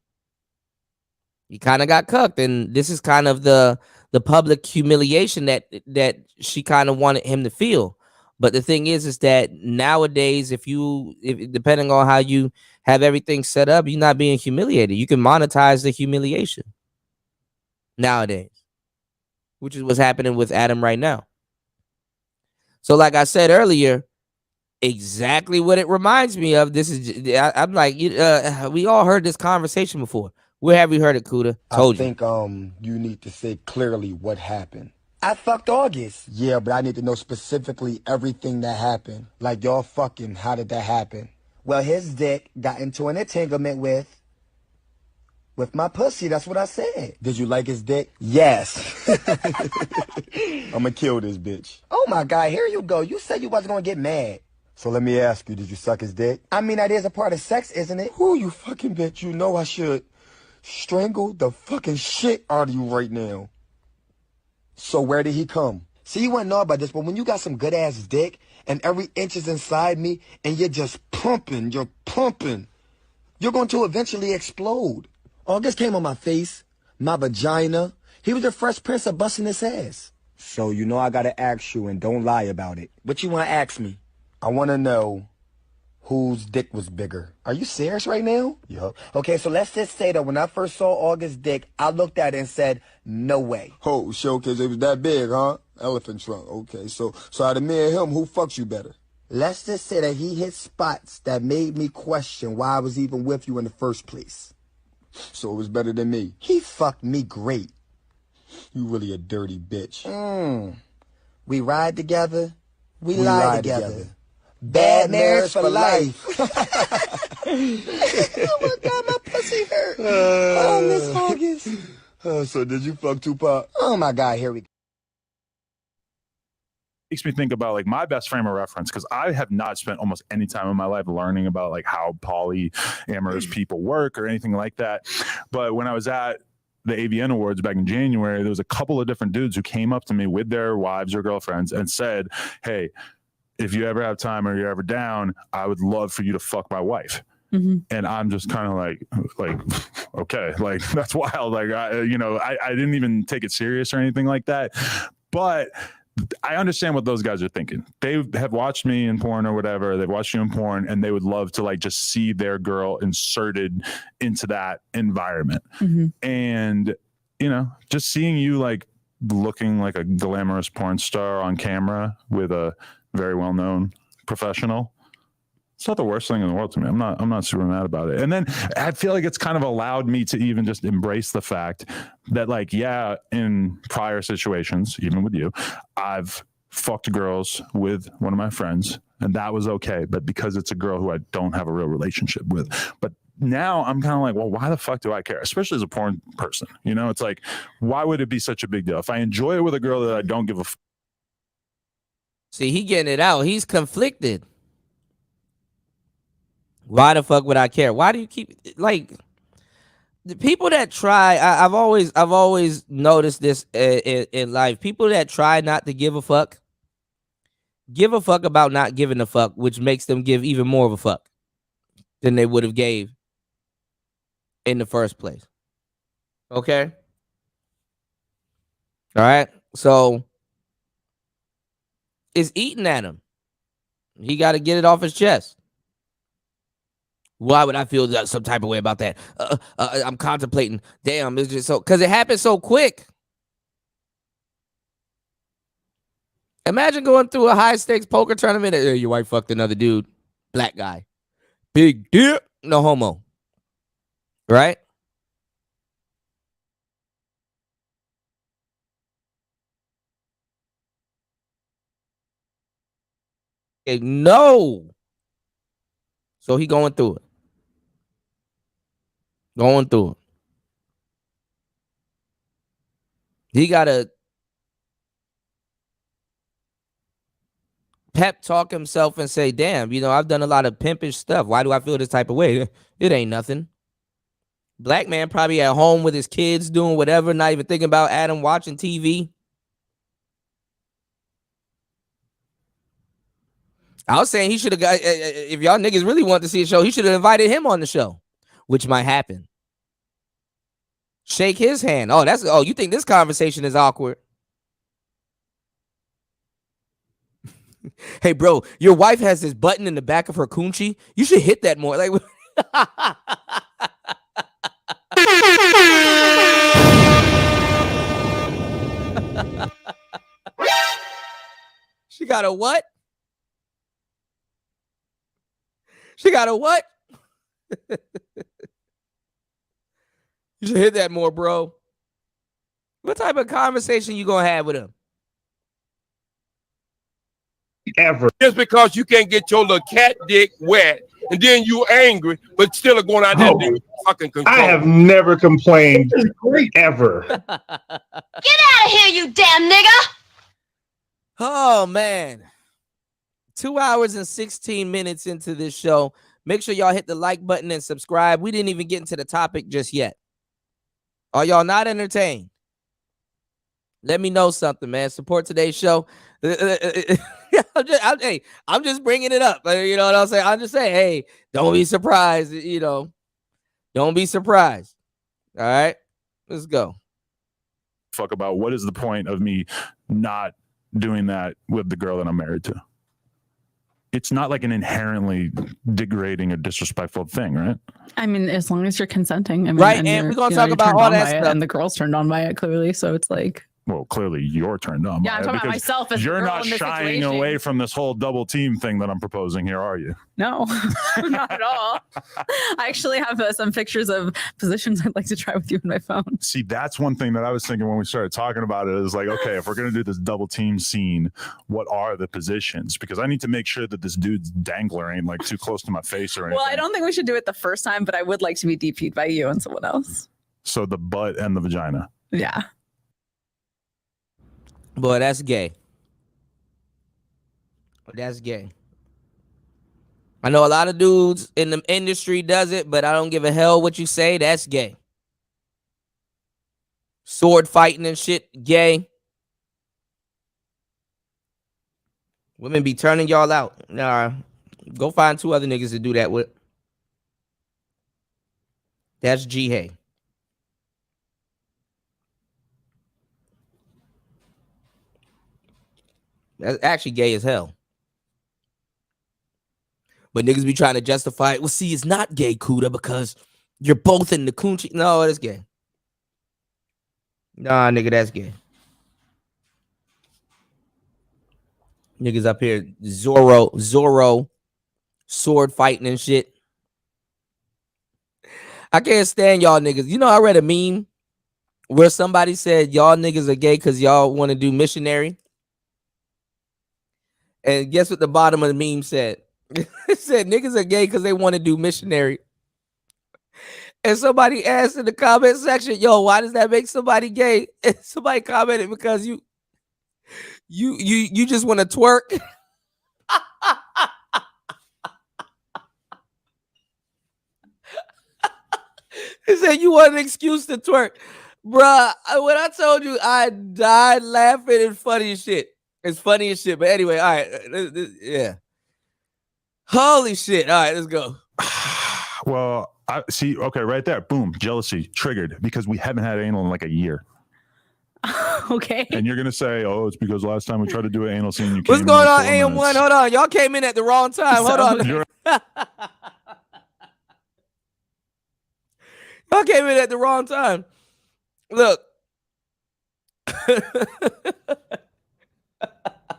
He kind of got cucked, and this is kind of the public humiliation that she kind of wanted him to feel. But the thing is that nowadays, if depending on how you have everything set up, you're not being humiliated. You can monetize the humiliation nowadays, which is what's happening with Adam right now. So, like I said earlier, exactly what it reminds me of. This is, I'm like, we all heard this conversation before. Where have we heard it, Kuda? Told you. I think you need to say clearly what happened. I fucked August. Yeah, but I need to know specifically everything that happened. Like, y'all fucking, how did that happen? Well, his dick got into an entanglement with my pussy. That's what I said. Did you like his dick? Yes. I'ma kill this bitch. Oh my God, here you go. You said you wasn't gonna get mad. So let me ask you, did you suck his dick? I mean, that is a part of sex, isn't it? Who you fucking bitch? You know I should strangle the fucking shit out of you right now. So where did he come? See, you wouldn't know about this, but when you got some good ass dick and every inch is inside me and you're just pumping, you're going to eventually explode. August came on my face, my vagina. He was the Fresh Prince of busting his ass. So you know I gotta ask you, and don't lie about it. What you wanna ask me? I wanna know whose dick was bigger. Are you serious right now? Yup. Okay, so let's just say that when I first saw August's dick, I looked at it and said, no way. Oh, showcase, it was that big, huh? Elephant trunk. Okay, so out of me and him, who fucks you better? Let's just say that he hit spots that made me question why I was even with you in the first place. So it was better than me. He fucked me great. You really a dirty bitch. We ride together. We lie together. Bad marriage for life. Oh my God, my pussy hurt. Oh, Miss August. So did you fuck Tupac? Oh my God, here we go. makes me think about like my best frame of reference, because I have not spent almost any time in my life learning about like how polyamorous people work or anything like that. But when I was at the AVN Awards back in January, there was a couple of different dudes who came up to me with their wives or girlfriends and said, hey, if you ever have time or you're ever down, I would love for you to fuck my wife. And I'm just kind of like, okay, like that's wild. Like, I didn't even take it serious or anything like that. But I understand what those guys are thinking. They have watched me in porn or whatever. They've watched you in porn, and they would love to like just see their girl inserted into that environment. And, just seeing you like looking like a glamorous porn star on camera with a very well-known professional, it's not the worst thing in the world to me. I'm not super mad about it. And then I feel like it's kind of allowed me to even just embrace the fact that, like, yeah, in prior situations, even with you, I've fucked girls with one of my friends, and that was okay. But because it's a girl who I don't have a real relationship with, but now I'm kind of like, well, why the fuck do I care? Especially as a porn person, it's like, why would it be such a big deal if I enjoy it with a girl that I don't give a fuck? See, he getting it out. He's conflicted. Why the fuck would I care? Why do you keep like the people that try? I've always noticed this in life. People that try not to give a fuck about not giving a fuck, which makes them give even more of a fuck than they would have gave in the first place. Okay. All right. So it's eating at him. He got to get it off his chest. Why would I feel some type of way about that? I'm contemplating. Damn, it's just so because it happened so quick. Imagine going through a high stakes poker tournament. Hey, your wife fucked another dude, black guy, big deal, no homo, right? No. So he going through it. He got to pep talk himself and say, damn, I've done a lot of pimpish stuff. Why do I feel this type of way? It ain't nothing. Black man probably at home with his kids doing whatever, not even thinking about Adam watching TV. I was saying he should have got, if y'all niggas really want to see a show, he should have invited him on the show, which might happen. Shake his hand. You think this conversation is awkward? Hey, bro, your wife has this button in the back of her coochie. You should hit that more. Like, she got a what? She got a what? You should hit that more, bro. What type of conversation you gonna have with him? Ever. Just because you can't get your little cat dick wet and then you angry, but still are going out there and fucking control. I have never complained ever. Get out of here, you damn nigga! Oh, man. 2 hours and 16 minutes into this show. Make sure y'all hit the like button and subscribe. We didn't even get into the topic just yet. Are y'all not entertained? Let me know something, man. Support today's show. I'm just bringing it up. You know what I'm saying? I'm just saying, hey, don't be surprised. Don't be surprised. All right, let's go. Fuck about what is the point of me not doing that with the girl that I'm married to? It's not like an inherently degrading or disrespectful thing, right? I mean, as long as you're consenting. I mean, right, and we're going to talk about all that stuff. And the girl's turned on by it, clearly. So it's like... Well, clearly you're turned on. Yeah, I'm talking about myself as you're the girl not in this shying situation. away from this whole double team thing that I'm proposing here, are you? No, not at all. I actually have some pictures of positions I'd like to try with you in my phone. See, that's one thing that I was thinking when we started talking about it is like, okay, if we're going to do this double team scene, what are the positions? Because I need to make sure that this dude's dangler ain't like too close to my face or anything. Well, I don't think we should do it the first time, but I would like to be DP'd by you and someone else. So the butt and the vagina. Yeah. Boy, that's gay. That's gay. I know a lot of dudes in the industry does it, but I don't give a hell what you say. That's gay. Sword fighting and shit, gay. Women be turning y'all out. Nah, go find 2 other niggas to do that with. That's G-Hay. That's actually gay as hell. But niggas be trying to justify it. Well, see, it's not gay, Kuda, because you're both in the coochie. No, it's gay. Nah, nigga, that's gay. Niggas up here, Zorro, sword fighting and shit. I can't stand y'all niggas. You know, I read a meme where somebody said y'all niggas are gay because y'all want to do missionary. And guess what the bottom of the meme said? It said niggas are gay because they want to do missionary. And somebody asked in the comment section, yo, why does that make somebody gay? And somebody commented because you just want to twerk. He said you want an excuse to twerk. Bruh, when I told you, I died laughing. It's funny as shit. It's funny as shit. But anyway, all right. Yeah. Holy shit. All right, let's go. Well, I see. Okay, right there. Boom. Jealousy triggered because we haven't had anal in like a year. Okay. And you're going to say, oh, it's because last time we tried to do an anal scene, you What's came going in on, like 4 AM1? minutes. Hold on. Y'all came in at the wrong time. Hold on. You're- Y'all came in at the wrong time. Look.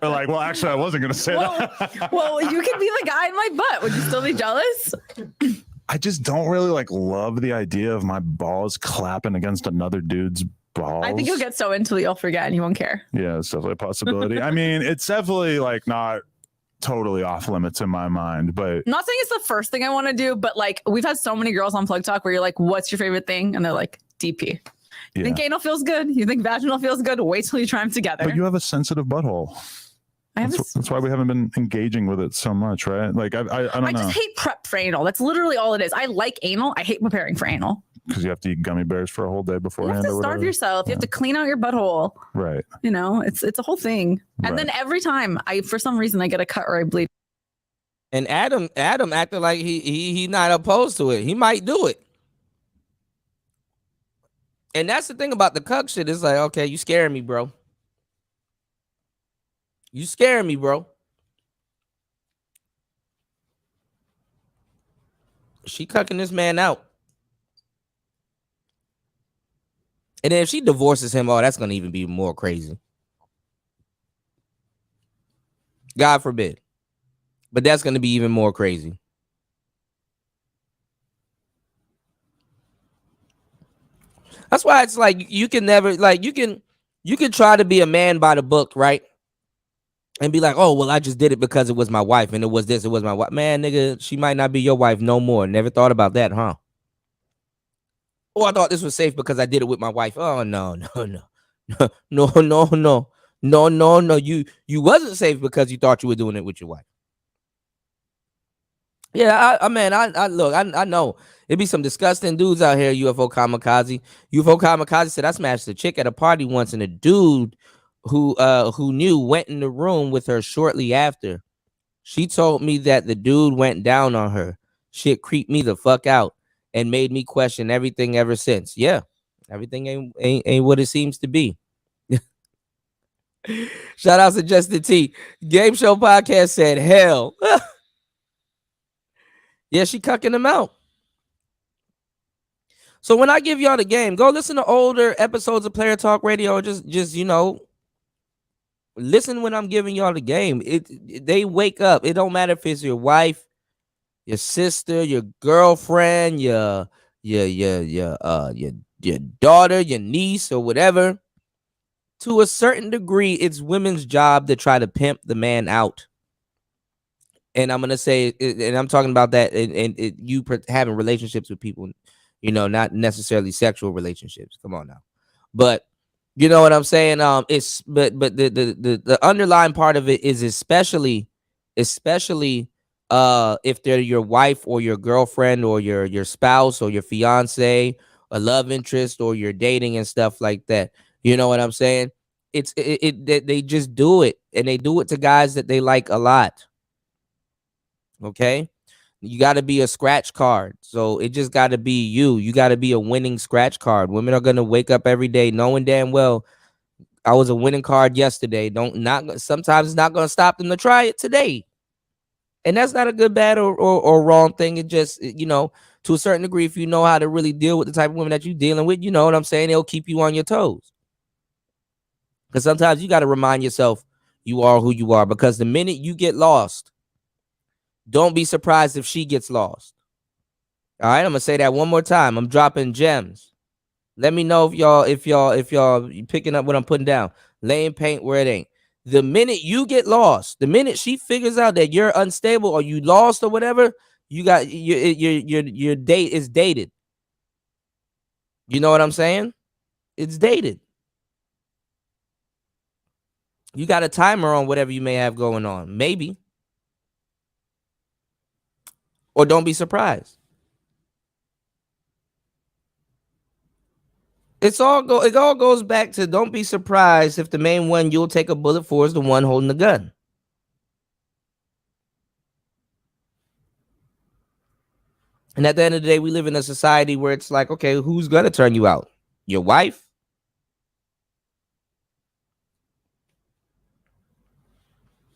They're like, well, actually, I wasn't going to say that. Well, you could be the guy in my butt. Would you still be jealous? I just don't really like love the idea of my balls clapping against another dude's balls. I think you'll get so into it, you'll forget and you won't care. Yeah, it's definitely a possibility. I mean, it's definitely like not totally off limits in my mind, but I'm not saying it's the first thing I want to do, but like we've had so many girls on Plug Talk where you're like, what's your favorite thing? And they're like, DP. You think anal feels good? You think vaginal feels good? Wait till you try them together. But you have a sensitive butthole. That's why we haven't been engaging with it so much, right? Like I don't know. I just hate prep for anal. That's literally all it is. I like anal. I hate preparing for anal. Because you have to eat gummy bears for a whole day You beforehand. have to or starve whatever. yourself. You have to clean out your butthole. Right. You know, it's a whole thing. And then every time for some reason I get a cut or I bleed. And Adam acted like he not opposed to it. He might do it. And that's the thing about the cuck shit. It's like, okay, you scaring me, bro. You scaring me, bro. She cucking this man out. And then if she divorces him, oh, that's going to even be more crazy. God forbid. But that's going to be even more crazy. That's why it's like you can never, like, you can try to be a man by the book, right? And be like, oh, well, I just did it because it was my wife and it was this, it was my wife. Man, nigga, she might not be your wife no more. Never thought about that, huh? Oh, I thought this was safe because I did it with my wife. Oh, no. No. You wasn't safe because you thought you were doing it with your wife. Yeah, I look, I know it'd be some disgusting dudes out here. UFO Kamikaze said I smashed a chick at a party once, and a dude who knew went in the room with her shortly after. She told me that the dude went down on her. Shit creeped me the fuck out and made me question everything ever since. Yeah, everything ain't what it seems to be. Shout out to Justin T. Game Show Podcast said hell. Yeah, she cucking him out. So when I give y'all the game, go listen to older episodes of Player Talk Radio. Just you know, listen when I'm giving y'all the game. They wake up. It don't matter if it's your wife, your sister, your girlfriend, your daughter, your niece, or whatever. To a certain degree, it's women's job to try to pimp the man out. And I'm gonna say, and I'm talking about that, and you having relationships with people, you know, not necessarily sexual relationships. Come on now, but you know what I'm saying. It's but the underlying part of it is especially especially if they're your wife or your girlfriend or your spouse or your fiance, a love interest, or you're dating and stuff like that. You know what I'm saying? They just do it, and they do it to guys that they like a lot. Okay, you got to be a scratch card. So it just got to be you. You got to be a winning scratch card. Women are gonna wake up every day knowing damn well I was a winning card yesterday. Sometimes it's not gonna stop them to try it today. And that's not a good, bad, or wrong thing. It just, to a certain degree, if you know how to really deal with the type of women that you're dealing with, you know what I'm saying? It'll keep you on your toes. Because sometimes you got to remind yourself you are who you are. Because the minute you get lost, don't be surprised if she gets lost. All right, I'm gonna say that one more time. I'm dropping gems. Let me know if y'all picking up what I'm putting down. Laying paint where it ain't. The minute you get lost, the minute she figures out that you're unstable or you lost or whatever, you got your date is dated. You know what I'm saying? It's dated. You got a timer on whatever you may have going on, maybe. Or don't be surprised. It all goes back to don't be surprised if the main one you'll take a bullet for is the one holding the gun. And at the end of the day, we live in a society where it's like, okay, who's gonna turn you out? Your wife?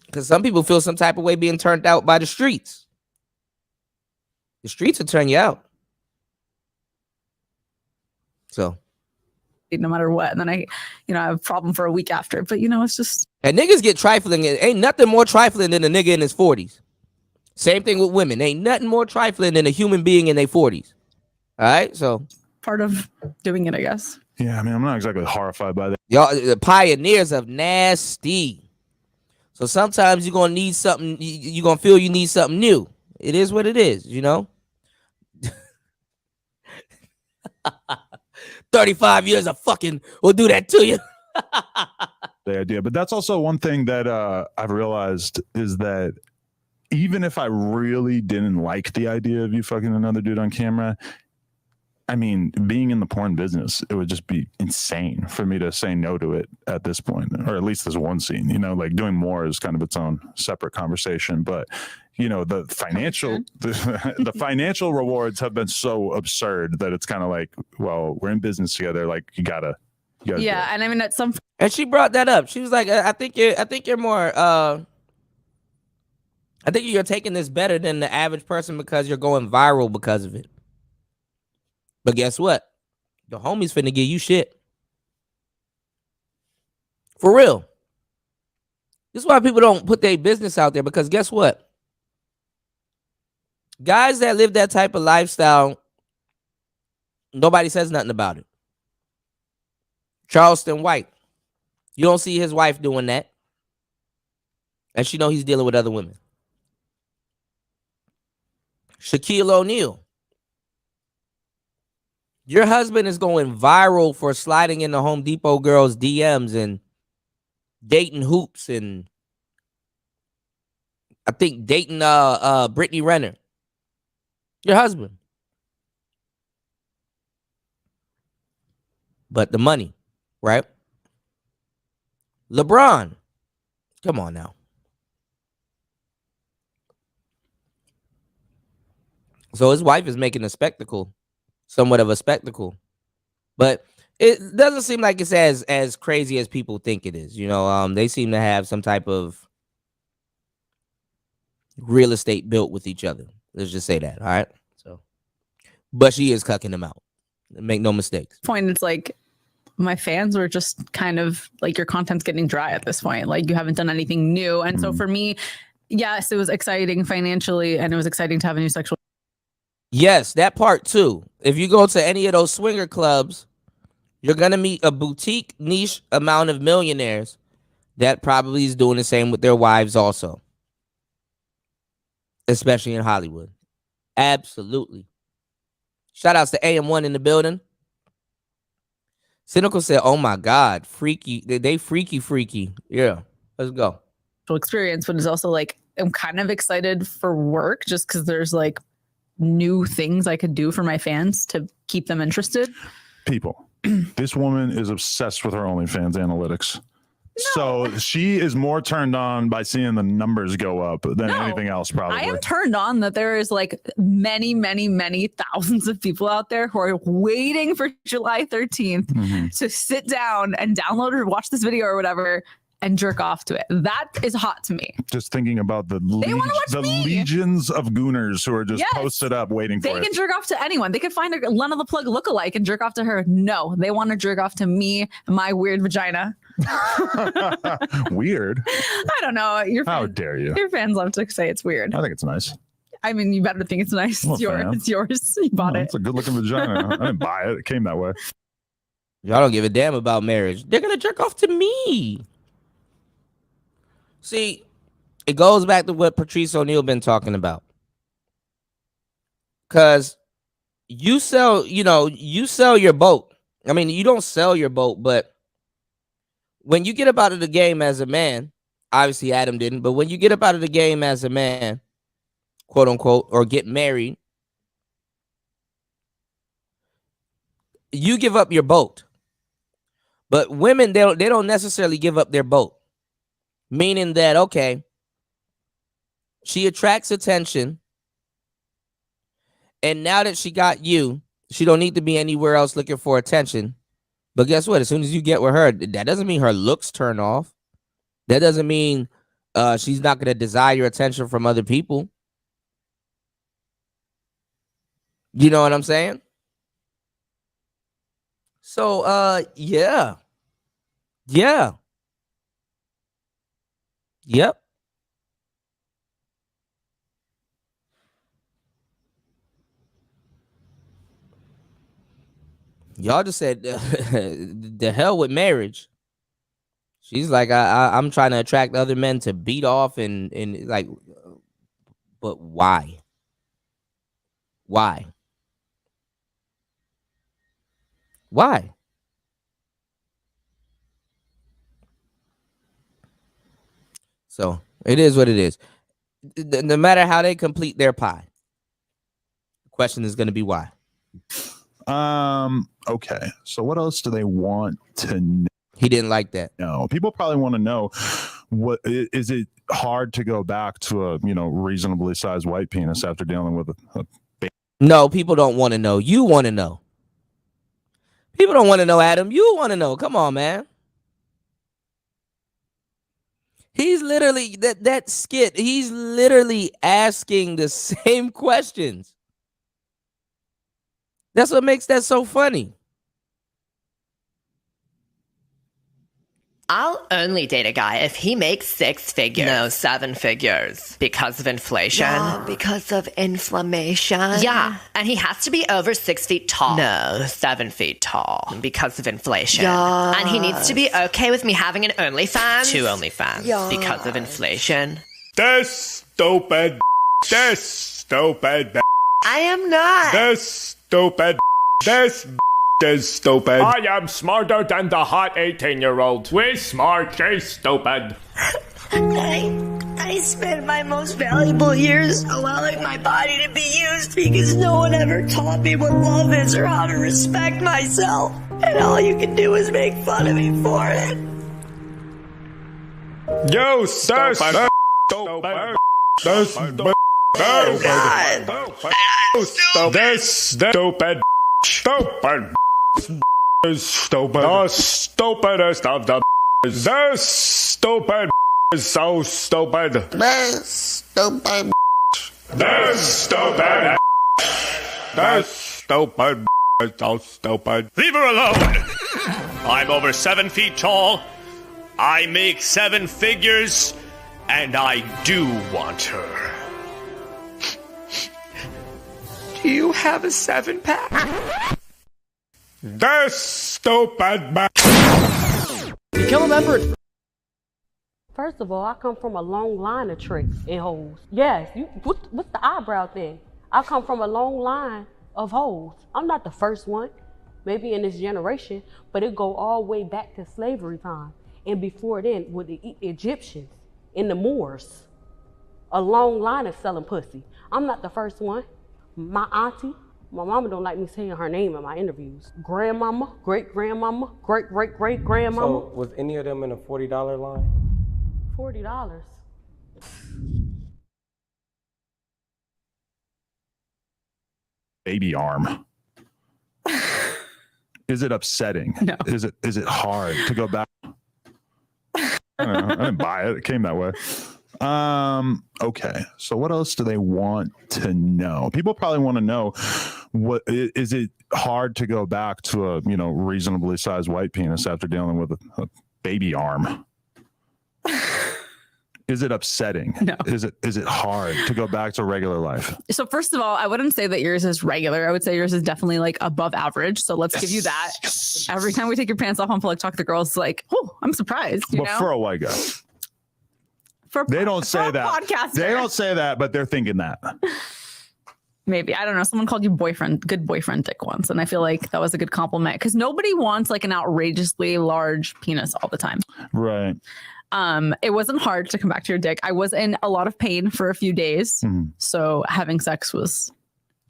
Because some people feel some type of way being turned out by the streets. The streets will turn you out. So no matter what. And then I have a problem for a week after. But it's just. And niggas get trifling. Ain't nothing more trifling than a nigga in his 40s. Same thing with women. Ain't nothing more trifling than a human being in their 40s. All right, so part of doing it, I guess. Yeah, I mean, I'm not exactly horrified by that. Y'all, the pioneers of nasty. So sometimes you're gonna need something. You're gonna feel you need something new. It is what it is, 35 years of fucking will do that to you. The idea, but that's also one thing that I've realized is that even if I really didn't like the idea of you fucking another dude on camera, I mean, being in the porn business, it would just be insane for me to say no to it at this point, or at least there's one scene, like doing more is kind of its own separate conversation. But, the financial, the financial rewards have been so absurd that it's kind of like, well, we're in business together. Like you gotta yeah. And I mean, at some. And she brought that up. She was like, I think you're more, I think you're taking this better than the average person because you're going viral because of it. But guess what? The homies finna give you shit. For real. This is why people don't put their business out there, because guess what? Guys that live that type of lifestyle, nobody says nothing about it. Charleston White. You don't see his wife doing that. And she know he's dealing with other women. Shaquille O'Neal. Your husband is going viral for sliding in the Home Depot girls' DMs and dating hoops and I think dating Brittany Renner. Your husband. But the money, right? LeBron. Come on now. So his wife is making a spectacle. Somewhat of a spectacle, but it doesn't seem like it's as crazy as people think it is. They seem to have some type of real estate built with each other. Let's just say that. All right. So, but she is cucking them out. Make no mistakes. Point. It's like my fans were just kind of like your content's getting dry at this point. Like you haven't done anything new, and so for me, yes, it was exciting financially, and it was exciting to have a new sexual. Yes, that part too. If you go to any of those swinger clubs, you're going to meet a boutique niche amount of millionaires that probably is doing the same with their wives also. Especially in Hollywood. Absolutely. Shout outs to AM1 in the building. Cynical said, oh my God, freaky. They freaky. Yeah, let's go. Experience, but it's also like am kind of excited for work just because there's like new things I could do for my fans to keep them interested. People, this woman is obsessed with her OnlyFans analytics. So she is more turned on by seeing the numbers go up than anything else, probably. I am turned on that there is like many, many, many thousands of people out there who are waiting for July 13th to sit down and download or watch this video or whatever and jerk off to it. That is hot to me. Just thinking about the legions of gooners who are just posted up waiting for it. They can jerk off to anyone. They could find a Lena the Plug lookalike and jerk off to her. No, they want to jerk off to me and my weird vagina. Weird? I don't know. How dare you? Your fans love to say it's weird. I think it's nice. I mean, you better think it's nice. It's yours. It's yours. You bought it. It's a good looking vagina. I didn't buy it. It came that way. Y'all don't give a damn about marriage. They're going to jerk off to me. See, it goes back to what Patrice O'Neal been talking about. Because you sell your boat. I mean, you don't sell your boat, but when you get up out of the game as a man, obviously Adam didn't, but when you get up out of the game as a man, quote unquote, or get married, you give up your boat. But women, they don't necessarily give up their boat. Meaning that, okay, she attracts attention, and now that she got you, she don't need to be anywhere else looking for attention. But guess what? As soon as you get with her, that doesn't mean her looks turn off. That doesn't mean she's not going to desire attention from other people. You know what I'm saying? So, yeah. Yep. Y'all just said the hell with marriage. She's like, I'm trying to attract other men to beat off and like, but why? Why? Why? So it is what it is. No matter how they complete their pie, the question is going to be why. Okay. So what else do they want to know? He didn't like that. No, people probably want to know, what is it hard to go back to a reasonably sized white penis after dealing with a baby? No, people don't want to know. You want to know. People don't want to know, Adam. You want to know. Come on, man. He's literally that skit. He's literally asking the same questions. That's what makes that so funny. I'll only date a guy if he makes 6 figures. No, 7 figures. Because of inflation. Yeah, because of inflammation. Yeah, and he has to be over 6 feet tall. No, 7 feet tall. Because of inflation. Yeah. And he needs to be okay with me having an OnlyFans. 2 OnlyFans. Yeah. Because of inflation. This stupid. This stupid. I am not. This stupid. This is stupid. I am smarter than the hot 18-year-old. We smart, she's stupid. I spent my most valuable years allowing my body to be used because no one ever taught me what love is or how to respect myself. And all you can do is make fun of me for it. You stupid. This stupid. Oh, God. This stupid. Stupid. Is stupid. The stupidest of the. This stupid is so stupid. This stupid. This stupid. This stupid is so stupid. Leave her alone. I'm over 7 feet tall. I make 7 figures, and I do want her. Do you have a 7-pack? This stupid Become a member. First of all, I come from a long line of tricks and hoes. Yes, what's the eyebrow thing? I come from a long line of hoes. I'm not the first one, maybe in this generation, but it go all the way back to slavery time. And before then, with the Egyptians and the Moors. A long line of selling pussy. I'm not the first one. My auntie, my mama don't like me saying her name in my interviews. Grandmama, great-grandmama, great-great-great-grandmama. So was any of them in a $40 line? $40. Baby arm. Is it upsetting? No. Is it hard to go back? I don't know. I didn't buy it. It came that way. Okay. So what else do they want to know? People probably want to know, what is it hard to go back to a, reasonably sized white penis after dealing with a baby arm? Is it upsetting? No. Is it hard to go back to regular life? So first of all, I wouldn't say that yours is regular. I would say yours is definitely like above average. So let's give you that. Every time we take your pants off on Plug Talk, the girls like, oh, I'm surprised. You know? For a white guy. They don't say that. Podcaster. They don't say that, but they're thinking that. Maybe. I don't know. Someone called you good boyfriend dick once. And I feel like that was a good compliment because nobody wants like an outrageously large penis all the time. Right. It wasn't hard to come back to your dick. I was in a lot of pain for a few days. So having sex was,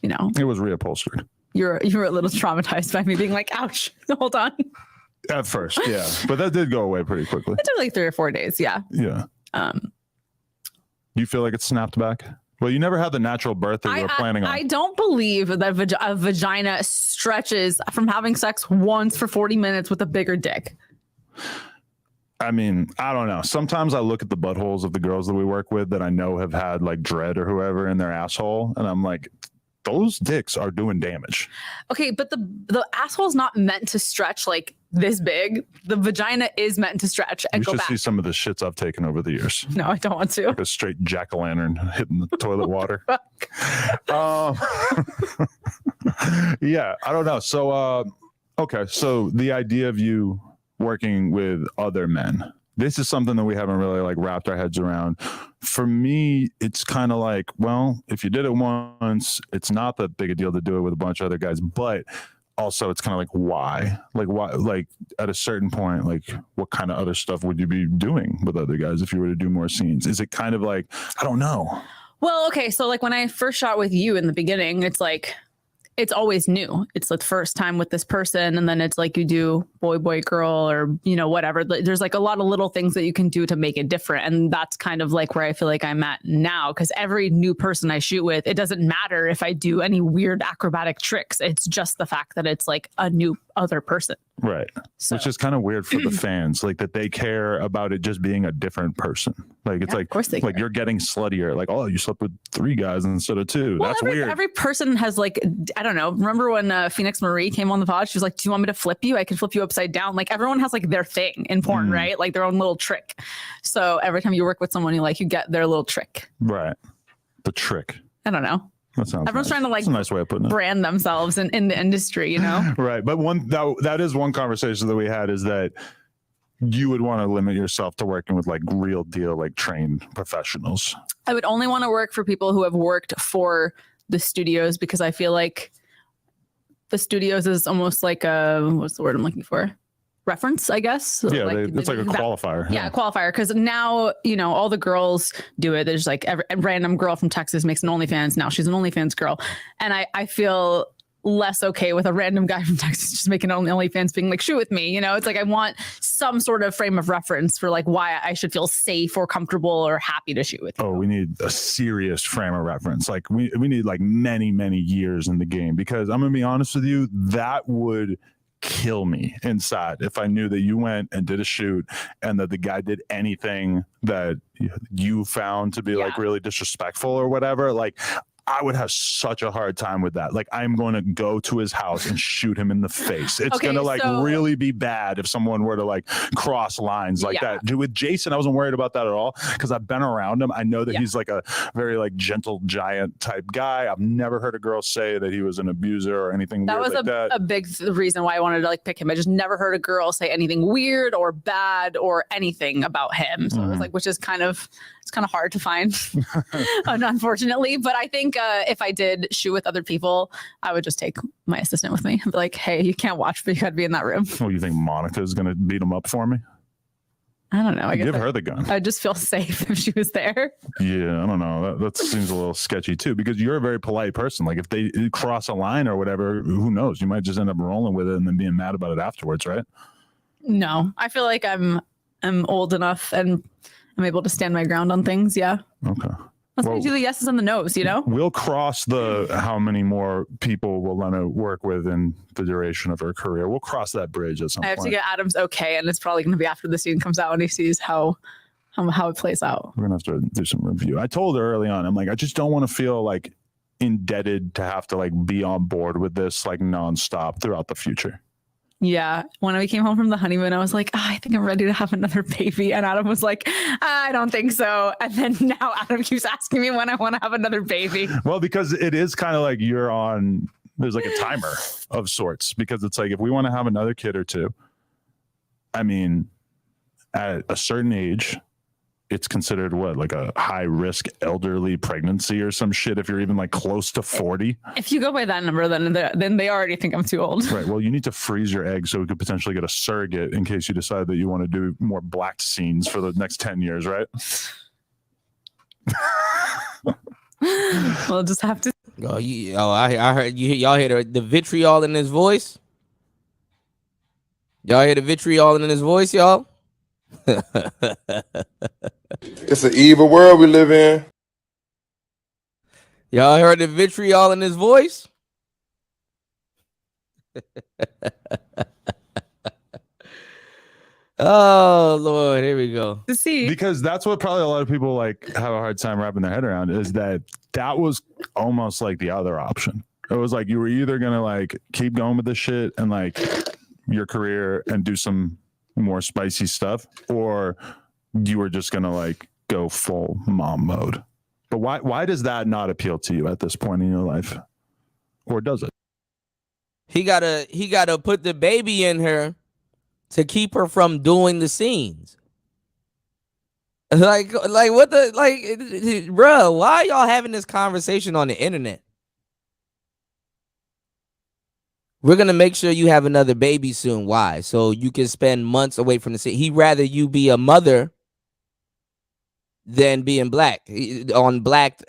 it was reupholstered. You were a little traumatized by me being like, ouch, hold on. At first, yeah. But that did go away pretty quickly. It took like 3 or 4 days. Yeah. Yeah. You feel like it snapped back? Well, you never had the natural birth that you were planning on. I don't believe that a vagina stretches from having sex once for 40 minutes with a bigger dick. I mean, I don't know. Sometimes I look at the buttholes of the girls that we work with that I know have had like dread or whoever in their asshole, and I'm like, those dicks are doing damage. Okay, but the asshole's not meant to stretch like this big. The vagina is meant to stretch and You go should back. see some of the shits I've taken over the years. No, I don't want to. Like a straight jack-o'-lantern hitting the toilet water. Yeah, I don't know. So, okay. So the idea of you working with other men, this is something that we haven't really like wrapped our heads around. For me, it's kind of like, well, if you did it once, it's not that big a deal to do it with a bunch of other guys, but also it's kind of like, why? Like at a certain point, like what kind of other stuff would you be doing with other guys if you were to do more scenes? Is it kind of like, I don't know. Well, okay. So like when I first shot with you in the beginning, it's like, it's always new. It's the first time with this person. And then it's like you do boy, girl, or, whatever. There's like a lot of little things that you can do to make it different. And that's kind of like where I feel like I'm at now. Because every new person I shoot with, it doesn't matter if I do any weird acrobatic tricks. It's just the fact that it's like a new other person. Right. So. Which is kind of weird for the fans, like that they care about it just being a different person. Like it's like, of course like you're getting sluttier. Like, oh, you slept with 3 guys instead of 2. Well, that's weird. Every person has like, I don't know. Remember when Phoenix Marie came on the pod? She was like, do you want me to flip you? I can flip you upside down. Like everyone has like their thing in porn, right? Like their own little trick. So every time you work with someone, you get their little trick. Right. The trick. I don't know. That sounds Everyone's nice. trying to like That's a nice way of putting it. Brand themselves in the industry, Right. But that is one conversation that we had, is that you would want to limit yourself to working with like real deal, like trained professionals. I would only want to work for people who have worked for the studios, because I feel like the studios is almost like what's the word I'm looking for? Reference, I guess. So yeah, it's like a qualifier. Yeah, qualifier. Because now, all the girls do it. There's like a random girl from Texas makes an OnlyFans. Now she's an OnlyFans girl. And I feel less okay with a random guy from Texas just making an OnlyFans being like, shoot with me. It's like I want some sort of frame of reference for like why I should feel safe or comfortable or happy to shoot with you. Oh, we need a serious frame of reference. Like we need like many, many years in the game, because I'm going to be honest with you, that would kill me inside if I knew that you went and did a shoot and that the guy did anything that you found to be like really disrespectful or whatever. Like I would have such a hard time with that. Like I'm going to go to his house and shoot him in the face. It's going to like really be bad if someone were to like cross lines like that. Dude, with Jason, I wasn't worried about that at all because I've been around him. I know that he's like a very like gentle giant type guy. I've never heard a girl say that he was an abuser or anything that weird was like a big reason why I wanted to like pick him. I just never heard a girl say anything weird or bad or anything about him. So it was like, which is kind of hard to find, unfortunately. But I think if I did shoot with other people, I would just take my assistant with me and be like, hey, you can't watch, but you got to be in that room. Oh, you think Monica's going to beat him up for me? I don't know. I guess Give her the gun. I just feel safe if she was there. Yeah, I don't know. That seems a little sketchy too, because you're a very polite person. Like if they cross a line or whatever, who knows? You might just end up rolling with it and then being mad about it afterwards, right? No, I feel like I'm old enough and I'm able to stand my ground on things. Yeah. Okay. Let's do the yeses and the nos, you know? We'll cross the how many more people will want to work with in the duration of her career. We'll cross that bridge at some I have point. to get Adam's okay, and it's probably going to be after the scene comes out and he sees how it plays out. We're going to have to do some review. I told her early on, I'm like, I just don't want to feel like indebted to have to like be on board with this like nonstop throughout the future. Yeah. When we came home from the honeymoon, I was like, I think I'm ready to have another baby. And Adam was like, I don't think so. And then now Adam keeps asking me when I want to have another baby. Well, because it is kind of like there's like a timer of sorts, because it's like, if we want to have another kid or two, I mean, at a certain age, it's considered like a high risk elderly pregnancy or some shit. If you're even like close to 40, If you go by that number, then they already think I'm too old. right? Well, you need to freeze your eggs so we could potentially get a surrogate in case you decide that you want to do more black scenes for the next 10 years, right? We'll just have to. I heard y'all hear the vitriol in his voice. Y'all hear the vitriol in his voice, y'all. It's an evil world we live in. Y'all heard the vitriol in his voice? Oh Lord, here we go. To see, because that's what probably a lot of people like have a hard time wrapping their head around, is that was almost like the other option. It was like you were either gonna like keep going with this shit and like your career and do some more spicy stuff, or you were just gonna like go full mom mode. But why does that not appeal to you at this point in your life, or does it? He gotta put the baby in her to keep her from doing the scenes. Like what the bro? Why are y'all having this conversation on the internet? We're going to make sure you have another baby soon. Why? So you can spend months away from the city. He'd rather you be a mother than being black on black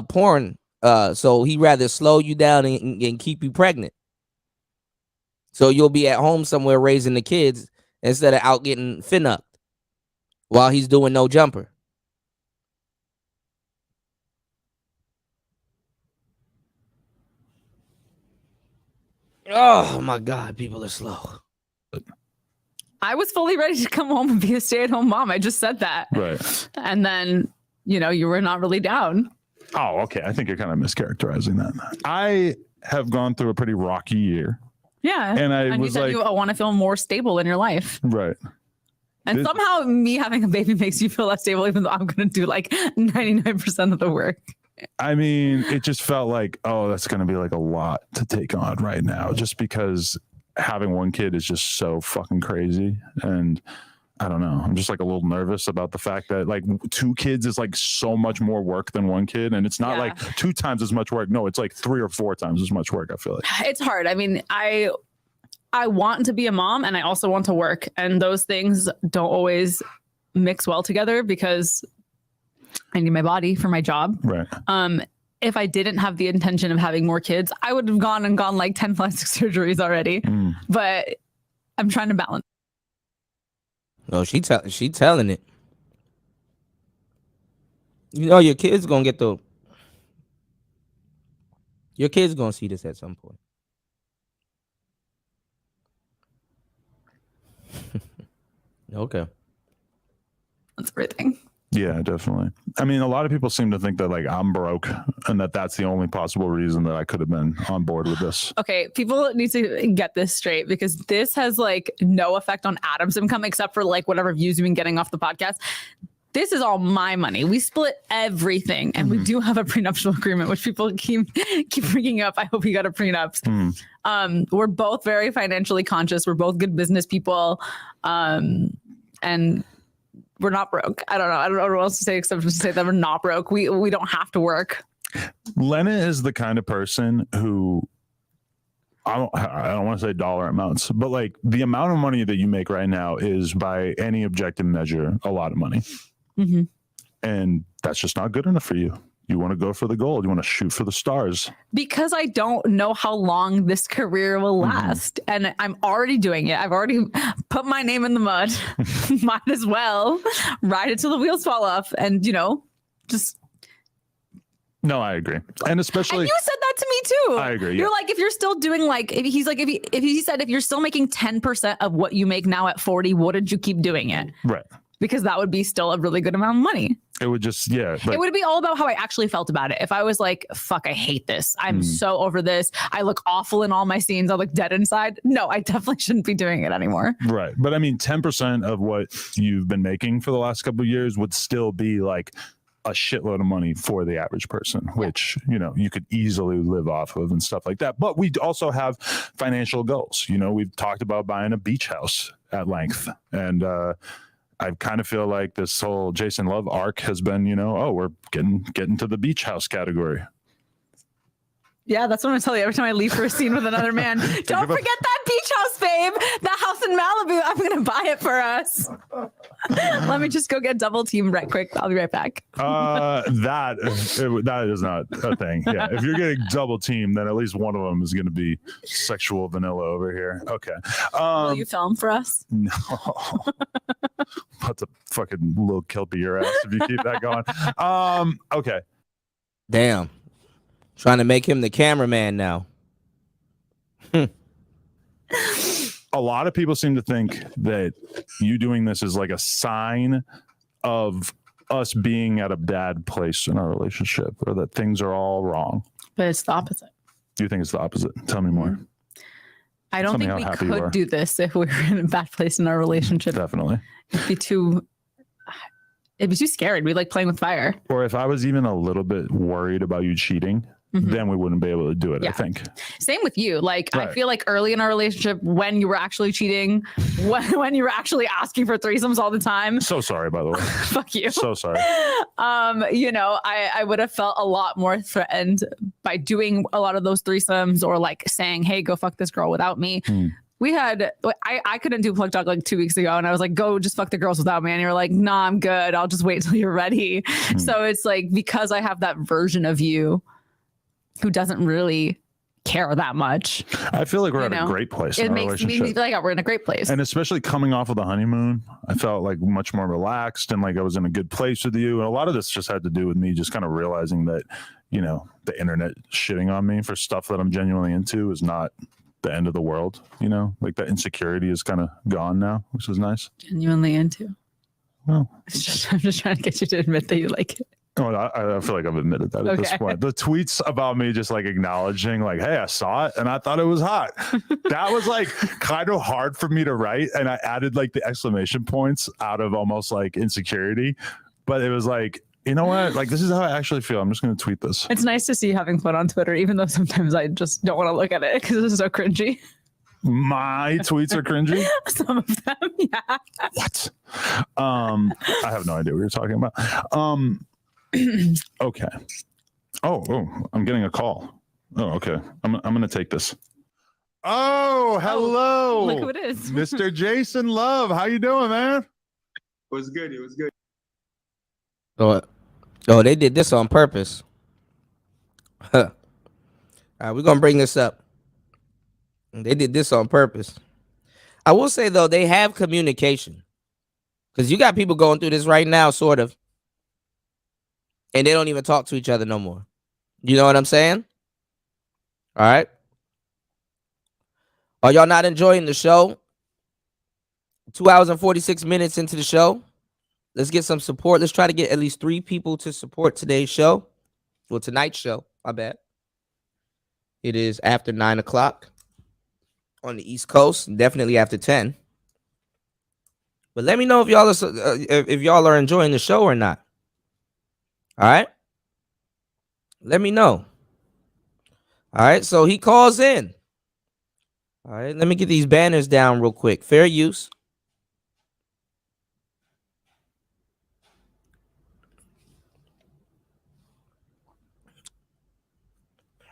porn. So he'd rather slow you down and keep you pregnant. So you'll be at home somewhere raising the kids instead of out getting fin-upped while he's doing no jumper. Oh my God, people are slow. I was fully ready to come home and be a stay-at-home mom. I just said that. Right. And then, you were not really down. Oh, okay. I think you're kind of mischaracterizing that. I have gone through a pretty rocky year. Yeah. And you said you want to feel more stable in your life. Right. And somehow me having a baby makes you feel less stable, even though I'm going to do like 99% of the work. I mean, it just felt like, oh, that's going to be like a lot to take on right now, just because having one kid is just so fucking crazy. And I don't know, I'm just like a little nervous about the fact that like 2 kids is like so much more work than 1 kid. And it's not like 2 times as much work. No, it's like 3 or 4 times as much work, I feel like. It's hard. I mean, I want to be a mom and I also want to work. And those things don't always mix well together because I need my body for my job. Right. If I didn't have the intention of having more kids, I would have gone like 10 plastic surgeries already. But I'm trying to balance. Oh, she telling it. Your kids gonna get your kids gonna see this at some point. Okay. That's everything. Yeah, definitely. I mean, a lot of people seem to think that like I'm broke and that's the only possible reason that I could have been on board with this. Okay, people need to get this straight because this has like no effect on Adam's income except for like whatever views you've been getting off the podcast. This is all my money. We split everything, and we do have a prenuptial agreement, which people keep bringing up. I hope you got a prenup. We're both very financially conscious. We're both good business people, and we're not broke. I don't know what else to say except to say that we're not broke. We don't have to work. Lena is the kind of person who I don't want to say dollar amounts, but like the amount of money that you make right now is by any objective measure a lot of money. Mm-hmm. And that's just not good enough for you. You want to go for the gold. You want to shoot for the stars. Because I don't know how long this career will last. And I'm already doing it. I've already put my name in the mud. Might as well ride it till the wheels fall off. And, just. No, I agree. And especially. And you said that to me too. I agree. You're like, if you're still doing if he said, if you're still making 10% of what you make now at 40, wouldn't you keep doing it? Right. Because that would be still a really good amount of money. It would just, yeah. It would be all about how I actually felt about it. If I was like, fuck, I hate this. I'm so over this. I look awful in all my scenes. I look dead inside. No, I definitely shouldn't be doing it anymore. Right. But I mean, 10% of what you've been making for the last couple of years would still be like a shitload of money for the average person, which, you could easily live off of and stuff like that. But we also have financial goals. We've talked about buying a beach house at length. And, I kind of feel like this whole Jason Love arc has been, we're getting to the beach house category. Yeah, that's what I'm telling you every time I leave for a scene with another man. Don't forget that beach house, babe. That house in Malibu. I'm going to buy it for us. Let me just go get double teamed right quick. I'll be right back. That is not a thing. Yeah, if you're getting double teamed, then at least one of them is going to be sexual vanilla over here. Okay. Will you film for us? No. About to fucking little kelpie your ass if you keep that going. Okay. Damn. Trying to make him the cameraman now. A lot of people seem to think that you doing this is like a sign of us being at a bad place in our relationship, or that things are all wrong. But it's the opposite. You think it's the opposite? Tell me more. I don't think we could do this if we were in a bad place in our relationship. Definitely. It'd be too scary. We like playing with fire. Or if I was even a little bit worried about you cheating, then we wouldn't be able to do it, I think. Same with you. Like, Right. I feel like early in our relationship, when you were actually cheating, when you were actually asking for threesomes all the time. So sorry, by the way. Fuck you. So sorry. I would have felt a lot more threatened by doing a lot of those threesomes, or like saying, hey, go fuck this girl without me. I couldn't do plug talk like 2 weeks ago, and I was like, go just fuck the girls without me. And you're like, nah, I'm good. I'll just wait till you're ready. So it's like, because I have that version of you who doesn't really care that much. I feel like we're at a great place in our relationship. Me feel like we're in a great place. And especially coming off of the honeymoon, I felt like much more relaxed and like I was in a good place with you. And a lot of this just had to do with me just kind of realizing that, the internet shitting on me for stuff that I'm genuinely into is not the end of the world. Like that insecurity is kind of gone now, which is nice. Genuinely into. Well, I'm just trying to get you to admit that you like it. Oh, I feel like I've admitted that at this point. The tweets about me just like acknowledging like, hey, I saw it and I thought it was hot. That was like kind of hard for me to write. And I added like the exclamation points out of almost like insecurity. But it was like, you know what? Like, this is how I actually feel. I'm just going to tweet this. It's nice to see you having fun on Twitter, even though sometimes I just don't want to look at it because it's so cringy. My tweets are cringy? Some of them, yeah. What? I have no idea what you're talking about. Okay. Oh, I'm getting a call. Oh, okay. I'm gonna take this. Oh, hello. Look who it is. Mr. Jason Love. How you doing, man? It was good. Oh, they did this on purpose. All right, we're gonna bring this up. They did this on purpose. I will say though, they have communication. Because you got people going through this right now, sort of. And they don't even talk to each other no more. You know what I'm saying? All right. Are y'all not enjoying the show? 2 hours and 46 minutes into the show. Let's get some support. Let's try to get at least 3 people to support today's show. Well, tonight's show. My bad. It is after 9 o'clock on the East Coast. Definitely after 10. But let me know if y'all are enjoying the show or not. All right. Let me know. All right. So he calls in. All right. Let me get these banners down real quick. Fair use.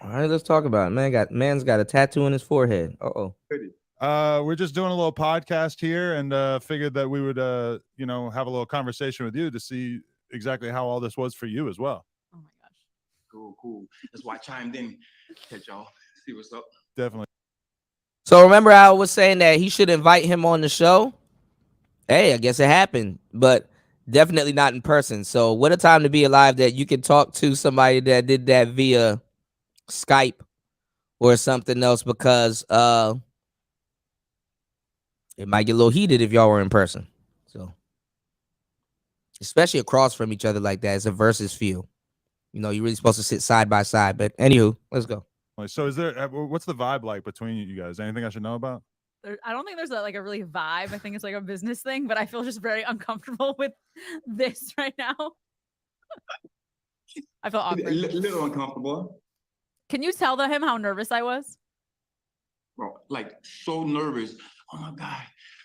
All right, let's talk about it. Man's got a tattoo on his forehead. Uh-oh. We're just doing a little podcast here and figured that we would have a little conversation with you to see exactly how all this was for you as well. Oh my gosh. Cool. That's why I chimed in. Catch y'all. See what's up. Definitely. So remember I was saying that he should invite him on the show? Hey, I guess it happened, but definitely not in person. So what a time to be alive that you can talk to somebody that did that via Skype or something else, because it might get a little heated if y'all were in person. So especially across from each other like that, it's a versus feel. You're really supposed to sit side by side. But anywho, let's go. So what's the vibe like between you guys? Anything I should know about? I don't think there's a really vibe. I think it's like a business thing, but I feel just very uncomfortable with this right now. I feel awkward. A little uncomfortable. Can you tell him how nervous I was? Bro, like so nervous. Oh my God.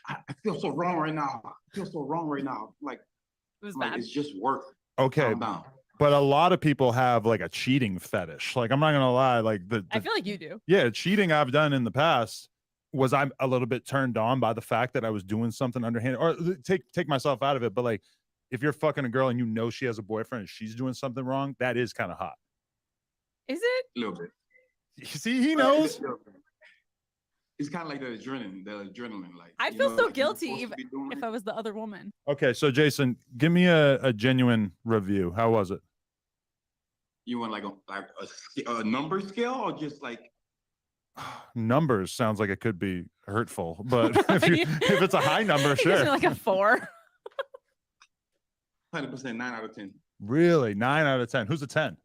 I feel so wrong right now. Like, it was bad. It's just work. Okay. But a lot of people have like a cheating fetish. Like, I'm not gonna lie. Like I feel like you do. Yeah, cheating I've done in the past was I'm a little bit turned on by the fact that I was doing something underhand, or take myself out of it. But like, if you're fucking a girl and she has a boyfriend and she's doing something wrong, that is kind of hot. Is it? A little bit. You see, he knows. It's kind of like the adrenaline. Like, I feel so guilty if I was the other woman. Okay, so Jason, give me a genuine review. How was it? You want like a number scale, or just like numbers? Sounds like it could be hurtful, but if it's a high number, sure. Like a 4. 100%, 9 out of 10. Really, 9 out of 10. Who's a 10?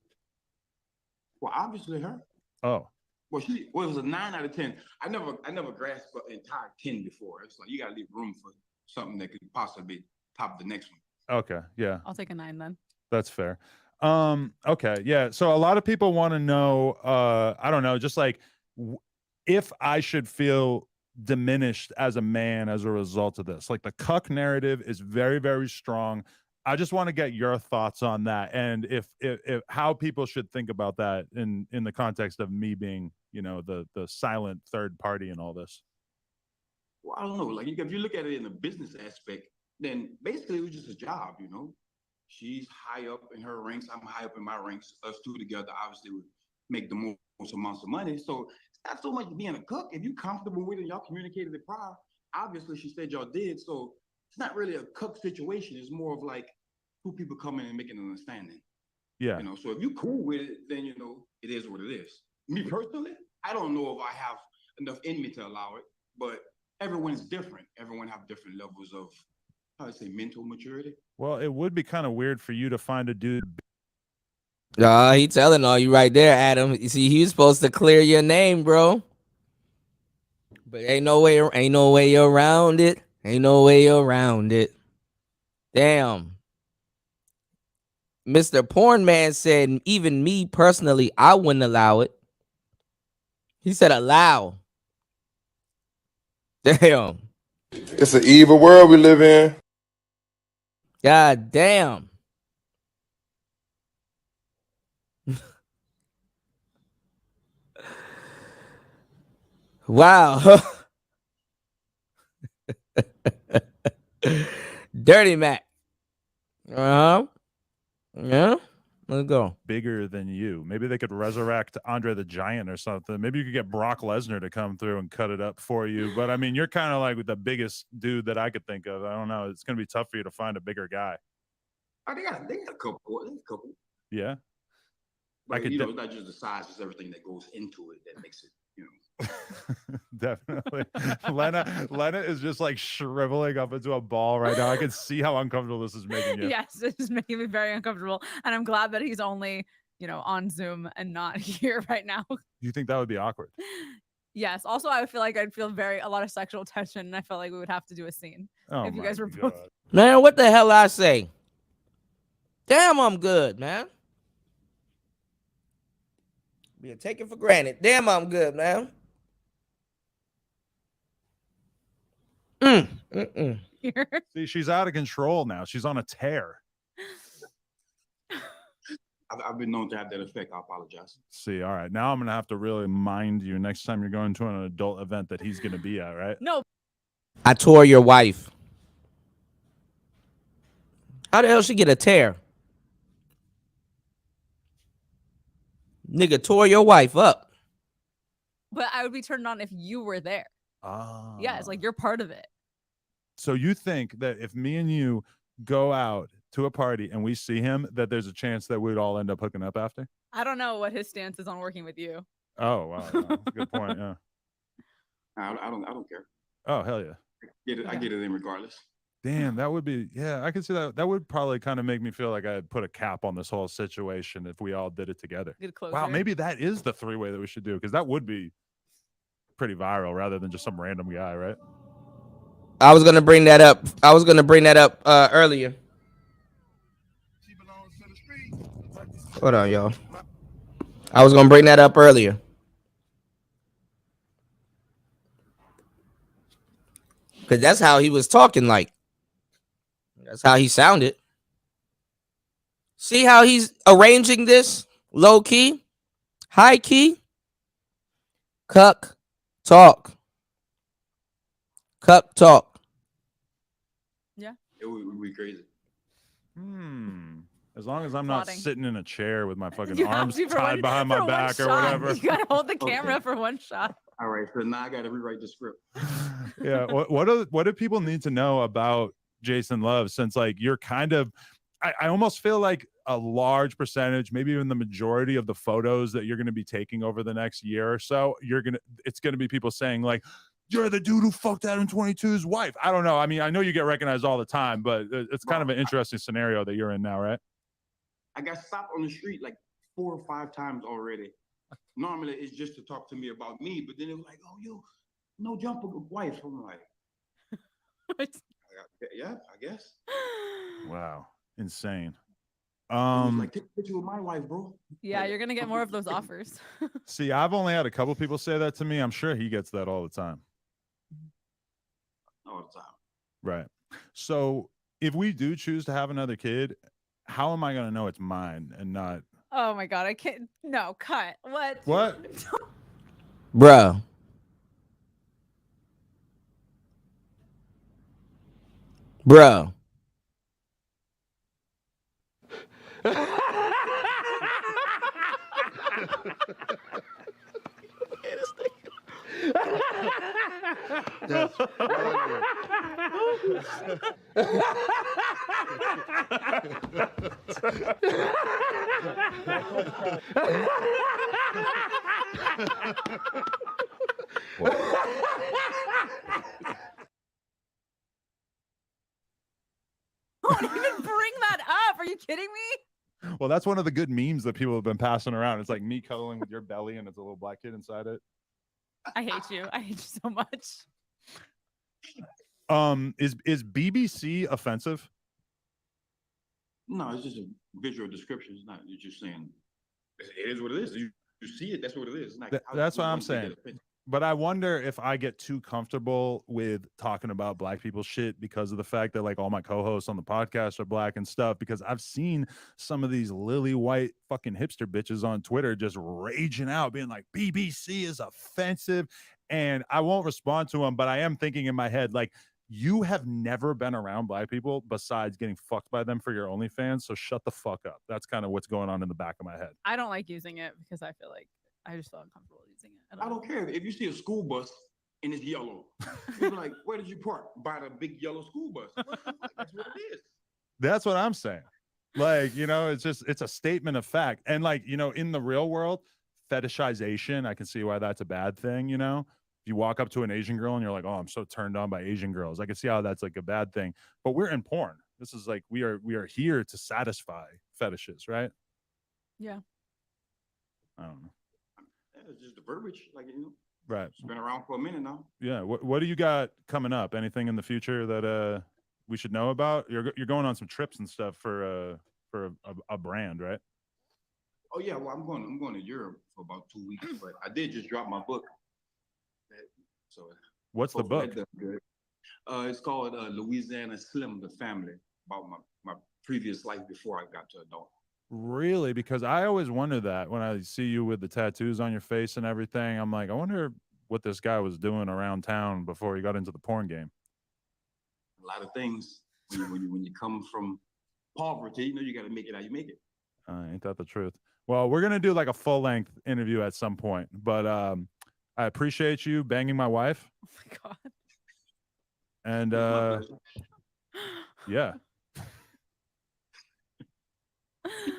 Well, obviously her. Oh. Well, it was a 9 out of 10. I never grasped an entire 10 before. It's like you gotta leave room for something that could possibly top the next one. Okay, yeah. I'll take a 9 then. That's fair. Okay, yeah. So a lot of people want to know, I don't know, just like if I should feel diminished as a man as a result of this. Like, the cuck narrative is very, very strong. I just want to get your thoughts on that, and if how people should think about that in the context of me being, the silent third party in all this. Well, I don't know. Like, if you look at it in the business aspect, then basically it was just a job. She's high up in her ranks. I'm high up in my ranks. Us two together obviously would make the most amounts of money. So it's not so much being a cook. If you're comfortable with it, y'all communicated it prior. Obviously, she said y'all did. So it's not really a cook situation. It's more of like two people coming and making an understanding. Yeah. So if you're cool with it, then it is what it is. Me personally, I don't know if I have enough in me to allow it, but everyone's different. Everyone have different levels of, how do I say, mental maturity. Well, it would be kind of weird for you to find a dude. He telling all you right there, Adam. You see, he was supposed to clear your name, bro. But ain't no way around it. Ain't no way around it. Damn. Mr. Porn Man said, even me personally, I wouldn't allow it. He said allow. Damn. It's an evil world we live in. God damn. Wow. Dirty Mac. Yeah. Let's go. Bigger than you. Maybe they could resurrect Andre the Giant or something. Maybe you could get Brock Lesnar to come through and cut it up for you. But I mean, you're kind of like the biggest dude that I could think of. I don't know. It's going to be tough for you to find a bigger guy. Oh, they got a couple. Yeah. But, it's not just the size, it's everything that goes into it that makes it, Definitely. Lena is just like shriveling up into a ball right now. I can see how uncomfortable this is making you. Yes, it is making me very uncomfortable. And I'm glad that he's only, on Zoom and not here right now. Do you think that would be awkward? Yes. Also, I feel like I'd feel a lot of sexual tension, and I felt like we would have to do a scene if you guys were both. Man, what the hell I say? Damn, I'm good, man. Being taken for granted. Damn, I'm good, man. See, she's out of control now. She's on a tear. I've been known to have that effect. I apologize. See, all right. Now I'm gonna have to really mind you next time you're going to an adult event that he's gonna be at, right? No. I tore your wife. How the hell she get a tear? Nigga tore your wife up. But I would be turned on if you were there. Ah. Yeah, it's like you're part of it. So you think that if me and you go out to a party and we see him, that there's a chance that we'd all end up hooking up after? I don't know what his stance is on working with you. Oh wow, yeah. Good point. Yeah. I don't care. Oh hell yeah. I get it in regardless. Damn, that would be, yeah, I can see that. That would probably kind of make me feel like I'd put a cap on this whole situation if we all did it together. Good closer. Wow, maybe that is the three-way that we should do, because that would be pretty viral rather than just some random guy, right? I was gonna bring that up. Earlier. Hold on, y'all. I was gonna bring that up earlier. Because that's how he was talking, like. That's how he sounded. See how he's arranging this? Low key, high key. Cuck talk. Cuck talk. Yeah. It would be crazy. As long as I'm not Plotting. sitting in a chair with my fucking You have arms to for tied one- behind my for one back or shot. whatever. You gotta hold the camera for one shot. All right, so now I got to rewrite the script. Yeah. What do people need to know about Jason Love, since like you're kind of, I almost feel like a large percentage, maybe even the majority of the photos that you're going to be taking over the next year or so, it's going to be people saying like, you're the dude who fucked Adam 22's wife. I don't know. I mean, I know you get recognized all the time, but it's kind of an interesting scenario that you're in now, right? I got stopped on the street like 4 or 5 times already. Normally it's just to talk to me about me, but then it was like, oh, yo, no jumper wife. I'm like, yeah, I guess. Wow. Insane. Like, take a picture with my wife, bro. Yeah, you're gonna get more of those offers. See, I've only had a couple people say that to me. I'm sure he gets that all the time. All the time. Right. So if we do choose to have another kid, how am I going to know it's mine and not? Oh my god, I can't. No, cut. What? What? Bruh. Bruh. That's funny. Don't even bring that up. Are you kidding me? Well, that's one of the good memes that people have been passing around. It's like me cuddling with your belly and it's a little black kid inside it. I hate you. I hate you so much. Is BBC offensive? No, it's just a visual description. It's not. You're just saying it is what it is. You see it. That's what it is. It's not, That's what I'm saying. But I wonder if I get too comfortable with talking about black people shit because of the fact that like all my co-hosts on the podcast are black and stuff, because I've seen some of these lily white fucking hipster bitches on Twitter just raging out being like BBC is offensive, and I won't respond to them, but I am thinking in my head like, you have never been around black people besides getting fucked by them for your OnlyFans, so shut the fuck up. That's kind of what's going on in the back of my head. I don't like using it because I feel like I just feel uncomfortable using it. I don't care if you see a school bus and it's yellow. You're like, where did you park? By the big yellow school bus. That's what it is. That's what I'm saying. Like, you know, it's a statement of fact. And like, you know, in the real world, fetishization, I can see why that's a bad thing. You know, if you walk up to an Asian girl and you're like, oh, I'm so turned on by Asian girls, I can see how that's like a bad thing. But we're in porn. This is like, we are here to satisfy fetishes, right? Yeah. I don't know. It's just the verbiage, like, you know. Right. It's been around for a minute now. Yeah. What do you got coming up? Anything in the future that we should know about? You're going on some trips and stuff for a brand, right? Oh yeah, well I'm going to Europe for about 2 weeks, but I did just drop my book. So what's the book? Good. It's called Louisiana Slim, the Family, about my previous life before I got to adult. Really? Because I always wonder that when I see you with the tattoos on your face and everything. I'm like, I wonder what this guy was doing around town before he got into the porn game. A lot of things when you come from poverty, you got to make it how you make it. Ain't that the truth? Well, we're gonna do like a full length interview at some point, but I appreciate you banging my wife. Oh my god. And yeah.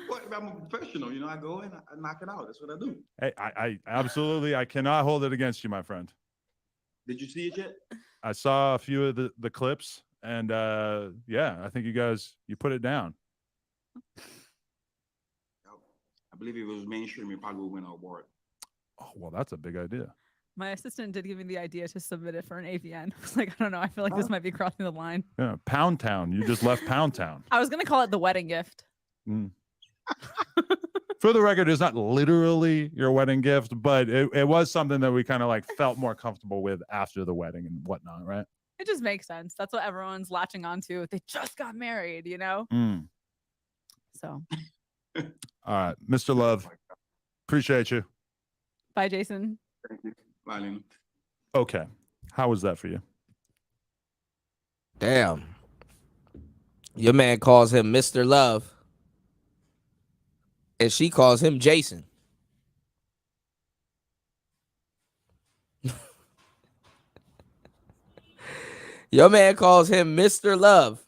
Well, I'm a professional, I go in, I knock it out. That's what I do. Hey, I absolutely, I cannot hold it against you, my friend. Did you see it yet? I saw a few of the clips, and yeah, I think you put it down. I believe if it was mainstream, it probably would win an award. Oh, well, that's a big idea. My assistant did give me the idea to submit it for an AVN. I was like, I don't know. I feel like this might be crossing the line. Yeah, Pound Town. You just left Pound Town. I was going to call it the wedding gift. Mm. For the record, it's not literally your wedding gift, but it was something that we kind of like felt more comfortable with after the wedding and whatnot, right? It just makes sense. That's what everyone's latching onto. They just got married, Mm. So. All right, Mr. Love, appreciate you. Bye, Jason. Thank you. Bye, Lena. Okay, how was that for you? Damn. Your man calls him Mr. Love, and she calls him Jason. Your man calls him Mr. Love,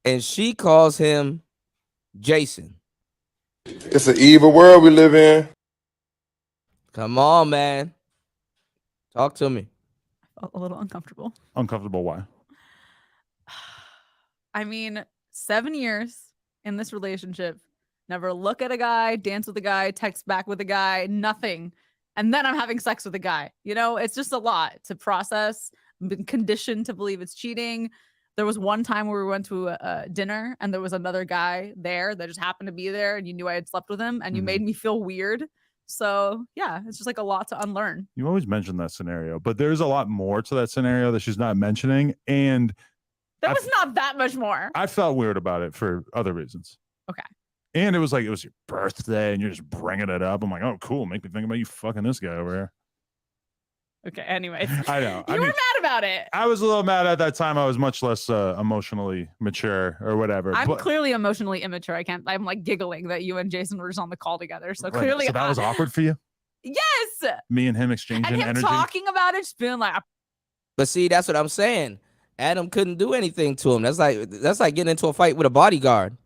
and she calls him Jason. It's an evil world we live in. Come on, man. Talk to me. A little uncomfortable. Uncomfortable, why? I mean, 7 years in this relationship, never look at a guy, dance with a guy, text back with a guy, nothing. And then I'm having sex with a guy. It's just a lot to process. I've been conditioned to believe it's cheating. There was one time where we went to a dinner and there was another guy there that just happened to be there and you knew I had slept with him and you made me feel weird. So yeah, it's just like a lot to unlearn. You always mention that scenario, but there's a lot more to that scenario that she's not mentioning. And there was not that much more. I felt weird about it for other reasons. Okay. And it was your birthday and you're just bringing it up. I'm like, oh, cool. Make me think about you fucking this guy over here. Okay. Anyways, I know. You were mad about it. I was a little mad at that time. I was much less emotionally mature or whatever. I'm clearly emotionally immature. I'm like giggling that you and Jason were just on the call together. So clearly, so that was awkward for you. Yes. Me and him exchanging and him energy. talking about it, just being like. But see, that's what I'm saying. Adam couldn't do anything to him. That's like getting into a fight with a bodyguard.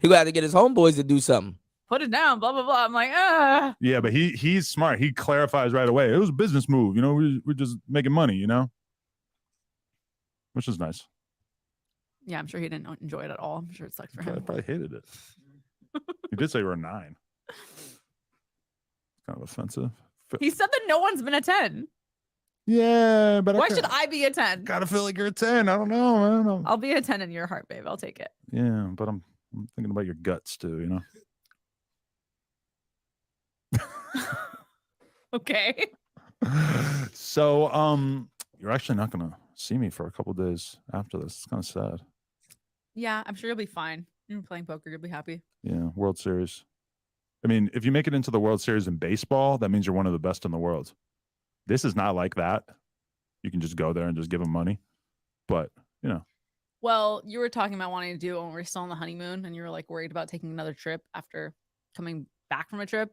He would have to get his homeboys to do something. Put it down, blah, blah, blah. I'm like, ah. Yeah, but he's smart. He clarifies right away. It was a business move. We're just making money, which is nice. Yeah, I'm sure he didn't enjoy it at all. I'm sure it sucked for him. I probably hated it. He did say we're a 9. Kind of offensive. He said that no one's been a 10. Yeah, but why should I be a 10? Gotta feel like you're a 10. I don't know. I'll be a 10 in your heart, babe. I'll take it. Yeah, but I'm thinking about your guts too, Okay. So, you're actually not gonna see me for a couple days after this. It's kind of sad. Yeah, I'm sure you'll be fine. You're playing poker. You'll be happy. Yeah, World Series. I mean, if you make it into the World Series in baseball, that means you're one of the best in the world. This is not like that. You can just go there and just give them money. But, Well, you were talking about wanting to do it when we were still on the honeymoon, and you were like worried about taking another trip after coming back from a trip.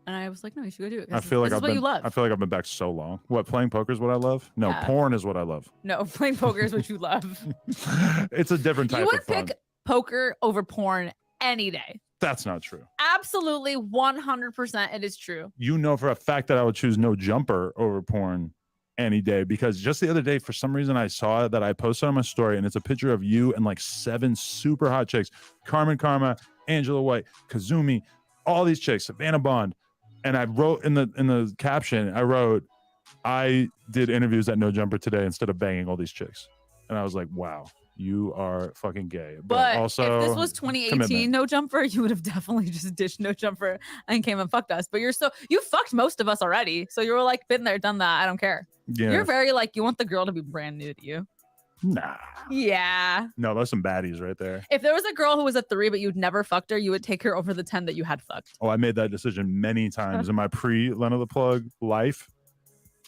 And I was like, no, you should go do it. I feel like you love. I feel like I've been back so long. What, playing poker is what I love? No, Yeah. porn is what I love. No, playing poker is what you love. It's a different type You would of fun. pick poker over porn any day. That's not true. Absolutely, 100%. It is true. You know for a fact that I would choose no jumper over porn any day, because just the other day, for some reason, I saw that I posted on my story, and it's a picture of you and like 7 super hot chicks: Carmen Karma, Angela White, Kazumi, all these chicks, Savannah Bond. And I wrote in the caption, I did interviews at No Jumper today instead of banging all these chicks. And I was like, wow, you are fucking gay. But also, if this was 2018 commitment. No Jumper, you would have definitely just ditched No Jumper and came and fucked us. But you fucked most of us already. So you were like, been there, done that. I don't care. Yeah. You're very like, you want the girl to be brand new to you. Nah. Yeah. No, there's some baddies right there. If there was a girl who was a 3, but you'd never fucked her, you would take her over the 10 that you had fucked. Oh, I made that decision many times in my pre-Lena the Plug life.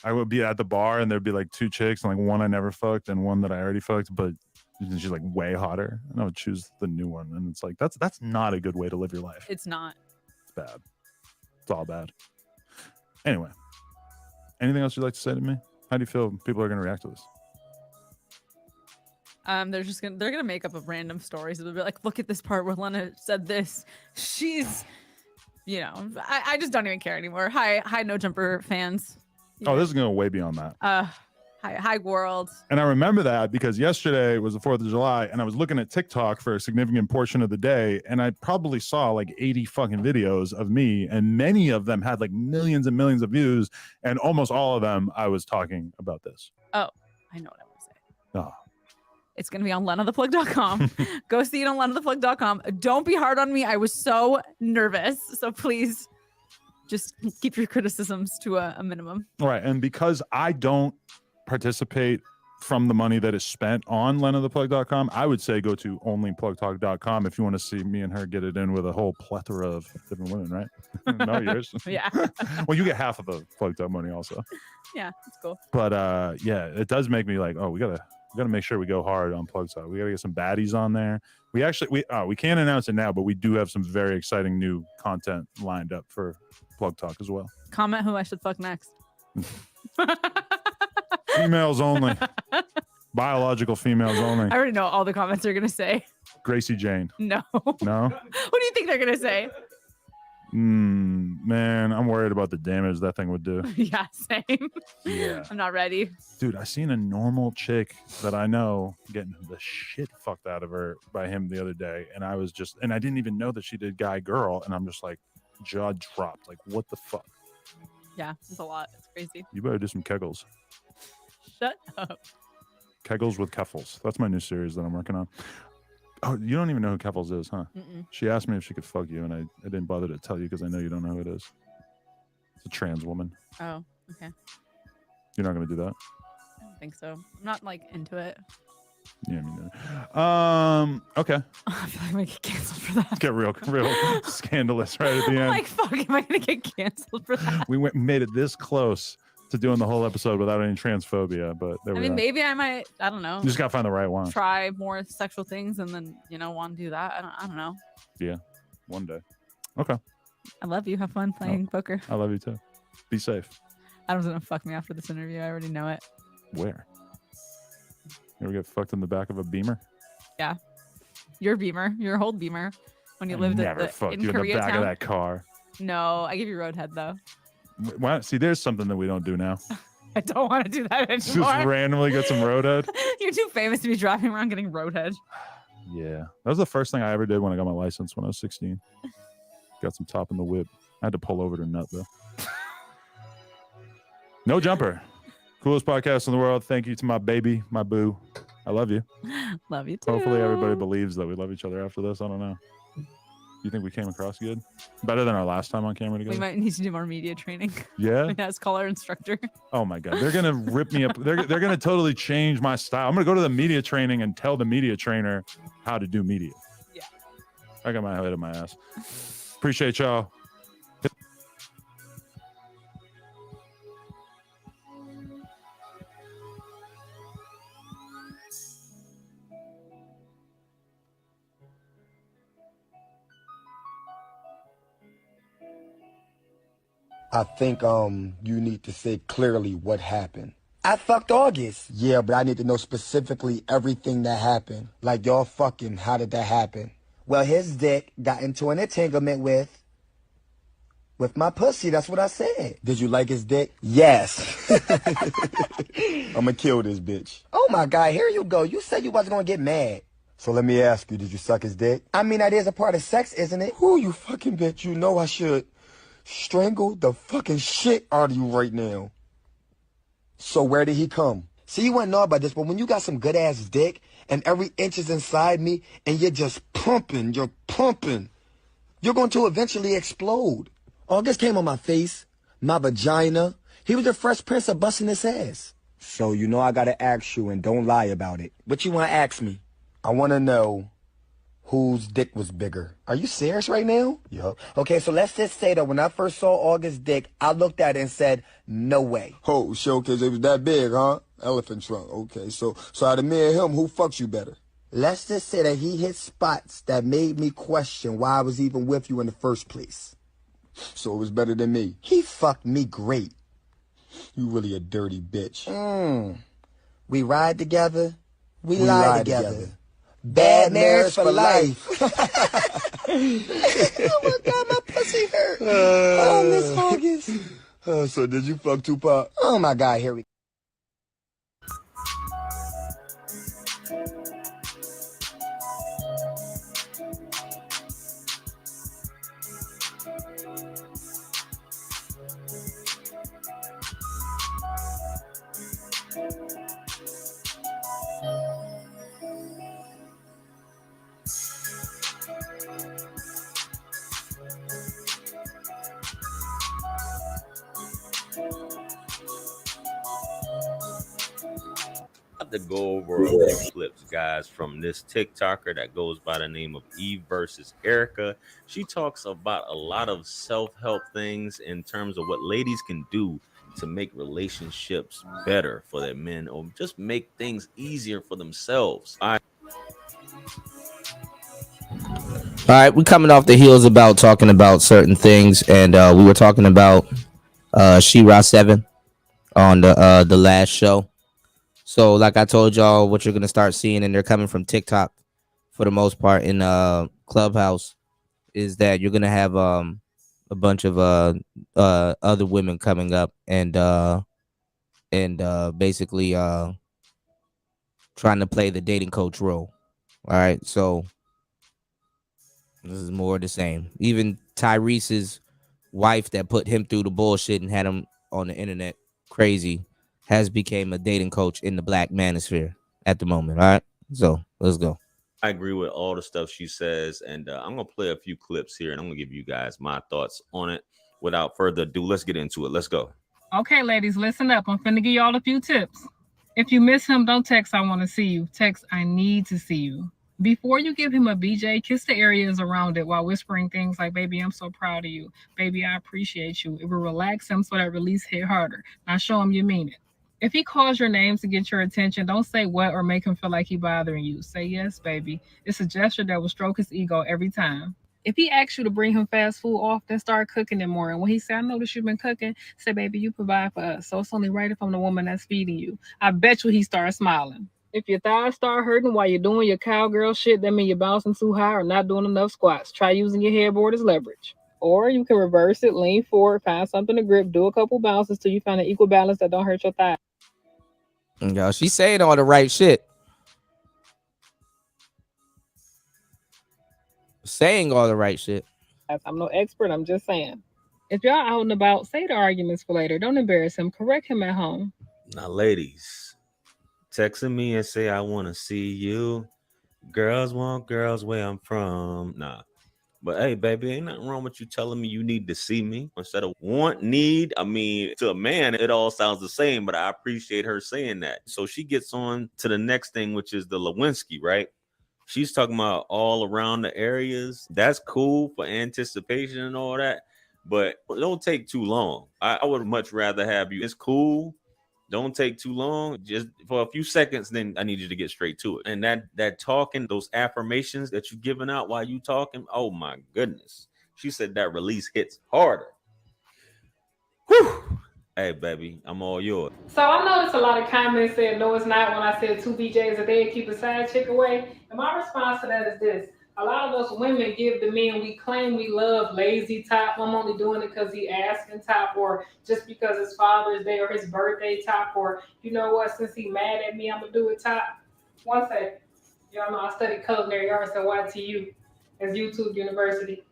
I would be at the bar and there'd be like 2 chicks, and like one I never fucked and one that I already fucked, but she's like way hotter. And I would choose the new one. And it's like, that's not a good way to live your life. It's not. It's bad. It's all bad. Anyway, anything else you'd like to say to me? How do you feel people are going to react to this? They're gonna make up a random stories. They'll be like, look at this part where Lena said this. She's, I just don't even care anymore. Hi, No Jumper fans. Oh, this is going way beyond that. Hi world. And I remember that because yesterday was the 4th of July and I was looking at TikTok for a significant portion of the day, and I probably saw like 80 fucking videos of me, and many of them had like millions and millions of views, and almost all of them I was talking about this. Oh, I know what I want to say. Oh. It's going to be on lennatheplug.com. Go see it on lennatheplug.com. Don't be hard on me. I was so nervous. So please just keep your criticisms to a minimum. All right. And because I don't participate from the money that is spent on lennatheplug.com, I would say go to onlyplugtalk.com if you want to see me and her get it in with a whole plethora of different women, right? Not yours. Yeah. Well, you get half of the Plug Talk money also. Yeah, that's cool. But yeah, it does make me like, oh, we gotta make sure we go hard on Plug Talk. We gotta get some baddies on there. We can't announce it now, but we do have some very exciting new content lined up for Plug Talk as well. Comment who I should fuck next. Females only. Biological females only. I already know all the comments they're gonna say. Gracie Jane. No. No? What do you think they're gonna say? Man, I'm worried about the damage that thing would do. Yeah, same. Yeah. I'm not ready. Dude, I seen a normal chick that I know getting the shit fucked out of her by him the other day, and I didn't even know that she did guy girl, and I'm just like jaw dropped. Like, what the fuck? Yeah, it's a lot. It's crazy. You better do some kegels. Shut up. Kegels with Keffels. That's my new series that I'm working on. Oh, you don't even know who Keffels is, huh? Mm-mm. She asked me if she could fuck you, and I didn't bother to tell you because I know you don't know who it is. It's a trans woman. Oh, okay. You're not going to do that? I don't think so. I'm not like into it. Yeah, me neither. Okay. I feel like I'm gonna get canceled for that. Get real scandalous right at the end. I'm like, fuck, am I gonna get canceled for that? We made it this close to doing the whole episode without any transphobia, but there I we mean, are. maybe I might. I don't know. You just gotta find the right one. Try more sexual things and then want to do that. I don't know. Yeah, one day. Okay. I love you. Have fun playing poker. I love you too. Be safe. Adam's gonna fuck me after this interview. I already know it. Where? You ever get fucked in the back of a Beamer? Yeah, your Beamer, your whole Beamer, when you lived never fucked in you in the back Koreatown. of that car. No, I give you roadhead though. Well, see, there's something that we don't do now. I don't want to do that Just anymore. randomly get some roadhead. You're too famous to be driving around getting roadhead. Yeah, that was the first thing I ever did when I got my license when I was 16. Got some top in the whip. I had to pull over to nut though. No Jumper, coolest podcast in the world. Thank you to my baby, my boo. I love you. Love you too. Hopefully everybody believes that we love each other after this. I don't know. You think we came across good? Better than our last time on camera together? We might need to do more media training. Yeah? As call our instructor. Oh my God. They're going to rip me up. They're going to totally change my style. I'm going to go to the media training and tell the media trainer how to do media. Yeah. I got my head in my ass. Appreciate y'all. I think you need to say clearly what happened. I fucked August. Yeah, but I need to know specifically everything that happened. Like y'all fucking, how did that happen? Well, his dick got into an entanglement with my pussy. That's what I said. Did you like his dick? Yes. I'ma kill this bitch. Oh my God, here you go. You said you wasn't gonna get mad. So let me ask you, did you suck his dick? I mean, that is a part of sex, isn't it? Who you fucking bitch, you know I should strangle the fucking shit out of you right now. So where did he come? See, you wouldn't know about this, but when you got some good ass dick and every inch is inside me and you're just pumping, you're going to eventually explode. August came on my face, my vagina. He was the Fresh Prince of busting his ass. So you know I gotta ask you, and don't lie about it. What you wanna ask me? I wanna know whose dick was bigger. Are you serious right now? Yup. Okay, so let's just say that when I first saw August's dick, I looked at it and said, no way. Oh, showcase, it was that big, huh? Elephant trunk. Okay, so out of me and him, who fucks you better? Let's just say that he hit spots that made me question why I was even with you in the first place. So it was better than me. He fucked me great. You really a dirty bitch. We ride together. We lie together. Bad marriage for life. Oh my God, my pussy hurt. Oh, Miss August. So did you fuck Tupac? Oh my God, here we go. To go over a few clips, guys, from this TikToker that goes by the name of Eve versus Erica. She talks about a lot of self-help things in terms of what ladies can do to make relationships better for their men, or just make things easier for themselves. All right, we're coming off the heels about talking about certain things, and we were talking about She-Ra 7 on the last show. So, like I told y'all, what you're gonna start seeing, and they're coming from TikTok for the most part in Clubhouse, is that you're gonna have a bunch of other women coming up and basically trying to play the dating coach role. All right, so this is more of the same. Even Tyrese's wife that put him through the bullshit and had him on the internet crazy has became a dating coach in the black manosphere at the moment. All right, so let's go. I agree with all the stuff she says, and I'm gonna play a few clips here, and I'm gonna give you guys my thoughts on it. Without further ado, let's get into it. Let's go. Okay, ladies, listen up. I'm finna give y'all a few tips. If you miss him, don't text "I want to see you." Text "I need to see you." Before you give him a BJ, kiss the areas around it while whispering things like, "Baby, I'm so proud of you. Baby, I appreciate you." It will relax him so that release hit harder. Now show him you mean it. If he calls your name to get your attention, don't say what or make him feel like he's bothering you. Say, "Yes, baby." It's a gesture that will stroke his ego every time. If he asks you to bring him fast food often, start cooking it more. And when he say, "I noticed you've been cooking," say, "Baby, you provide for us, so it's only right if I'm the woman that's feeding you." I bet you he starts smiling. If your thighs start hurting while you're doing your cowgirl shit, that means you're bouncing too high or not doing enough squats. Try using your headboard as leverage. Or you can reverse it, lean forward, find something to grip, do a couple bounces till you find an equal balance that don't hurt your thighs. Yo, she's saying all the right shit. Saying all the right shit. I'm no expert, I'm just saying. If y'all out and about, say the arguments for later. Don't embarrass him. Correct him at home. Now, ladies, texting me and say, "I want to see you." Girls want girls where I'm from. Nah. But hey, baby, ain't nothing wrong with you telling me you need to see me instead of want, need. I mean, to a man, it all sounds the same, but I appreciate her saying that. So she gets on to the next thing, which is the Lewinsky, right? She's talking about all around the areas. That's cool for anticipation and all that, but it don't take too long. I would much rather have you. It's cool. Don't take too long. Just for a few seconds, then I need you to get straight to it. And that talking, those affirmations that you're giving out while you talking, oh my goodness. She said that release hits harder. Whew. Hey, baby, I'm all yours. So I noticed a lot of comments said, "No, it's not," when I said 2 BJs a day and keep a side chick away. And my response to that is this. A lot of us women give the men we claim we love lazy top. "I'm only doing it because he asking" top, or "just because it's Father's Day or his birthday" top, or "you know what, since he mad at me, I'm gonna do it" top. One second. Y'all know I studied culinary arts at YTU as YouTube University.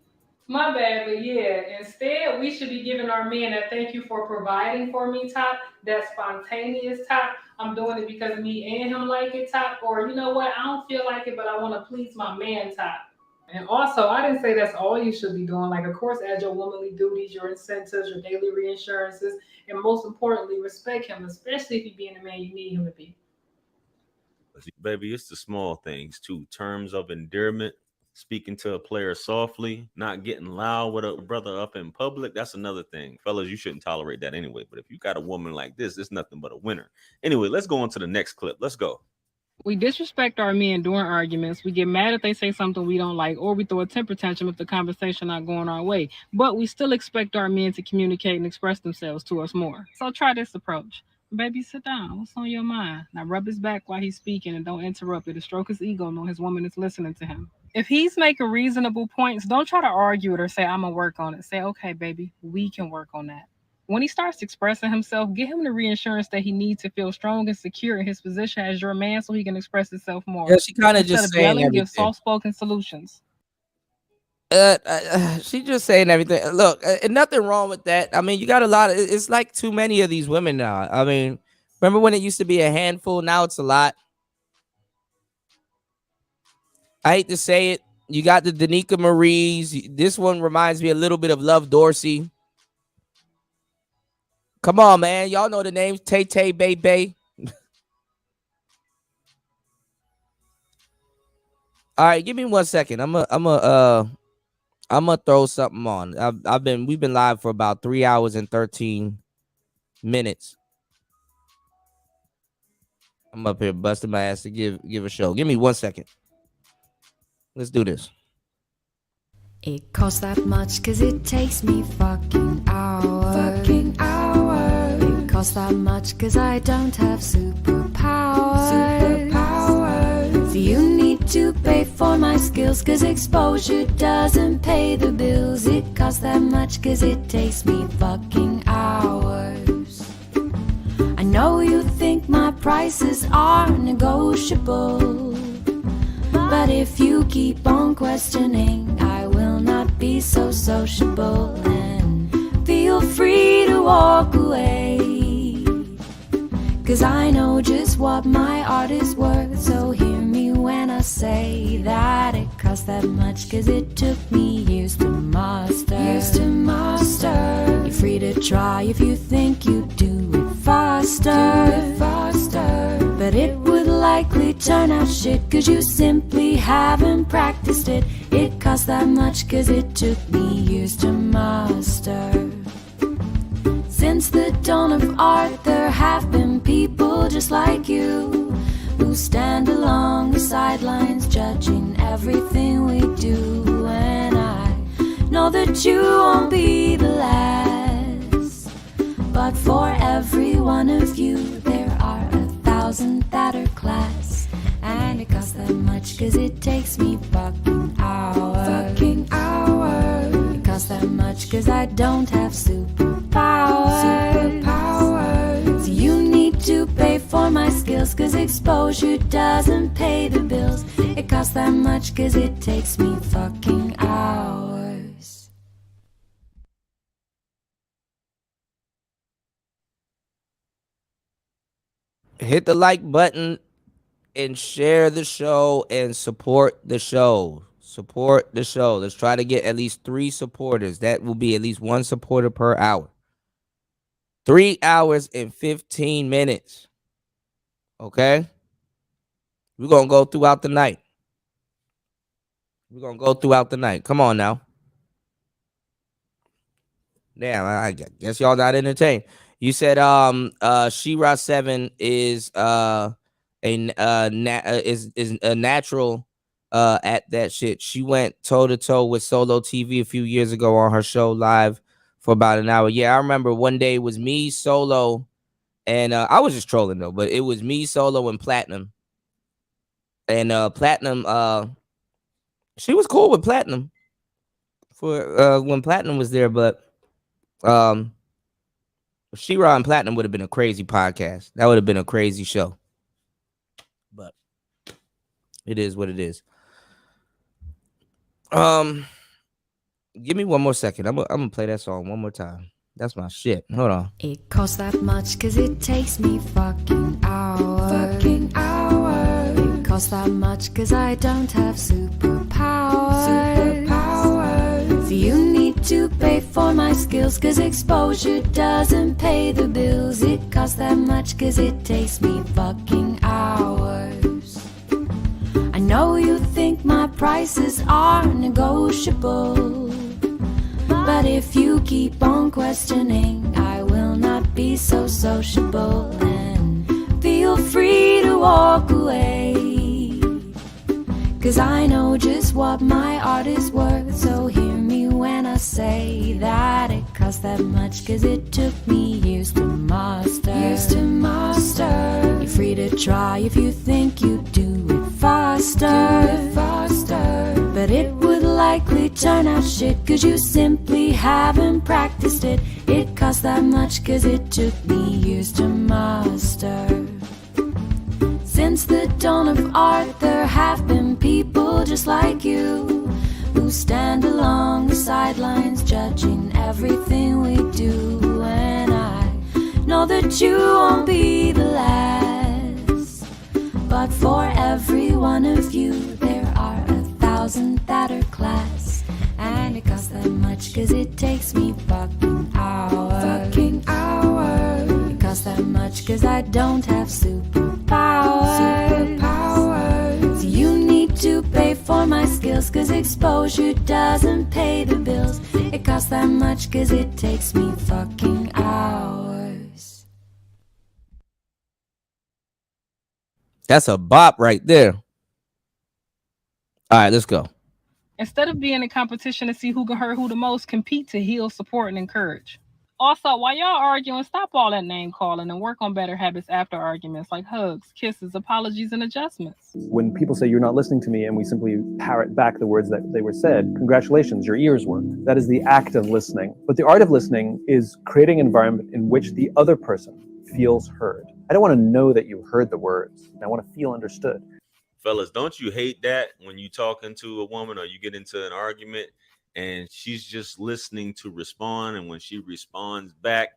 My bad, but yeah, instead we should be giving our men a "thank you for providing for me" top, that spontaneous top, "I'm doing it because me and him like it" top, or "you know what, I don't feel like it, but I want to please my man" top. And also, I didn't say that's all you should be doing. Like, of course, add your womanly duties, your incentives, your daily reinsurances, and most importantly, respect him, especially if he being the man you need him to be. Baby, it's the small things too. Terms of endearment, speaking to a player softly, not getting loud with a brother up in public. That's another thing. Fellas, you shouldn't tolerate that anyway. But if you got a woman like this, it's nothing but a winner. Anyway, let's go on to the next clip. Let's go. We disrespect our men during arguments. We get mad if they say something we don't like, or we throw a temper tantrum if the conversation not going our way. But we still expect our men to communicate and express themselves to us more. So try this approach. Baby, sit down. What's on your mind? Now rub his back while he's speaking and don't interrupt. It'll stroke his ego knowing his woman is listening to him. If he's making reasonable points, don't try to argue it or say, I'm going to work on it. Say, okay, baby, we can work on that. When he starts expressing himself, give him the reassurance that he needs to feel strong and secure in his position as your man so he can express himself more. Yeah, she kind of just saying everything. Give soft-spoken solutions. She just saying everything. Look, nothing wrong with that. I mean, you got a lot of, it's like too many of these women now. I mean, remember when it used to be a handful? Now it's a lot. I hate to say it. You got the Danica Maries. This one reminds me a little bit of Love Dorsey. Come on, man. Y'all know the names. Tay Tay, Bay Bay. All right, give me 1 second. I'm gonna throw something on. We've been live for about 3 hours and 13 minutes. I'm up here busting my ass to give a show. Give me 1 second. Let's do this. It costs that much cause it takes me fucking hours. It costs that much cause I don't have superpowers. So you need to pay for my skills cause exposure doesn't pay the bills. It costs that much cause it takes me fucking hours. I know you think my prices are negotiable, but if you keep on questioning, I will not be so sociable. And feel free to walk away, cause I know just what my art is worth. So hear me when I say that it cost that much cause it took me years to master. You're free to try if you think you do it faster. But it would likely turn out shit cause you simply haven't practiced it. It cost that much cause it took me years to master. Since the dawn of art there have been people just like you who stand along the sidelines judging everything we do. And I know that you won't be the last, but for every one of you there are 1,000 that are class. And it costs that much cause it takes me fucking hours. It costs that much cause I don't have superpowers. So you need to pay for my skills cause exposure doesn't pay the bills. It costs that much cause it takes me fucking hours. Hit the like button and share the show and support the show. Support the show. Let's try to get at least 3 supporters. That will be at least 1 supporter per hour. 3 hours and 15 minutes. Okay? We're going to go throughout the night. Come on now. Damn, I guess y'all not entertained. You said She-Ra 7 is a natural at that shit. She went toe to toe with Solo TV a few years ago on her show live for about an hour. Yeah, I remember one day it was me, Solo, and I was just trolling though, but it was me, Solo, and Platinum. And Platinum, she was cool with Platinum for when Platinum was there, but She-Ra and Platinum would have been a crazy podcast. That would have been a crazy show. But it is what it is. Give me 1 more second. I'm gonna play that song one more time. That's my shit. Hold on. It costs that much cause it takes me fucking hours. It costs that much cause I don't have superpowers. You need to pay for my skills cause exposure doesn't pay the bills. It costs that much cause it takes me fucking hours. I know you think my prices are negotiable, but if you keep on questioning, I will not be so sociable. And feel free to walk away, cause I know just what my art is worth. So hear me when I say that it costs that much cause it took me years to master. You're free to try if you think you do it faster. But it would likely turn out shit cause you simply haven't practiced it. It costs that much cause it took me years to master. Since the dawn of art there have been people just like you who stand along the sidelines judging everything we do. And I know that you won't be the last, but for every one of you there are 1,000 that are class. And it costs that much cause it takes me fucking hours. It costs that much cause I don't have superpowers. You need to pay for my skills cause exposure doesn't pay the bills. It costs that much cause it takes me fucking hours. That's a bop right there. All right, let's go. Instead of being in competition to see who can hurt who the most, compete to heal, support, and encourage. Also, while y'all arguing, stop all that name calling and work on better habits after arguments like hugs, kisses, apologies, and adjustments. When people say you're not listening to me and we simply parrot back the words that they were said, congratulations, your ears worked. That is the act of listening. But the art of listening is creating an environment in which the other person feels heard. I don't want to know that you heard the words. I want to feel understood. Fellas, don't you hate that when you talking to a woman or you get into an argument and she's just listening to respond, and when she responds back,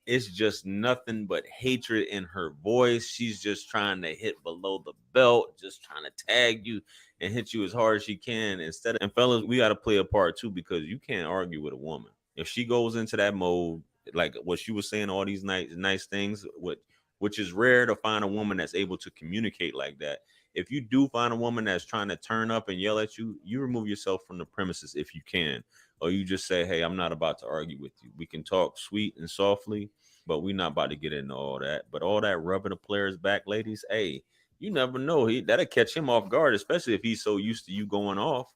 it's just nothing but hatred in her voice. She's just trying to hit below the belt, just trying to tag you and hit you as hard as she can. And fellas, we got to play a part too, because you can't argue with a woman. If she goes into that mode, like what she was saying, all these nice things, which is rare to find a woman that's able to communicate like that. If you do find a woman that's trying to turn up and yell at you, you remove yourself from the premises if you can. Or you just say, hey, I'm not about to argue with you. We can talk sweet and softly, but we're not about to get into all that. But all that rubbing the player's back, ladies, hey, you never know. That'll catch him off guard, especially if he's so used to you going off.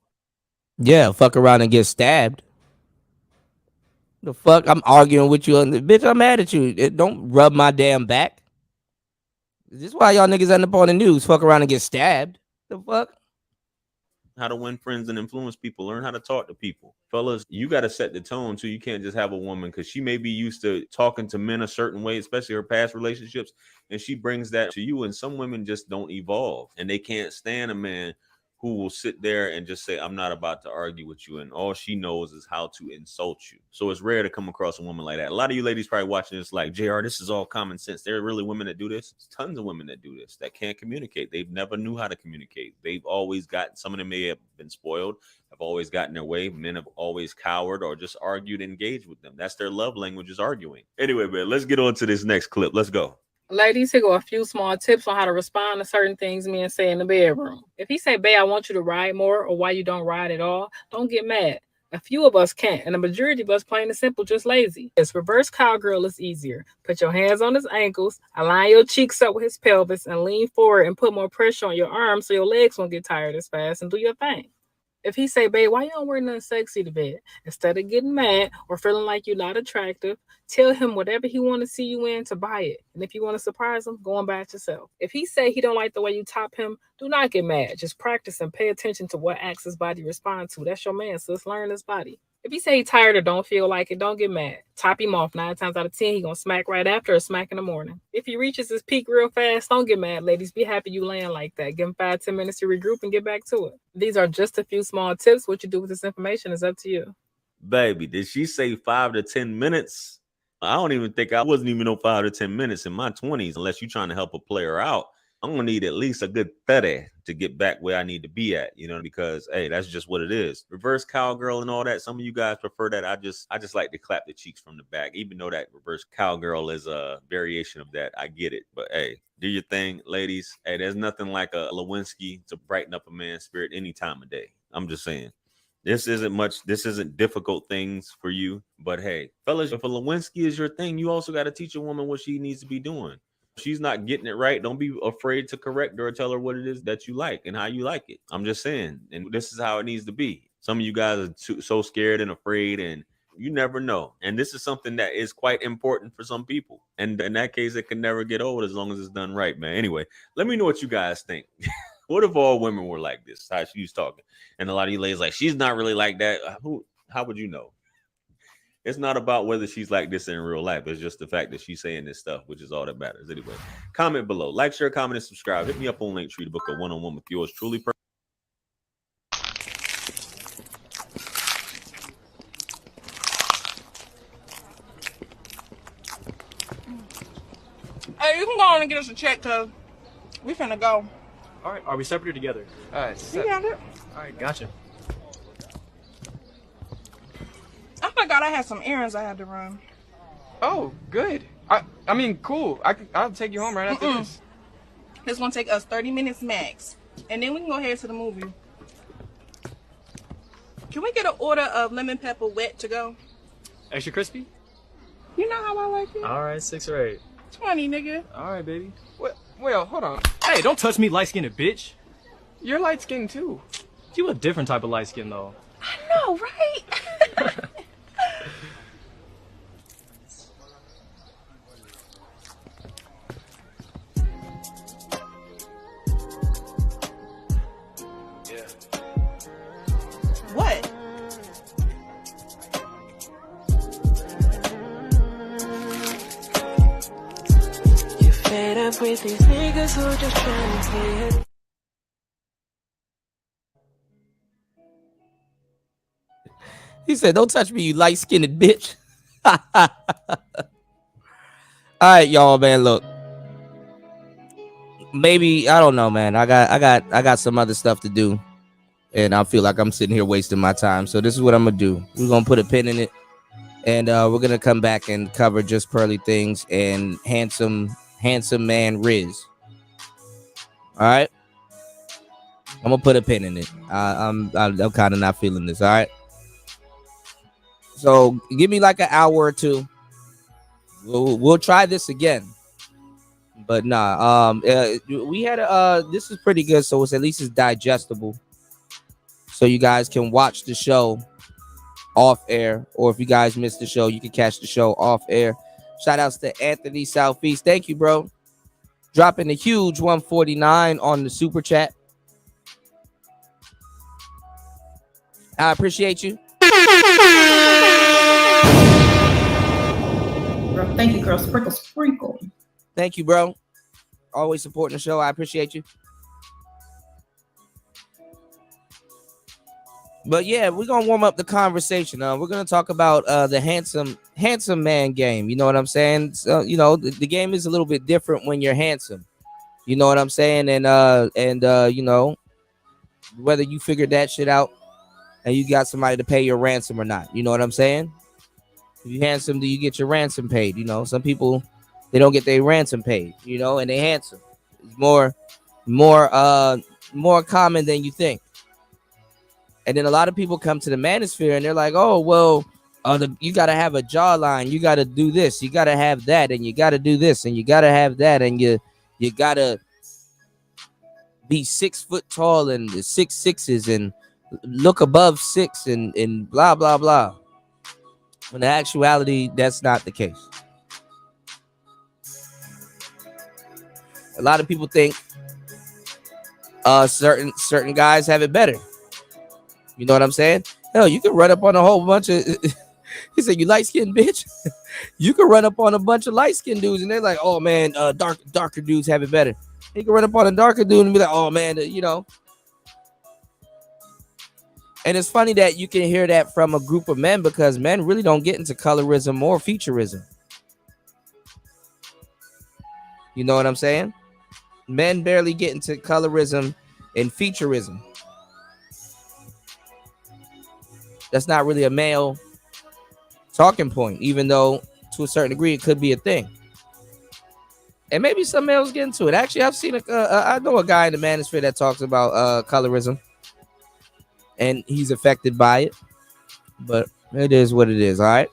Yeah, fuck around and get stabbed. The fuck? I'm arguing with you. Bitch, I'm mad at you. Don't rub my damn back. This is why y'all niggas end up on the news. Fuck around and get stabbed. The fuck? How to win friends and influence people. Learn how to talk to people. Fellas, you got to set the tone too. You can't just have a woman because she may be used to talking to men a certain way, especially her past relationships, and she brings that to you. And some women just don't evolve, and they can't stand a man who will sit there and just say, I'm not about to argue with you. And all she knows is how to insult you. So it's rare to come across a woman like that. A lot of you ladies probably watching this like, JR, this is all common sense. There are really women that do this. There's tons of women that do this, that can't communicate. They've never knew how to communicate. They've always gotten, some of them may have been spoiled, have always gotten their way. Men have always cowered or just argued and engaged with them. That's their love language, is arguing. Anyway, man, let's get on to this next clip. Let's go. Ladies, here go a few small tips on how to respond to certain things men say in the bedroom. If he say, babe, I want you to ride more, or why you don't ride at all, don't get mad. A few of us can't, and the majority of us, plain and simple, just lazy. This reverse cowgirl is easier. Put your hands on his ankles, align your cheeks up with his pelvis, and lean forward and put more pressure on your arms so your legs won't get tired as fast, and do your thing. If he say, babe, why you don't wear nothing sexy to bed? Instead of getting mad or feeling like you're not attractive, tell him whatever he want to see you in to buy it. And if you want to surprise him, go and buy it yourself. If he say he don't like the way you top him, do not get mad. Just practice and pay attention to what acts his body respond to. That's your man, so let's learn his body. If he say he tired or don't feel like it, don't get mad. Top him off. 9 times out of 10, he gonna smack right after or smack in the morning. If he reaches his peak real fast, don't get mad, ladies. Be happy you land like that. Give him 5-10 minutes to regroup and get back to it. These are just a few small tips. What you do with this information is up to you. Baby, did she say 5 to 10 minutes? I don't even think I wasn't even no 5 to 10 minutes in my 20s, unless you're trying to help a player out. I'm gonna need at least a good 30 to get back where I need to be at, because hey, that's just what it is. Reverse cowgirl and all that. Some of you guys prefer that. I just like to clap the cheeks from the back, even though that reverse cowgirl is a variation of that. I get it, but hey, do your thing, ladies. Hey, there's nothing like a Lewinsky to brighten up a man's spirit any time of day. I'm just saying. This isn't difficult things for you, but hey, fellas, if a Lewinsky is your thing, you also got to teach a woman what she needs to be doing. If she's not getting it right, don't be afraid to correct her or tell her what it is that you like and how you like it. I'm just saying, and this is how it needs to be. Some of you guys are so scared and afraid, and you never know. And this is something that is quite important for some people. And in that case, it can never get old as long as it's done right, man. Anyway, let me know what you guys think. What if all women were like this? How she's talking, and a lot of you ladies like, she's not really like that. How would you know? It's not about whether she's like this in real life. It's just the fact that she's saying this stuff, which is all that matters. Anyway, comment below, like, share, comment, and subscribe. Hit me up on Linktree to book a one-on-one with yours truly. Hey, you can go on and get us a check, cause we finna go. All right, are we separate or together? All right, You got it. All right, gotcha. I forgot I had some errands I had to run. Oh, good. I mean, cool. I'll take you home right after this. It's gonna take us 30 minutes max, and then we can go ahead to the movie. Can we get an order of lemon pepper wet to go? Extra crispy? You know how I like it. All right, 6 or 8. 20, nigga. All right, baby. Well, hold on. Hey, don't touch me, light-skinned bitch. You're light-skinned too. You a different type of light skin though. I know, right? What? You fed up with these niggas who just trying to play it. He said, "Don't touch me, you light-skinned bitch." All right, y'all, man. Look, maybe I don't know, man. I got some other stuff to do, and I feel like I'm sitting here wasting my time. So this is what I'm gonna do. We're gonna put a pin in it, and we're gonna come back and cover just Pearly things and handsome man Rizz. All right, I'm gonna put a pin in it. I'm kind of not feeling this. All right. So give me like an hour or two. We'll try this again. But nah, we had this is pretty good, so it's at least it's digestible. So you guys can watch the show off air, or if you guys missed the show, you can catch the show off air. Shout outs to Anthony Southeast. Thank you, bro. Dropping a huge 149 on the super chat. I appreciate you. Girl, thank you, girl. Sprinkle, sprinkle. Thank you, bro. Always supporting the show. I appreciate you. But yeah, we're gonna warm up the conversation. We're gonna talk about the handsome man game. You know what I'm saying? So, the game is a little bit different when you're handsome. You know what I'm saying? And whether you figured that shit out and you got somebody to pay your ransom or not. You know what I'm saying? If you handsome, do you get your ransom paid? Some people, they don't get their ransom paid, and they handsome. It's more common than you think. And then a lot of people come to the manosphere and they're like, oh, well, you got to have a jawline. You got to do this. You got to have that. And you got to do this. And you got to have that. And you got to be 6 foot tall and 6'6" and look above 6 and blah, blah, blah. When in actuality, that's not the case. A lot of people think certain guys have it better. You know what I'm saying? Hell, you can run up on a whole bunch of he said, you light-skinned bitch. You can run up on a bunch of light-skinned dudes and they're like, oh man, darker dudes have it better. You can run up on a darker dude and be like, oh man, And it's funny that you can hear that from a group of men because men really don't get into colorism or featureism. You know what I'm saying? Men barely get into colorism and featureism. That's not really a male talking point, even though to a certain degree it could be a thing. And maybe some males get into it. Actually, I've seen I know a guy in the manosphere that talks about colorism, and he's affected by it. But it is what it is. All right.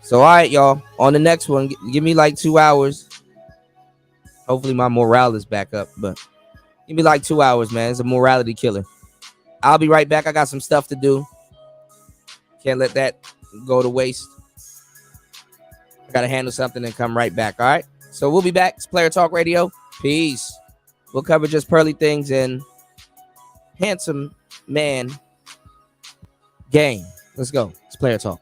So, all right, y'all. On the next one, give me like 2 hours. Hopefully, my morale is back up. But give me like 2 hours, man. It's a morality killer. I'll be right back. I got some stuff to do. Can't let that go to waste. I got to handle something and come right back. All right. So we'll be back. It's Player Talk Radio. Peace. We'll cover just pearly things and handsome man game. Let's go. It's Player Talk.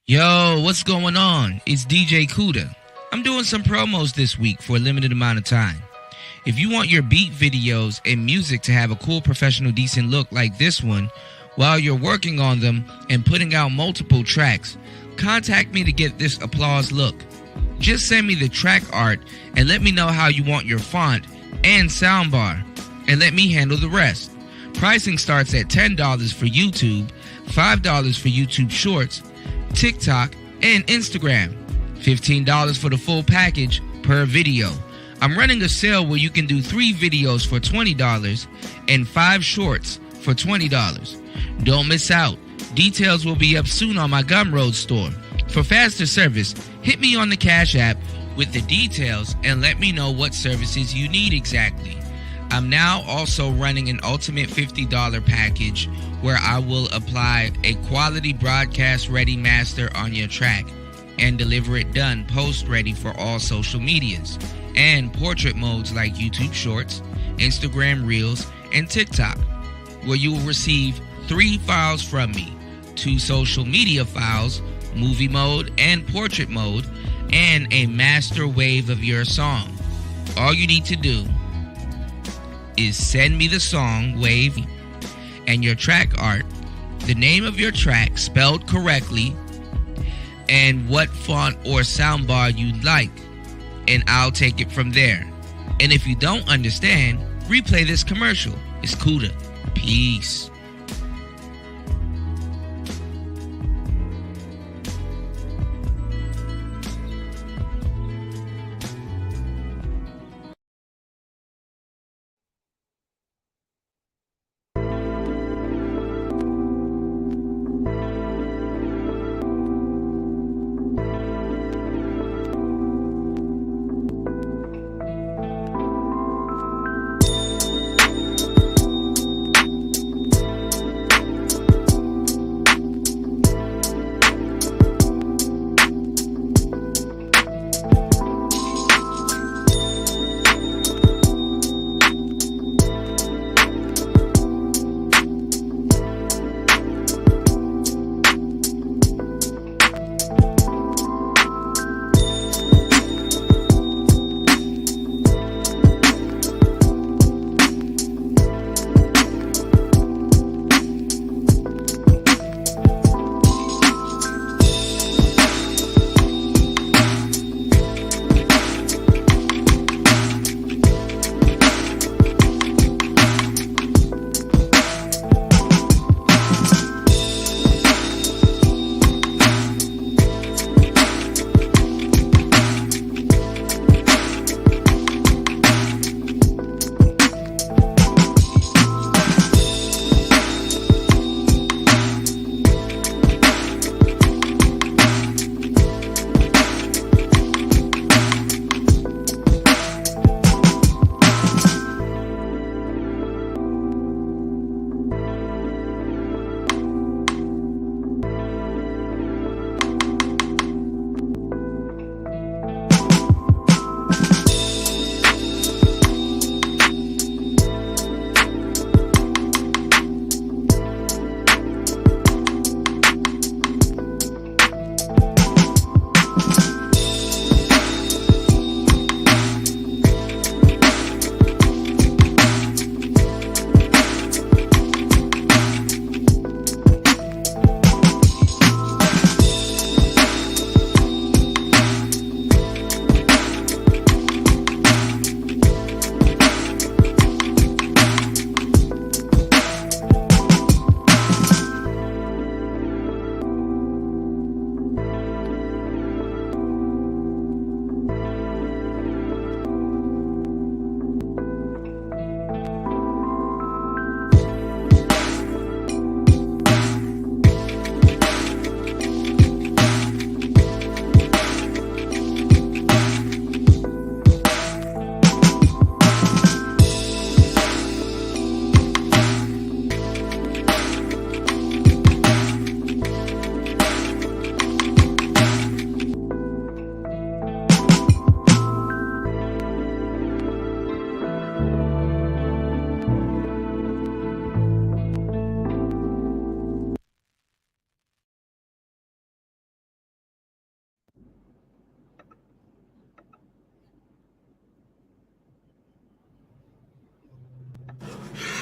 Yo, what's going on? It's DJ Kuda. I'm doing some promos this week for a limited amount of time. If you want your beat videos and music to have a cool, professional, decent look like this one, while you're working on them and putting out multiple tracks, contact me to get this applause look. Just send me the track art and let me know how you want your font and soundbar, and let me handle the rest. Pricing starts at $10 for YouTube, $5 for YouTube Shorts, TikTok, and Instagram. $15 for the full package per video. I'm running a sale where you can do 3 videos for $20 and 5 shorts for $20. Don't miss out. Details will be up soon on my Gumroad store. For faster service, hit me on the Cash App with the details and let me know what services you need exactly. I'm now also running an ultimate $50 package where I will apply a quality broadcast ready master on your track and deliver it done post ready for all social medias and portrait modes like YouTube Shorts, Instagram Reels, and TikTok, where you will receive 3 files from me, 2 social media files, movie mode and portrait mode, and a master wave of your song. All you need to do is send me the song wave and your track art, the name of your track spelled correctly, and what font or soundbar you'd like, and I'll take it from there. And if you don't understand, replay this commercial. It's Cuda. Peace.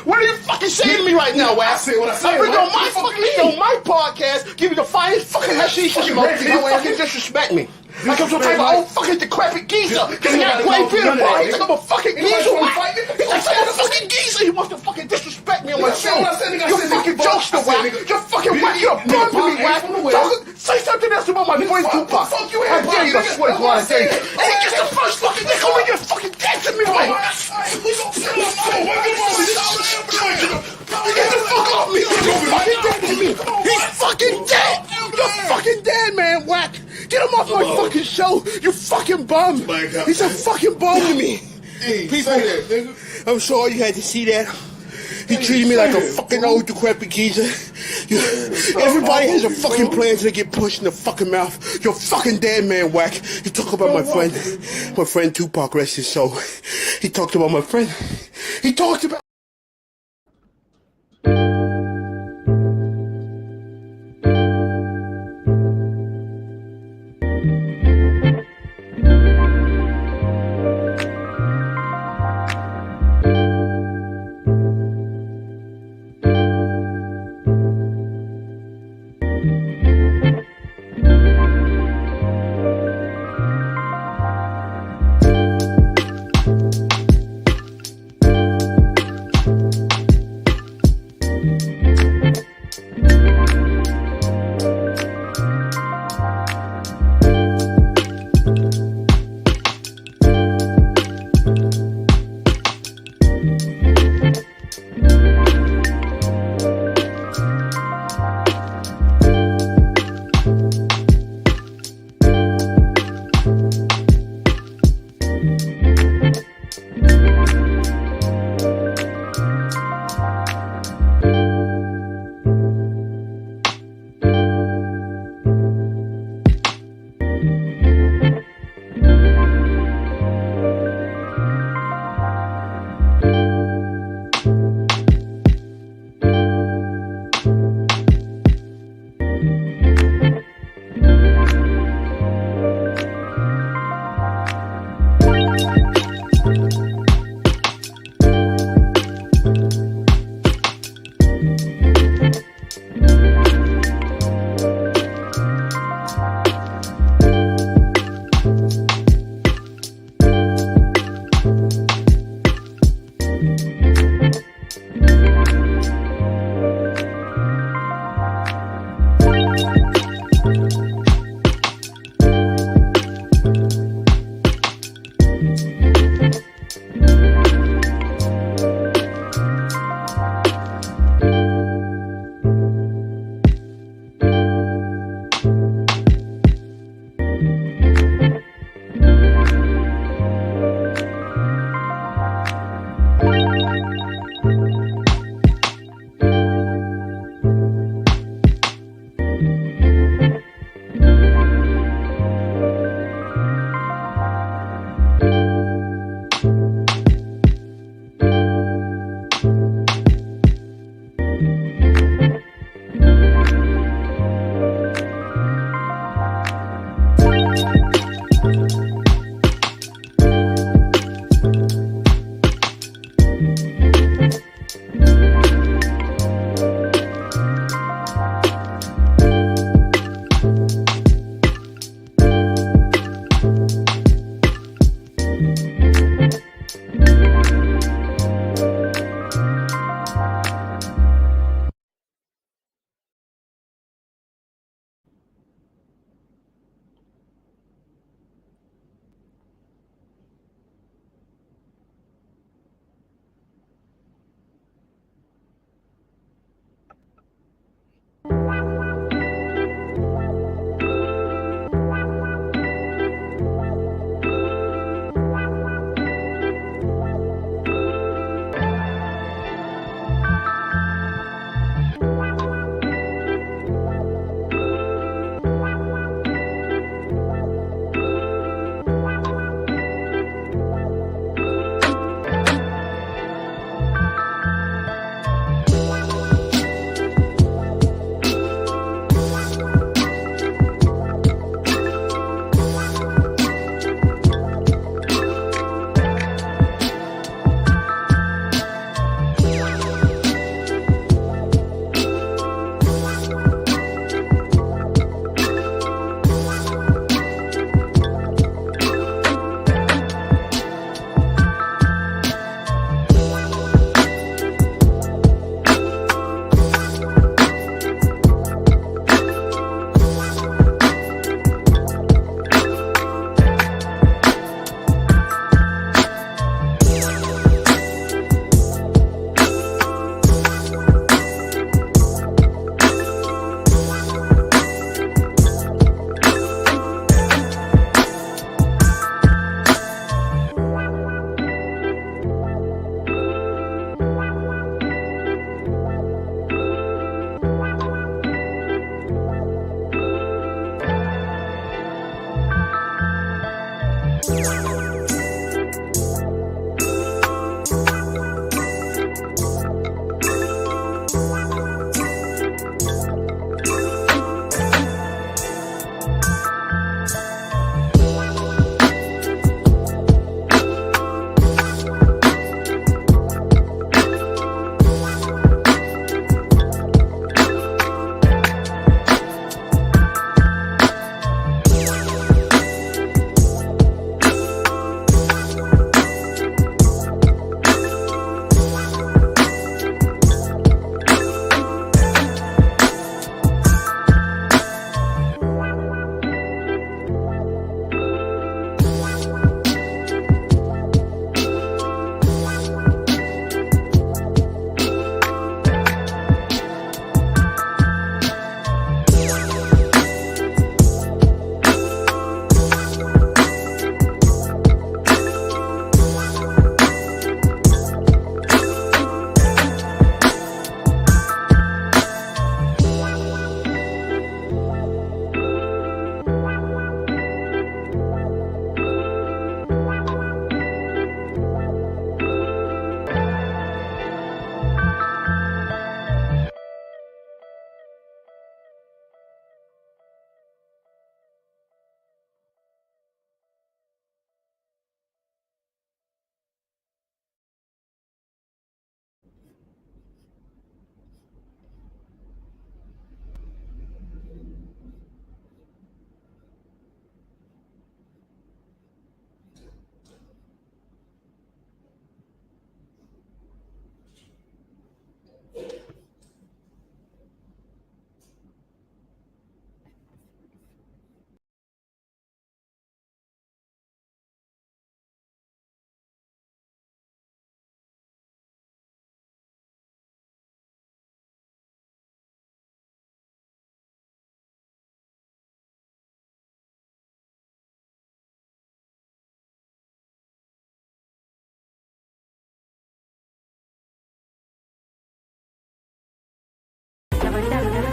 What are you fucking saying to me right now, Wes? I say what I say. I bring on my fucking show, my podcast, give you the finest fucking hashish you fucking disrespect me. Like I'm some type of old fucking decrepit geezer. Cause he got play field, bro. He took up a fucking geezer. He's a fucking geezer. He wants to fucking disrespect me on my show. You fucking jokester, Whack. You're fucking whack. You're a bum to me, Whack. Say something else about my friend Tupac. How dare you, I swear to God, I dare you. And he gets the first fucking dick over here fucking dead to me, Whack. Get the fuck off me. You're fucking dead to me. He's fucking dead. You're fucking dead, man, Whack. Get him off my fucking show, you fucking bum. He's a fucking bum to me. People, I'm sorry you had to see that. He treated me like a fucking old decrepit geezer. Everybody has a fucking plan to get pushed in the fucking mouth. You're fucking dead, man, Whack. He talked about my friend Tupac, rest his soul. He talked about my friend. He talked about...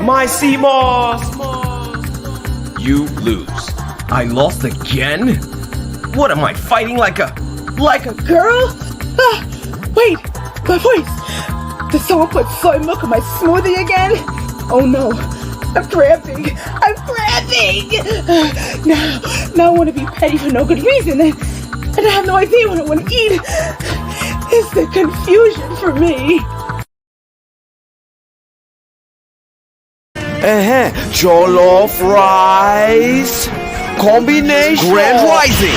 My Seamoss! You lose. I lost again? What am I fighting like a girl? Wait, my voice. Did someone put soy milk in my smoothie again? Oh no, I'm cramping. Now I want to be petty for no good reason, and I have no idea what I want to eat. It's the confusion for me. Jollof rice combination Grand Rising.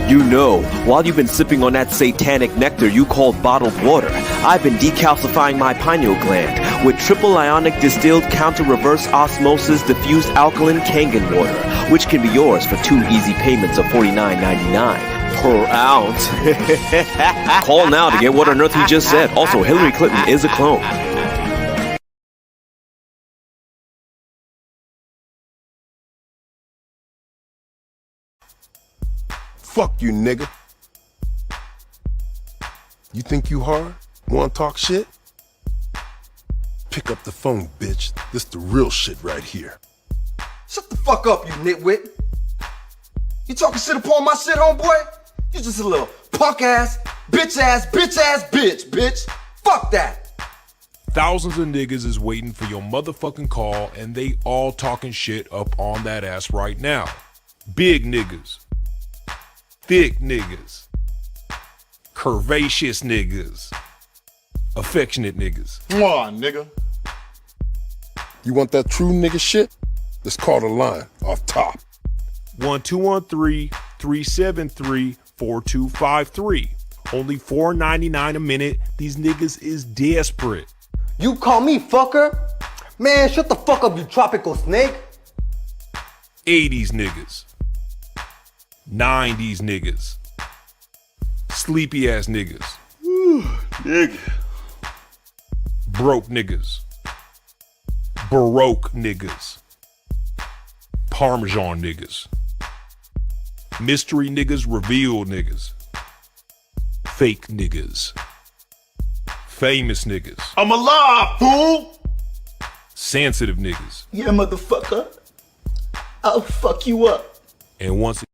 You know, while you've been sipping on that satanic nectar you call bottled water, I've been decalcifying my pineal gland with triple ionic distilled counter reverse osmosis diffused alkaline Kangen water, which can be yours for 2 easy payments of $49.99 per ounce. Call now to get what on earth he just said. Also, Hillary Clinton is a clone. Fuck you, nigga. You think you hard? Wanna talk shit? Pick up the phone, bitch. This the real shit right here. Shut the fuck up, you nitwit. You talking shit upon my shit, homeboy? You just a little punk ass, bitch. Fuck that. Thousands of niggas is waiting for your motherfucking call, and they all talking shit up on that ass right now. Big niggas. Thick niggas. Curvaceous niggas. Affectionate niggas. Mwah, nigga. You want that true nigga shit? Let's call the line off top. 1213-373-4253. Only $4.99 a minute. These niggas is desperate. You call me fucker? Man, shut the fuck up, you tropical snake. 80s niggas. 90s niggas. Sleepy ass niggas. Nigga. Broke niggas. Baroque niggas. Parmesan niggas. Mystery niggas, revealed niggas. Fake niggas. famous niggas, I'm alive, fool! sensitive niggas, Yeah, motherfucker. I'll fuck you up. and once